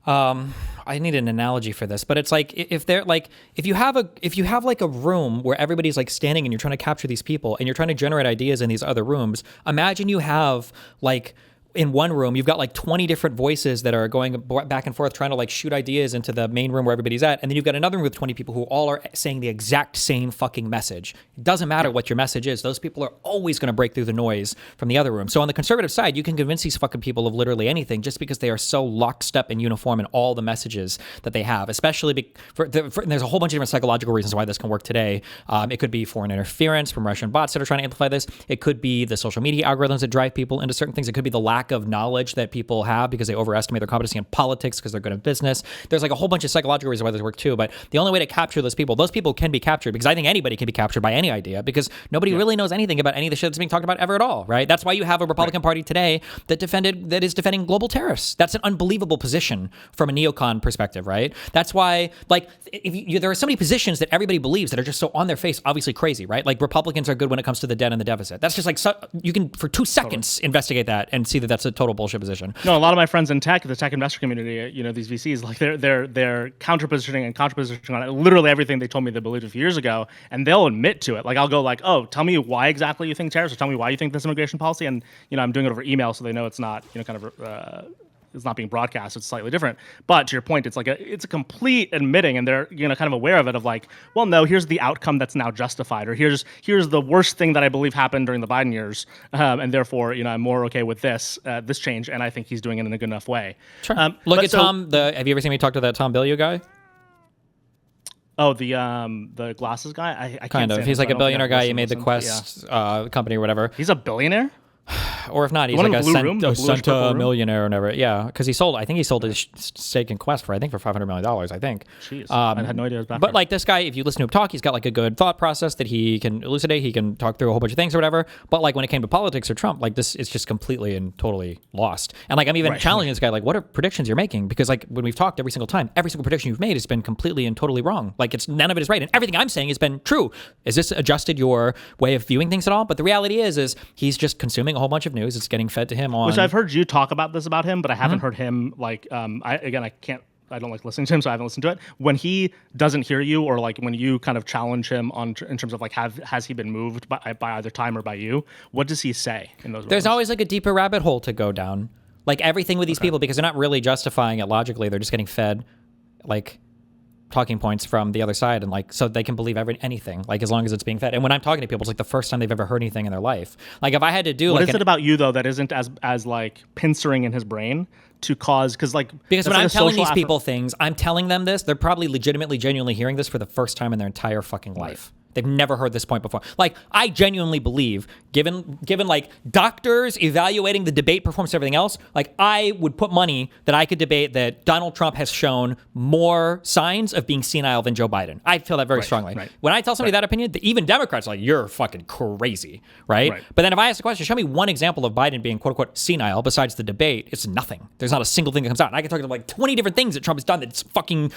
I need an analogy for this, but it's like if you have like a room where everybody's like standing and you're trying to capture these people and you're trying to generate ideas in these other rooms. Imagine you have like, in one room, you've got like 20 different voices that are going back and forth trying to like shoot ideas into the main room where everybody's at. And then you've got another room with 20 people who all are saying the exact same fucking message. It doesn't matter what your message is. Those people are always going to break through the noise from the other room. So on the conservative side, you can convince these fucking people of literally anything just because they are so lockstep and uniform in all the messages that they have, especially there's a whole bunch of different psychological reasons why this can work today. It could be foreign interference from Russian bots that are trying to amplify this. It could be the social media algorithms that drive people into certain things. It could be the lack of knowledge that people have because they overestimate their competency in politics because they're good at business. There's like a whole bunch of psychological reasons why this work too, but the only way to capture those people can be captured, because I think anybody can be captured by any idea, because nobody really knows anything about any of the shit that's being talked about ever at all, right? That's why you have a Republican Party today that is defending global terrorists. That's an unbelievable position from a neocon perspective, right? That's why, like, there are so many positions that everybody believes that are just so on their face, obviously crazy, right? Like, Republicans are good when it comes to the debt and the deficit. That's just like, you can for 2 seconds investigate that and see that that's a total bullshit position. No, a lot of my friends in tech, the tech investor community, these VCs, like they're counter-positioning and counter-positioning on literally everything they told me they believed a few years ago, and they'll admit to it. Like, I'll go like, oh, tell me why exactly you think tariffs, or tell me why you think this immigration policy, and I'm doing it over email so they know it's not it's not being broadcast. It's slightly different. But to your point, it's a complete admitting, and they're kind of aware of it. Of like, well, no, here's the outcome that's now justified, or here's the worst thing that I believe happened during the Biden years, and therefore I'm more okay with this change, and I think he's doing it in a good enough way. Sure. Look at Tom. Have you ever seen me talk to that Tom Bilyeu guy? Oh, the glasses guy. I can't kind of. He's like a billionaire guy. He made the Quest company or whatever. He's a billionaire. or if not, he's one like in the blue room, the a bluish purple Senta room? millionaire or whatever. Yeah, because I think he sold his stake in Quest for $500 million. I think. Jeez, I had no idea it was back But there. like this guy, if you listen to him talk, he's got like a good thought process that he can elucidate. He can talk through a whole bunch of things or whatever. But like when it came to politics or Trump, like this is just completely and totally lost. And like I'm even challenging this guy, like, what are predictions you're making? Because like when we've talked every single time, every single prediction you've made has been completely and totally wrong. Like it's none of it is right, and everything I'm saying has been true. Is this adjusted your way of viewing things at all? But the reality is he's just consuming a whole bunch of news. It's getting fed to him on. Which I've heard you talk about this about him, but I haven't heard him like. I don't like listening to him, so I haven't listened to it. When he doesn't hear you, or like when you kind of challenge him in terms of like has he been moved by either time or by you, what does he say in those? There's moments? always like a deeper rabbit hole to go down. Like everything with these people, because they're not really justifying it logically. They're just getting fed like talking points from the other side, and like so they can believe anything, like as long as it's being fed. And when I'm talking to people, it's like the first time they've ever heard anything in their life. Like if I had to do What like is it about you though that isn't as like pincering in his brain to cause because when like I'm telling these social people things, I'm telling them this, they're probably legitimately, genuinely hearing this for the first time in their entire fucking life. They've never heard this point before. Like, I genuinely believe, given like doctors evaluating the debate performance and everything else, like I would put money that I could debate that Donald Trump has shown more signs of being senile than Joe Biden. I feel that very strongly. Right. When I tell somebody that opinion, even Democrats are like, you're fucking crazy, right? But then if I ask the question, show me one example of Biden being quote unquote senile besides the debate, it's nothing. There's not a single thing that comes out. And I can talk to them like 20 different things that Trump has done that's fucking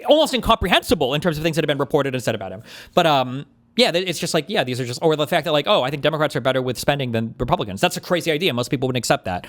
almost incomprehensible in terms of things that have been reported and said about him. But yeah, it's just like, yeah, these are just, or the fact that like, oh, I think Democrats are better with spending than Republicans. That's a crazy idea. Most people wouldn't accept that.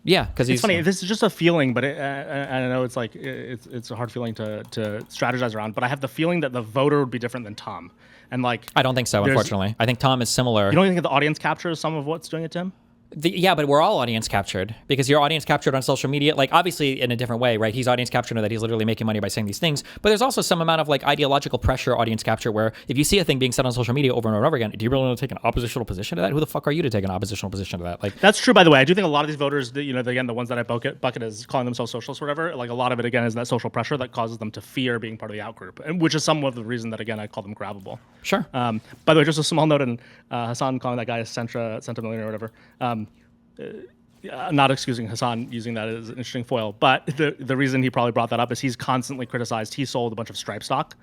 Yeah, because it's funny. This is just a feeling, but I know it's like it's a hard feeling to strategize around. But I have the feeling that the voter would be different than Tom, and like I don't think so. Unfortunately, I think Tom is similar. You don't think the audience captures some of what's doing it to him? Yeah, but we're all audience captured because you're audience captured on social media, like obviously in a different way, right? He's audience captured in that he's literally making money by saying these things, but there's also some amount of like ideological pressure audience capture where if you see a thing being said on social media over and over again, do you really want to take an oppositional position to that? Who the fuck are you to take an oppositional position to that? Like that's true, by the way. I do think a lot of these voters, again, the ones that I bucket as calling themselves socialists or whatever, like a lot of it again is that social pressure that causes them to fear being part of the out group, and which is some of the reason that again I call them grabbable. Sure. By the way, just a small note, and Hassan calling that guy a centimillion or whatever. Not excusing Hassan using that as an interesting foil, but the reason he probably brought that up is he's constantly criticized. He sold a bunch of Stripe stock,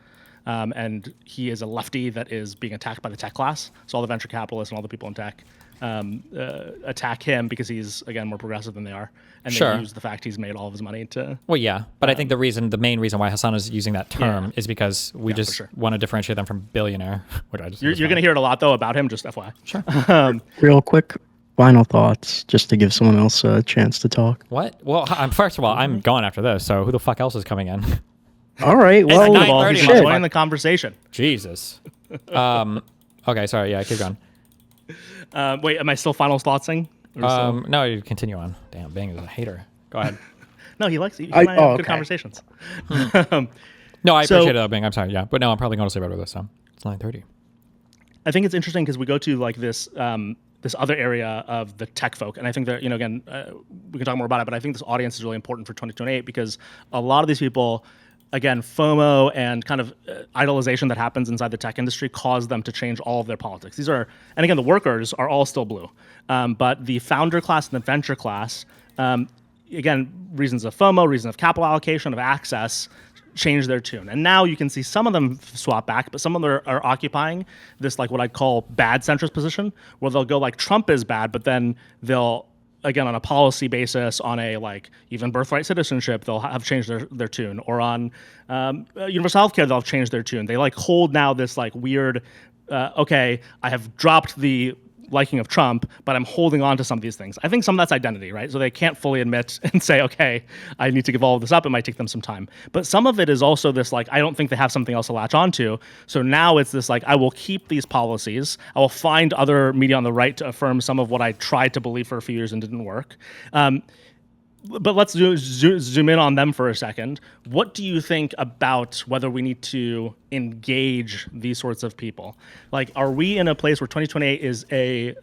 and he is a lefty that is being attacked by the tech class. So all the venture capitalists and all the people in tech attack him because he's, again, more progressive than they are. And they use the fact he's made all of his money to... Well, yeah, but I think the main reason why Hassan is using that term is because we just want to differentiate them from billionaire. Which I just you're going to hear it a lot, though, about him, just FYI. Sure. Real quick. Final thoughts, just to give someone else a chance to talk. What? Well, first of all, I'm gone after this, so who the fuck else is coming in? All right, well, Second of all, he's joining the conversation. Jesus. Okay, sorry. Yeah, keep going. Wait, am I still final thoughtsing? No, you continue on. Damn, Bing is a hater. Go ahead. No, he likes it. He and I have good conversations. No, I appreciate it, Bing. I'm sorry. Yeah, but no, I'm probably going to sleep after this. So it's 9:30. I think it's interesting because we go to like this other area of the tech folk, and I think that again we can talk more about it, but I think this audience is really important for 2028 because a lot of these people, again, FOMO and kind of idolization that happens inside the tech industry cause them to change all of their politics. These are, and again, the workers are all still blue, but the founder class and the venture class, again, reasons of FOMO, reasons of capital allocation, of access, change their tune. And now you can see some of them swap back, but some of them are occupying this like what I'd call bad centrist position, where they'll go like Trump is bad, but then they'll, again, on a policy basis, on a like even birthright citizenship, they'll have changed their tune, or on universal healthcare, they'll have changed their tune. They like hold now this like weird, okay, I have dropped the liking of Trump, but I'm holding on to some of these things. I think some of that's identity, right? So they can't fully admit and say, okay, I need to give all of this up. It might take them some time. But some of it is also this, like, I don't think they have something else to latch onto. So now it's this, like, I will keep these policies. I will find other media on the right to affirm some of what I tried to believe for a few years and didn't work. But let's zoom in on them for a second. What do you think about whether we need to engage these sorts of people? Like, are we in a place where 2028 is a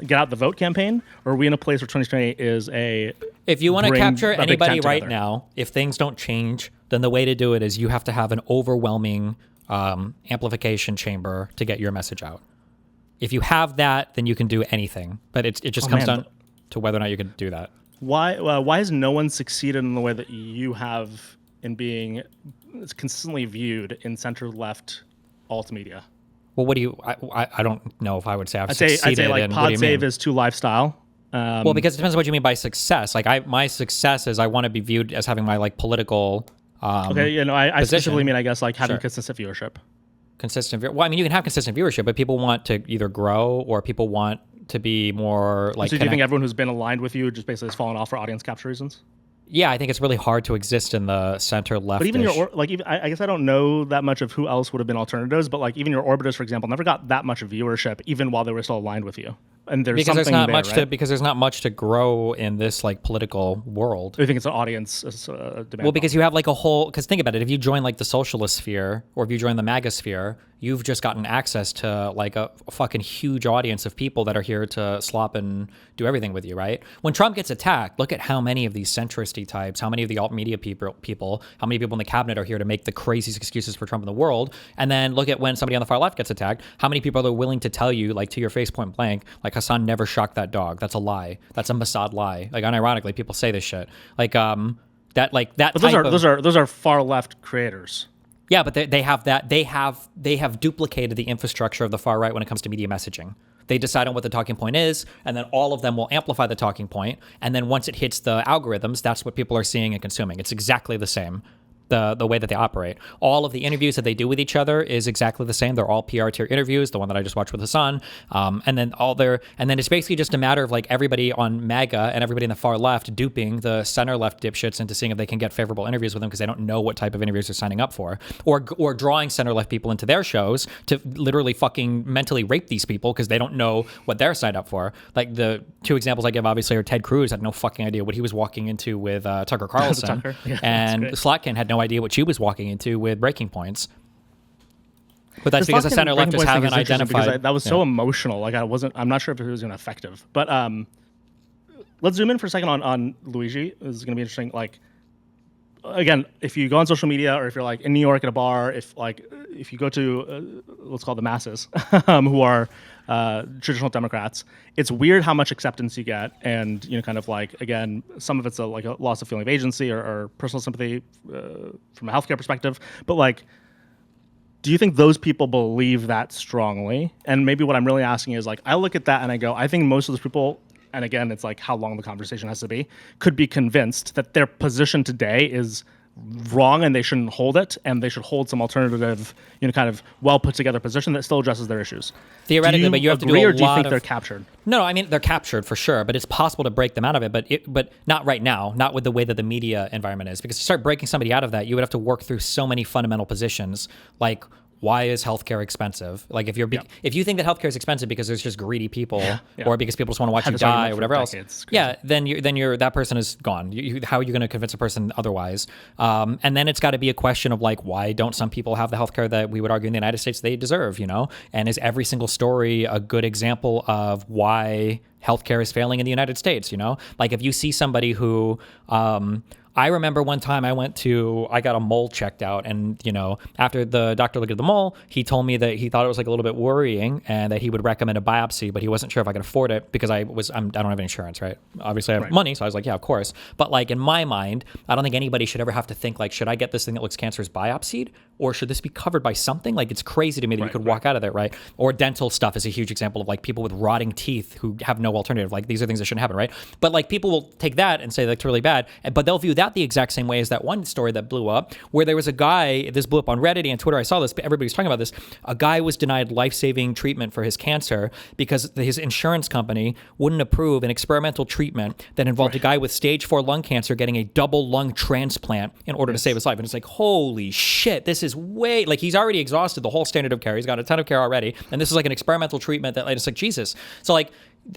get out the vote campaign, or are we in a place where 2028 is a if you want to capture anybody right together? now, if things don't change, then the way to do it is you have to have an overwhelming amplification chamber to get your message out. If you have that, then you can do anything. But it just comes down to whether or not you can do that. Why has no one succeeded in the way that you have in being consistently viewed in center-left alt media? Well, what do you? I don't know if I would say I've I'd succeeded. say like in, what do pod you save mean? is too lifestyle. Well, because it depends on what you mean by success. Like my success is I want to be viewed as having my like political. Okay, I specifically position. mean I guess like having Sure. consistent viewership. Consistent. Well, I mean, you can have consistent viewership, but people want to either grow or people want to be more like. So do you think everyone who's been aligned with you just basically has fallen off for audience capture reasons? Yeah, I think it's really hard to exist in the center left. But even I guess I don't know that much of who else would have been alternatives, but like even your orbiters, for example, never got that much viewership, even while they were still aligned with you. And there's because there's something not there, much right? because there's not much to grow in this like political world. Do you think it's an audience demand? Well, because you have like a whole. Because think about it, if you join like the socialist sphere or if you join the MAGA sphere, you've just gotten access to like a fucking huge audience of people that are here to slop and do everything with you, right? When Trump gets attacked, look at how many of these centristy types, how many of the alt media people, how many people in the cabinet are here to make the craziest excuses for Trump in the world, and then look at when somebody on the far left gets attacked, how many people are willing to tell you, like to your face point blank, like Hassan never shocked that dog. That's a lie. That's a Mossad lie. Like unironically, people say this shit. Like that. But those are far left creators. Yeah, but they have that. They have duplicated the infrastructure of the far right when it comes to media messaging. They decide on what the talking point is, and then all of them will amplify the talking point. And then once it hits the algorithms, that's what people are seeing and consuming. It's exactly the same. The way that they operate. All of the interviews that they do with each other is exactly the same. They're all PR tier interviews, the one that I just watched with Hassan. And then it's basically just a matter of like everybody on MAGA and everybody in the far left duping the center left dipshits into seeing if they can get favorable interviews with them because they don't know what type of interviews they're signing up for. Or drawing center left people into their shows to literally fucking mentally rape these people because they don't know what they're signed up for. Like the two examples I give obviously are Ted Cruz had no fucking idea what he was walking into with Tucker Carlson. Tucker. Yeah, and Slotkin had no idea what she was walking into with Breaking Points. But that's because the center leftists haven't identified. That was so emotional. Like I'm not sure if it was even effective. But let's zoom in for a second on Luigi. This is going to be interesting. Like, again, if you go on social media or if you're like in New York at a bar, if you go to let's call it the masses who are traditional Democrats, it's weird how much acceptance you get, and kind of like, again, some of it's a loss of feeling of agency or personal sympathy from a healthcare perspective, but like, do you think those people believe that strongly? And maybe what I'm really asking is like, I look at that and I go, I think most of those people, and again, it's like how long the conversation has to be, could be convinced that their position today is wrong and they shouldn't hold it, and they should hold some alternative, kind of well put together position that still addresses their issues. Theoretically, but you have to do a or do you lot think of... they're captured? No, I mean they're captured for sure, but it's possible to break them out of it. But not right now, not with the way that the media environment is. Because to start breaking somebody out of that, you would have to work through so many fundamental positions, like why is healthcare expensive? Like if you think that healthcare is expensive because there's just greedy people, or because people just want to watch you die or whatever else, then you're that person is gone. How are you going to convince a person otherwise? And then it's got to be a question of like, why don't some people have the healthcare that we would argue in the United States they deserve? And is every single story a good example of why healthcare is failing in the United States? Like if you see somebody who I remember one time I got a mole checked out, and after the doctor looked at the mole, he told me that he thought it was like a little bit worrying and that he would recommend a biopsy, but he wasn't sure if I could afford it because I don't have any insurance, right? Obviously I have money, so I was like, yeah, of course. But like in my mind, I don't think anybody should ever have to think like, should I get this thing that looks cancerous biopsied, or should this be covered by something? Like it's crazy to me that you could walk out of there, right? Or dental stuff is a huge example of like people with rotting teeth who have no alternative. Like these are things that shouldn't happen, right? But like people will take that and say that's really bad, but they'll view that the exact same way as that one story that blew up, where there was a guy, this blew up on Reddit and Twitter, I saw this, everybody's talking about this, a guy was denied life-saving treatment for his cancer because his insurance company wouldn't approve an experimental treatment that involved a guy with stage 4 lung cancer getting a double lung transplant in order to save his life. And it's like, holy shit, this is way, like he's already exhausted the whole standard of care, he's got a ton of care already, and this is like an experimental treatment that, like, it's like, Jesus. So like,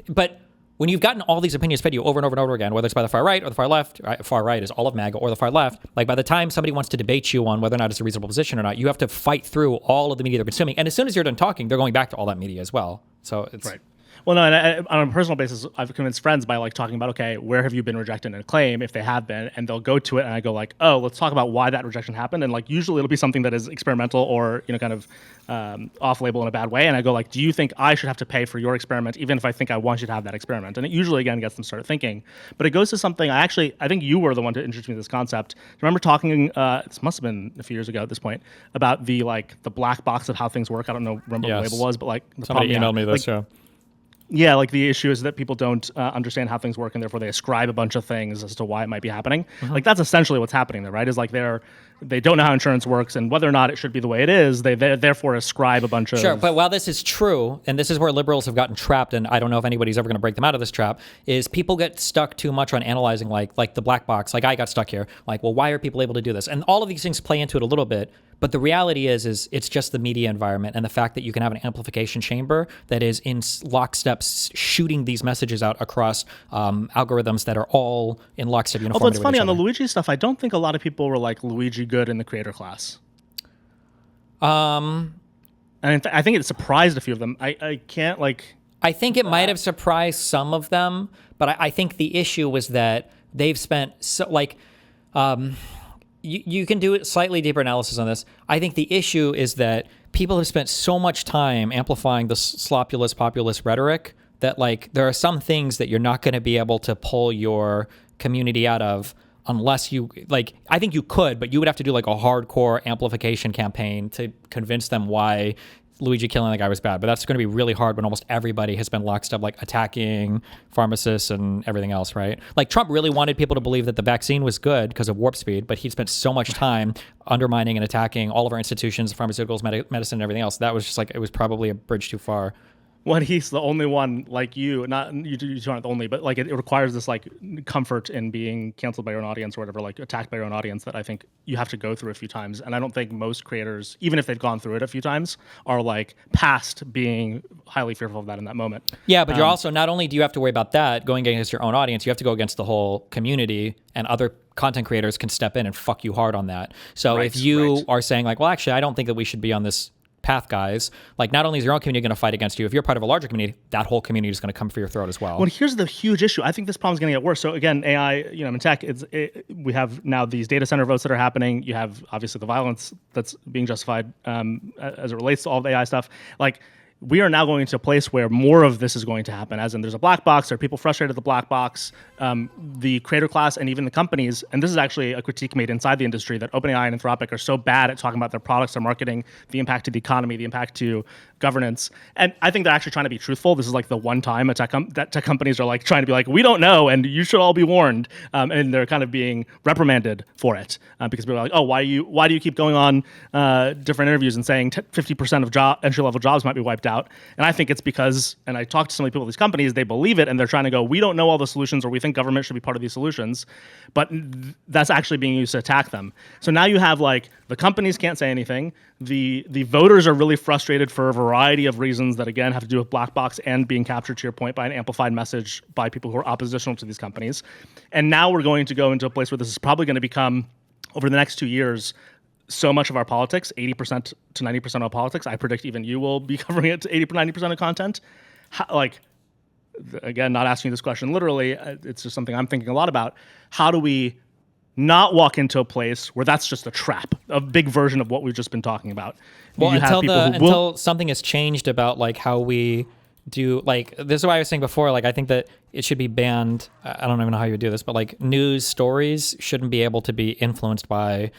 but when you've gotten all these opinions fed you over and over and over again, whether it's by the far right or the far left, right? Far right is all of MAGA, or the far left, like by the time somebody wants to debate you on whether or not it's a reasonable position or not, you have to fight through all of the media they're consuming. And as soon as you're done talking, they're going back to all that media as well. So it's... Right. Well, no, and on a personal basis, I've convinced friends by like talking about, okay, where have you been rejected in a claim if they have been, and they'll go to it, and I go like, oh, let's talk about why that rejection happened, and like usually it'll be something that is experimental or kind of off-label in a bad way, and I go like, do you think I should have to pay for your experiment, even if I think I want you to have that experiment? And it usually again gets them started thinking. But it goes to something I think you were the one to introduce me to this concept. Remember talking? This must have been a few years ago at this point about the black box of how things work. I don't know, remember what the label was, but like somebody emailed me this. Yeah, like the issue is that people don't understand how things work, and therefore they ascribe a bunch of things as to why it might be happening. Like that's essentially what's happening there, right? Is like they don't know how insurance works, and whether or not it should be the way it is, they therefore ascribe a bunch of. Sure, but while this is true, and this is where liberals have gotten trapped, and I don't know if anybody's ever going to break them out of this trap, is people get stuck too much on analyzing like the black box. Like I got stuck here. Like, well, why are people able to do this? And all of these things play into it a little bit. But the reality is it's just the media environment and the fact that you can have an amplification chamber that is in lockstep shooting these messages out across algorithms that are all in lockstep uniformity. Although it's funny, on the Luigi stuff, I don't think a lot of people were like Luigi good in the creator class. And I think it surprised a few of them. I can't like... I think it might have surprised some of them, but I think the issue was that they've spent so like... You can do a slightly deeper analysis on this. I think the issue is that people have spent so much time amplifying the sloppulous populist rhetoric that like there are some things that you're not going to be able to pull your community out of unless you like. I think you could, but you would have to do like a hardcore amplification campaign to convince them why Luigi killing the guy was bad. But that's going to be really hard when almost everybody has been lockstep like attacking pharmacists and everything else, right? Like Trump really wanted people to believe that the vaccine was good because of warp speed, but he spent so much time undermining and attacking all of our institutions, pharmaceuticals, medicine, and everything else. That was just like, it was probably a bridge too far. When he's the only one, like you, not you aren't the only, but like it requires this like comfort in being canceled by your own audience or whatever, like attacked by your own audience, that I think you have to go through a few times. And I don't think most creators, even if they've gone through it a few times, are like past being highly fearful of that in that moment. Yeah, but you're also, not only do you have to worry about that, going against your own audience, you have to go against the whole community, and other content creators can step in and fuck you hard on that. So if you are saying like, well, actually, I don't think that we should be on this path, guys, like not only is your own community going to fight against you, if you're part of a larger community, that whole community is going to come for your throat as well. Well, here's the huge issue. I think this problem is going to get worse. So again, AI, in tech, we have now these data center votes that are happening. You have obviously the violence that's being justified as it relates to all the AI stuff. Like, we are now going to a place where more of this is going to happen, as in there's a black box, there are people frustrated at the black box, the creator class, and even the companies. And this is actually a critique made inside the industry, that OpenAI and Anthropic are so bad at talking about their products, their marketing, the impact to the economy, the impact to governance. And I think they're actually trying to be truthful. This is like the one time that tech companies are like trying to be like, we don't know, and you should all be warned. And they're kind of being reprimanded for it because people are like, oh, why do you keep going on different interviews and saying 50% of entry-level jobs might be wiped out? And I think it's because, and I talked to some of the people at these companies, they believe it, and they're trying to go, we don't know all the solutions, or we think government should be part of these solutions, but that's actually being used to attack them. So now you have like, the companies can't say anything, the voters are really frustrated for a variety of reasons that again have to do with black box and being captured, to your point, by an amplified message by people who are oppositional to these companies. And now we're going to go into a place where this is probably going to become, over the next 2 years, so much of our politics, 80% to 90% of our politics, I predict even you will be covering it to 80-90% of content. Again, not asking you this question literally, it's just something I'm thinking a lot about. How do we not walk into a place where that's just a trap, a big version of what we've just been talking about? Well, until something has changed about like how we do, like, this is why I was saying before, like, I think that it should be banned. I don't even know how you would do this, but like news stories shouldn't be able to be influenced by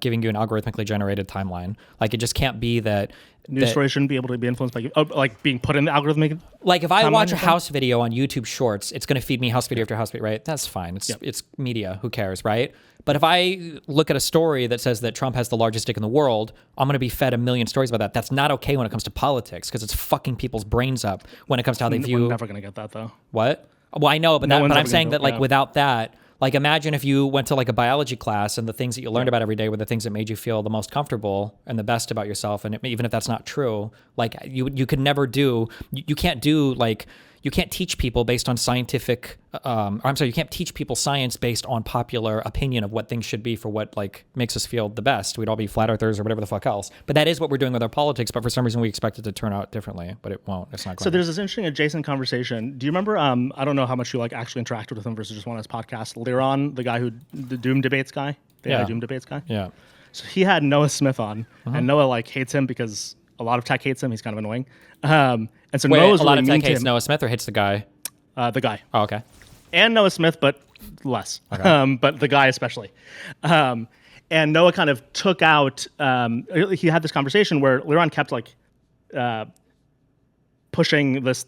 giving you an algorithmically generated timeline. Like, it just can't be that news stories shouldn't be able to be influenced by like being put in the algorithmic. Like, if I watch a house video on YouTube Shorts, it's going to feed me house video after house video, right? That's fine. It's media. Who cares, right? But if I look at a story that says that Trump has the largest dick in the world, I'm going to be fed a million stories about that. That's not okay when it comes to politics, because it's fucking people's brains up when it comes to how they view. We're never going to get that, though. What? Well, I know, but I'm saying that, like, without that, like, imagine if you went to like a biology class and the things that you learned about every day were the things that made you feel the most comfortable and the best about yourself. And even if that's not true, like you could never do, you can't do like, you can't teach people based on scientific. You can't teach people science based on popular opinion of what things should be for what like makes us feel the best. We'd all be flat earthers or whatever the fuck else. But that is what we're doing with our politics. But for some reason, we expect it to turn out differently. But it won't. It's not going. So there's this interesting adjacent conversation. Do you remember? I don't know how much you like actually interacted with him versus just one of his podcasts. Liron, the guy the Doom debates guy, Doom debates guy. Yeah. So he had Noah Smith on, and Noah like hates him because a lot of tech hates him. He's kind of annoying. And so Wait, Noah's a lot really of mean tech to hates him. Noah Smith or hates the guy. The guy. Oh, okay. And Noah Smith, but less. Okay. But the guy especially. And Noah kind of took out. He had this conversation where Liron kept like pushing this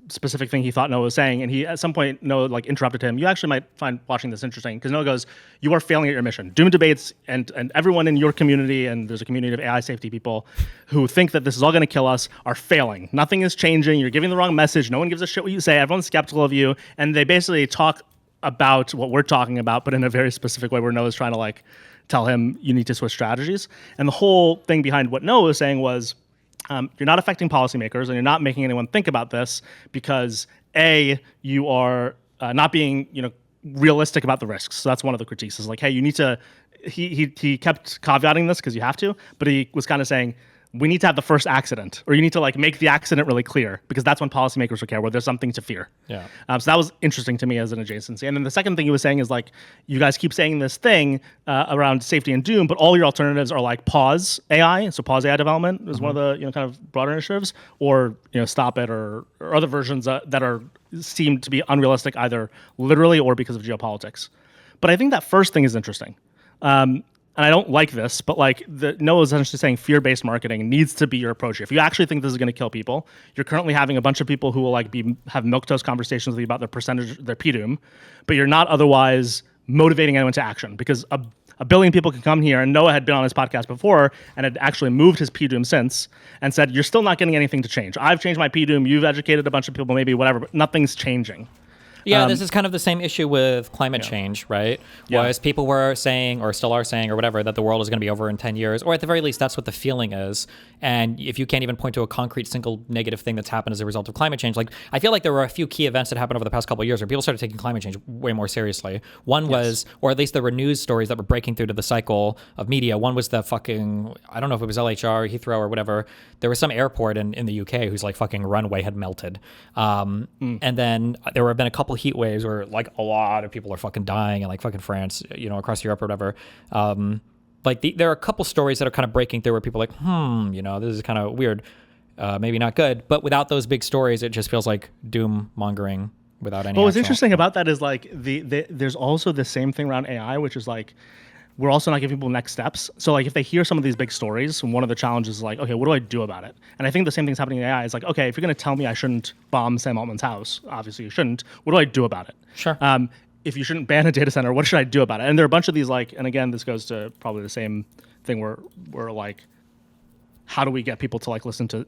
specific thing he thought Noah was saying, and he at some point Noah like interrupted him. You actually might find watching this interesting because Noah goes, "You are failing at your mission." Doom debates and everyone in your community, and there's a community of AI safety people who think that this is all going to kill us, are failing. Nothing is changing. You're giving the wrong message. No one gives a shit what you say. Everyone's skeptical of you, and they basically talk about what we're talking about, but in a very specific way where Noah's trying to like tell him you need to switch strategies. And the whole thing behind what Noah was saying was, you're not affecting policymakers and you're not making anyone think about this because A, you are not being realistic about the risks. So that's one of the critiques is like, hey, you need to, he kept caveating this because you have to, but he was kind of saying, we need to have the first accident, or you need to like make the accident really clear because that's when policymakers will care, where there's something to fear. Yeah. So that was interesting to me as an adjacency. And then the second thing he was saying is like, you guys keep saying this thing around safety and doom, but all your alternatives are like pause AI. So pause AI development is one of the kind of broader initiatives, or stop it, or other versions that are seem to be unrealistic either literally or because of geopolitics. But I think that first thing is interesting. And I don't like this, but like Noah's essentially saying fear-based marketing needs to be your approach. If you actually think this is going to kill people, you're currently having a bunch of people who will like have milquetoast conversations with you about their percentage, their PDOOM, but you're not otherwise motivating anyone to action because a billion people can come here, and Noah had been on his podcast before and had actually moved his PDOOM since and said, you're still not getting anything to change. I've changed my PDOOM, you've educated a bunch of people, maybe whatever, but nothing's changing. Yeah, this is kind of the same issue with climate change, right? Yeah. Was people were saying, or still are saying, or whatever, that the world is going to be over in 10 years, or at the very least, that's what the feeling is. And if you can't even point to a concrete single negative thing that's happened as a result of climate change, like I feel like there were a few key events that happened over the past couple of years where people started taking climate change way more seriously. One was, or at least there were news stories that were breaking through to the cycle of media. One was the fucking, I don't know if it was LHR, Heathrow, or whatever. There was some airport in the UK whose like fucking runway had melted. And then there have been a couple heat waves where like a lot of people are fucking dying in like fucking France, across Europe or whatever. There are a couple stories that are kind of breaking through where people are like, this is kind of weird, maybe not good. But without those big stories, it just feels like doom mongering without any. But what's actual- interesting about that is like there's also the same thing around AI, which is like we're also not giving people next steps. So like if they hear some of these big stories, one of the challenges is like, okay, what do I do about it? And I think the same thing's happening in AI. It's like, okay, if you're going to tell me I shouldn't bomb Sam Altman's house, obviously you shouldn't. What do I do about it? Sure. If you shouldn't ban a data center, what should I do about it? And there are a bunch of these like, and again, this goes to probably the same thing where like, how do we get people to like listen to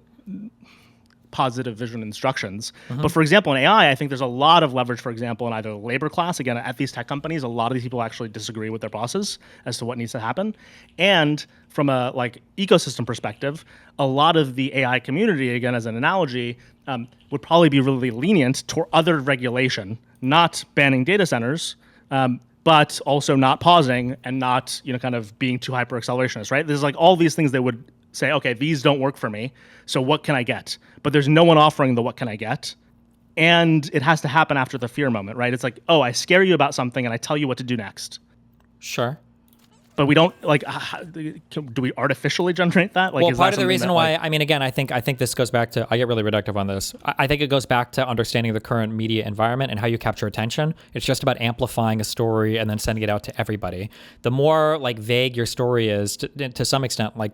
positive vision instructions? But for example, in AI, I think there's a lot of leverage, for example, in either labor class, again, at these tech companies, a lot of these people actually disagree with their bosses as to what needs to happen. And from a like ecosystem perspective, a lot of the AI community, again, as an analogy, would probably be really lenient toward other regulation, not banning data centers, but also not pausing and not, kind of being too hyper accelerationist, right? There's like all these things they would say, okay, these don't work for me, so what can I get? But there's no one offering the what can I get. And it has to happen after the fear moment, right? It's like, oh, I scare you about something and I tell you what to do next. Sure. But we don't, like, do we artificially generate that? Like, Well, is part that of the something reason that, why, like, I mean, again, I think this goes back to, I get really reductive on this. I think it goes back to understanding the current media environment and how you capture attention. It's just about amplifying a story and then sending it out to everybody. The more like vague your story is, to some extent, like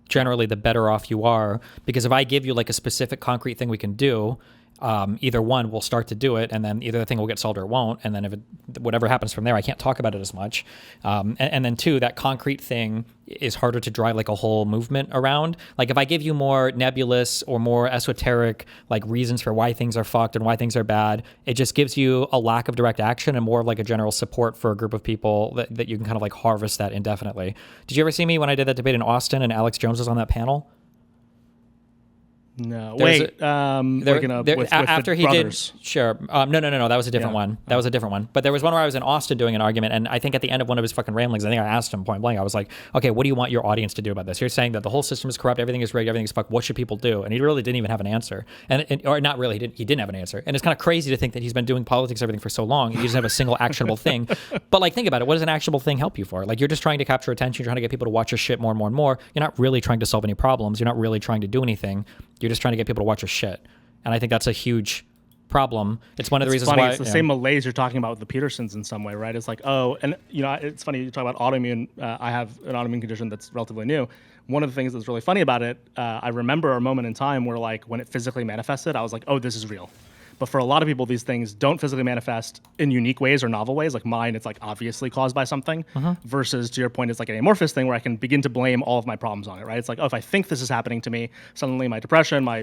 generally the better off you are, because if I give you like a specific concrete thing we can do, either one, we'll start to do it, and then either the thing will get solved or it won't, and then if whatever happens from there, I can't talk about it as much. And then two, that concrete thing is harder to drive like a whole movement around. Like if I give you more nebulous or more esoteric like reasons for why things are fucked and why things are bad, it just gives you a lack of direct action and more of like a general support for a group of people that you can kind of like harvest that indefinitely. Did you ever see me when I did that debate in Austin and Alex Jones was on that panel? No, There's wait. after he brothers. did, sure. No. That was a different one. That was a different one. But there was one where I was in Austin doing an argument, and I think at the end of one of his fucking ramblings, I think I asked him point blank. I was like, "Okay, what do you want your audience to do about this? You're saying that the whole system is corrupt, everything is rigged, everything is fucked. What should people do?" And he really didn't even have an answer, or not really. He didn't have an answer. And it's kind of crazy to think that he's been doing politics, everything for so long, and he doesn't have a single actionable thing. But like, think about it. What does an actionable thing help you for? Like, you're just trying to capture attention. You're trying to get people to watch your shit more and more and more. You're not really trying to solve any problems. You're not really trying to do anything. You're just trying to get people to watch your shit. And I think that's a huge problem. It's one of the reasons funny. why It's the same malaise you're talking about with the Petersons in some way, right? It's like, oh, and it's funny you talk about autoimmune. I have an autoimmune condition that's relatively new. One of the things that's really funny about it, I remember a moment in time where, like, when it physically manifested, I was like, oh, this is real. But for a lot of people, these things don't physically manifest in unique ways or novel ways. Like mine, it's like obviously caused by something. Versus, to your point, it's like an amorphous thing where I can begin to blame all of my problems on it, right? It's like, oh, if I think this is happening to me, suddenly my depression, my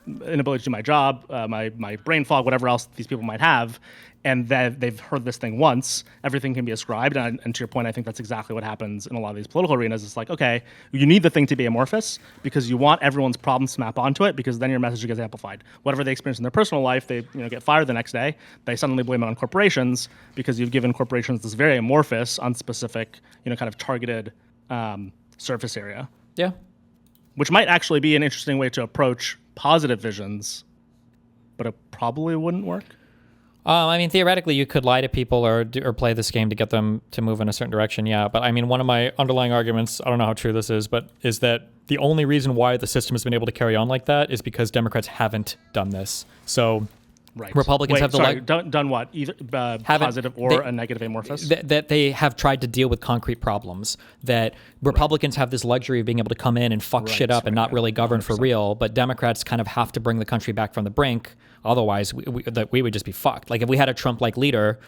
inability to do my job, my brain fog, whatever else these people might have, and that they've heard this thing once, everything can be ascribed. And to your point, I think that's exactly what happens in a lot of these political arenas. It's like, okay, you need the thing to be amorphous because you want everyone's problems to map onto it, because then your message gets amplified. Whatever they experience in their personal life, they get fired the next day. They suddenly blame it on corporations because you've given corporations this very amorphous, unspecific, kind of targeted surface area. Yeah. Which might actually be an interesting way to approach positive visions, but it probably wouldn't work. I mean, theoretically, you could lie to people or play this game to get them to move in a certain direction, yeah. But I mean, one of my underlying arguments, I don't know how true this is, but is that the only reason why the system has been able to carry on like that is because Democrats haven't done this. So Right. Republicans have the done what? Either positive or a negative amorphous? That they have tried to deal with concrete problems. That Republicans have this luxury of being able to come in and fuck shit up and not really govern 100%. For real, but Democrats kind of have to bring the country back from the brink. Otherwise, we would just be fucked. Like if we had a Trump-like leader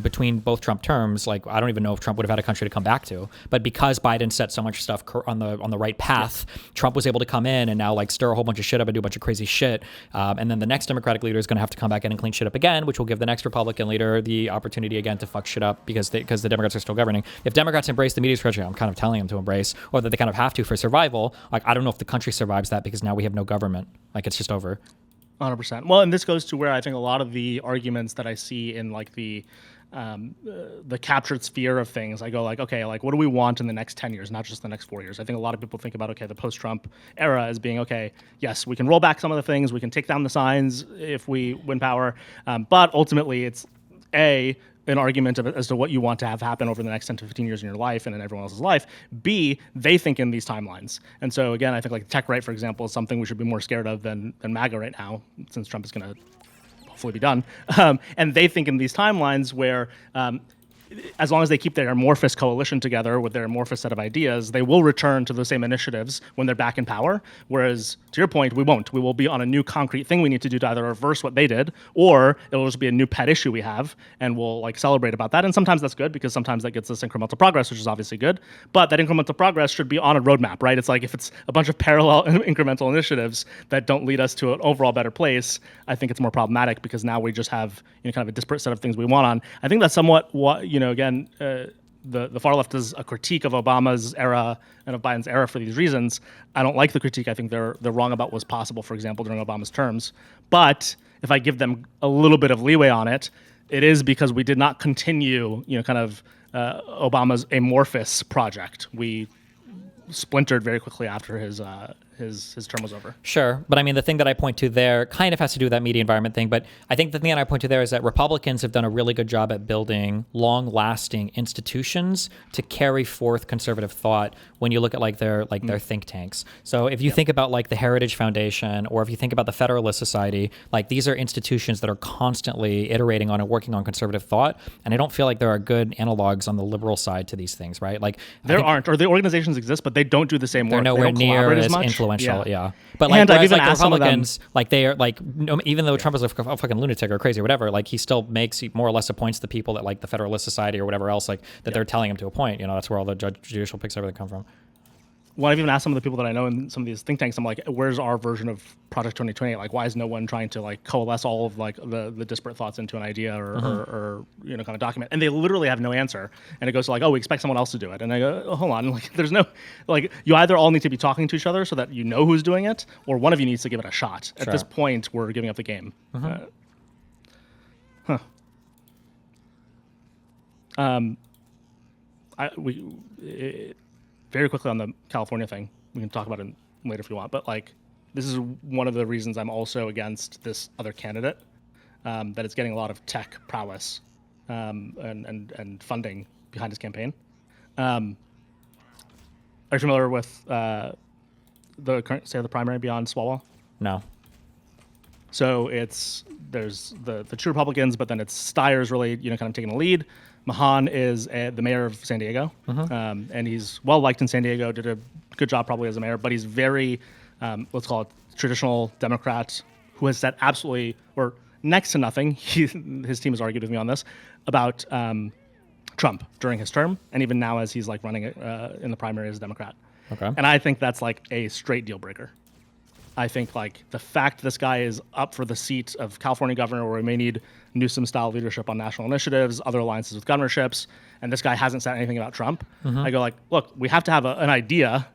between both Trump terms, like I don't even know if Trump would have had a country to come back to. But because Biden set so much stuff on the right path, Trump was able to come in and now like stir a whole bunch of shit up and do a bunch of crazy shit. And then the next Democratic leader is going to have to come back in and clean shit up again, which will give the next Republican leader the opportunity again to fuck shit up because the Democrats are still governing. If Democrats embrace the media structure, I'm kind of telling them to embrace, or that they kind of have to for survival, like I don't know if the country survives that because now we have no government. Like it's just over. 100%. Well, and this goes to where I think a lot of the arguments that I see in like the captured sphere of things, I go like, okay, like what do we want in the next 10 years, not just the next 4 years? I think a lot of people think about, okay, the post-Trump era as being, okay, yes, we can roll back some of the things, we can take down the signs if we win power, but ultimately it's an argument as to what you want to have happen over the next 10 to 15 years in your life and in everyone else's life. B, they think in these timelines. And so again, I think like tech right, for example, is something we should be more scared of than MAGA right now, since Trump is going to hopefully be done. And they think in these timelines where as long as they keep their amorphous coalition together with their amorphous set of ideas, they will return to the same initiatives when they're back in power. Whereas, to your point, we won't. We will be on a new concrete thing we need to do to either reverse what they did, or it'll just be a new pet issue we have, and we'll like celebrate about that. And sometimes that's good because sometimes that gets us incremental progress, which is obviously good. But that incremental progress should be on a roadmap, right? It's like if it's a bunch of parallel incremental initiatives that don't lead us to an overall better place, I think it's more problematic because now we just have kind of a disparate set of things we want on. I think that's somewhat what again, the far left is a critique of Obama's era and of Biden's era for these reasons. I don't like the critique. I think they're wrong about what was possible, for example, during Obama's terms. But if I give them a little bit of leeway on it, it is because we did not continue, kind of Obama's amorphous project. We splintered very quickly after his term was over. Sure. But I mean, the thing that I point to there kind of has to do with that media environment thing. But I think the thing that I point to there is that Republicans have done a really good job at building long-lasting institutions to carry forth conservative thought when you look at like their think tanks. So if you think about like the Heritage Foundation, or if you think about the Federalist Society, like these are institutions that are constantly iterating on and working on conservative thought. And I don't feel like there are good analogs on the liberal side to these things, right? Like there aren't, or the organizations exist, but they don't do the same work. They're nowhere near as influential. Yeah. But like, I've even like asked the Republicans, like they are like, even though Trump is a fucking lunatic or crazy or whatever, like he still makes more or less appoints the people that like the Federalist Society or whatever else, like that they're telling him to appoint. That's where all the judicial picks everything come from. when I've even asked some of the people that I know in some of these think tanks, I'm like, where's our version of Project 2028? Like, why is no one trying to like coalesce all of like the disparate thoughts into an idea or you know, kind of document? And they literally have no answer. And it goes to like, oh, we expect someone else to do it. And I go, oh, hold on, like there's no, like you either all need to be talking to each other so that you know who's doing it, or one of you needs to give it a shot. At this point, we're giving up the game. Very quickly on the California thing, we can talk about it later if you want, but like this is one of the reasons I'm also against this other candidate, that it's getting a lot of tech prowess and funding behind his campaign. Are you familiar with the current state of the primary beyond Swalwell? No. So there's the true Republicans, but then it's Steyer's really, you know, kind of taking the lead. Mahan is the mayor of San Diego, and he's well liked in San Diego. Did a good job probably as a mayor, but he's very, let's call it traditional Democrat, who has said absolutely or next to nothing. His team has argued with me on this about Trump during his term, and even now as he's like running in the primary as a Democrat. Okay. And I think that's like a straight deal breaker. I think like the fact this guy is up for the seat of California governor, where we may need Newsom-style leadership on national initiatives, other alliances with governorships, and this guy hasn't said anything about Trump. I go like, look, we have to have an idea,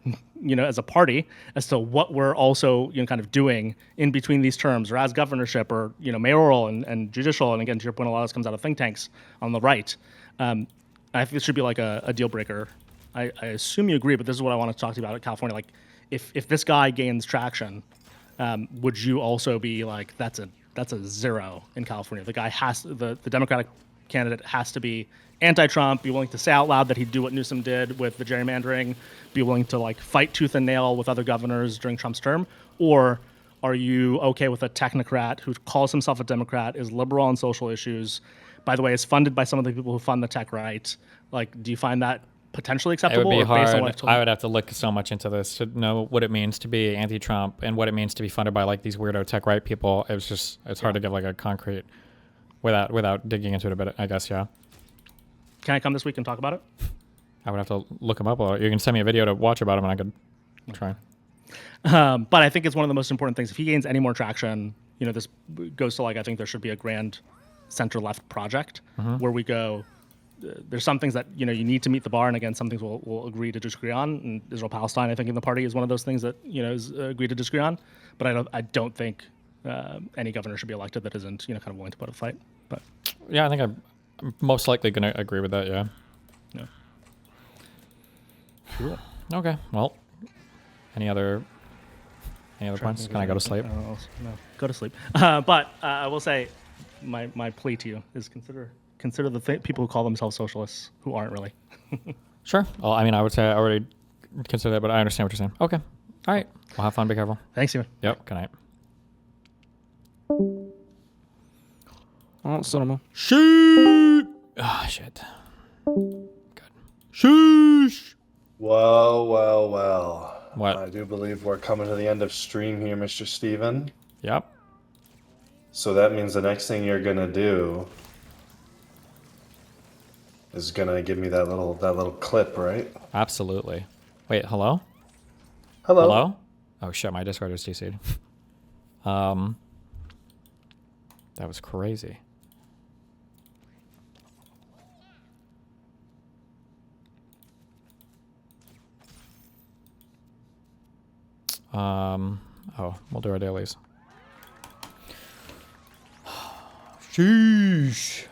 you know, as a party as to what we're also, you know, kind of doing in between these terms, or as governorship, or you know, mayoral and judicial. And again, to your point, a lot of this comes out of think tanks on the right. I think this should be like a deal breaker. I assume you agree, but this is what I want to talk to you about at California. Like, if this guy gains traction, would you also be like, that's a zero in California? The guy the Democratic candidate has to be anti-Trump, be willing to say out loud that he'd do what Newsom did with the gerrymandering, be willing to like fight tooth and nail with other governors during Trump's term? Or are you okay with a technocrat who calls himself a Democrat, is liberal on social issues, by the way, is funded by some of the people who fund the tech right? Like, do you find that potentially It acceptable? would be or based on what hard. I've told I you? would have to look so much into this to know what it means to be anti-Trump and what it means to be funded by like these weirdo tech right people. It's hard to give like a concrete without digging into it a bit, I guess. Yeah. Can I come this week and talk about it? I would have to look him up. You can send me a video to watch about him, and I could try. But I think it's one of the most important things. If he gains any more traction, you know, this goes to like, I think there should be a grand center-left project where we go, there's some things that, you know, you need to meet the bar, and again, some things we'll agree to disagree on. And Israel-Palestine, I think, in the party is one of those things that, you know, is agree to disagree on. But I don't think any governor should be elected that isn't, you know, kind of willing to put up a fight. But Yeah, I think I'm most likely going to agree with that. Yeah. yeah. Cool. Okay. Well, any other points? Can I go to sleep? No, go to sleep. But I will say, my plea to you is consider the people who call themselves socialists who aren't really. Sure. Well, I mean, I would say I already consider that, but I understand what you're saying. Okay. All right. Well, have fun. Be careful. Thanks, Steven. Yep. Good night. Oh, cinema. Shoot. Ah, shit. Good. Sheesh. Well. What? I do believe we're coming to the end of stream here, Mr. Steven. Yep. So that means the next thing you're gonna do is gonna give me that little clip, right? Absolutely. Wait. Hello. Hello. Hello. Oh shit! My Discord is CC'd. That was crazy. Oh, we'll do our dailies. Sheesh.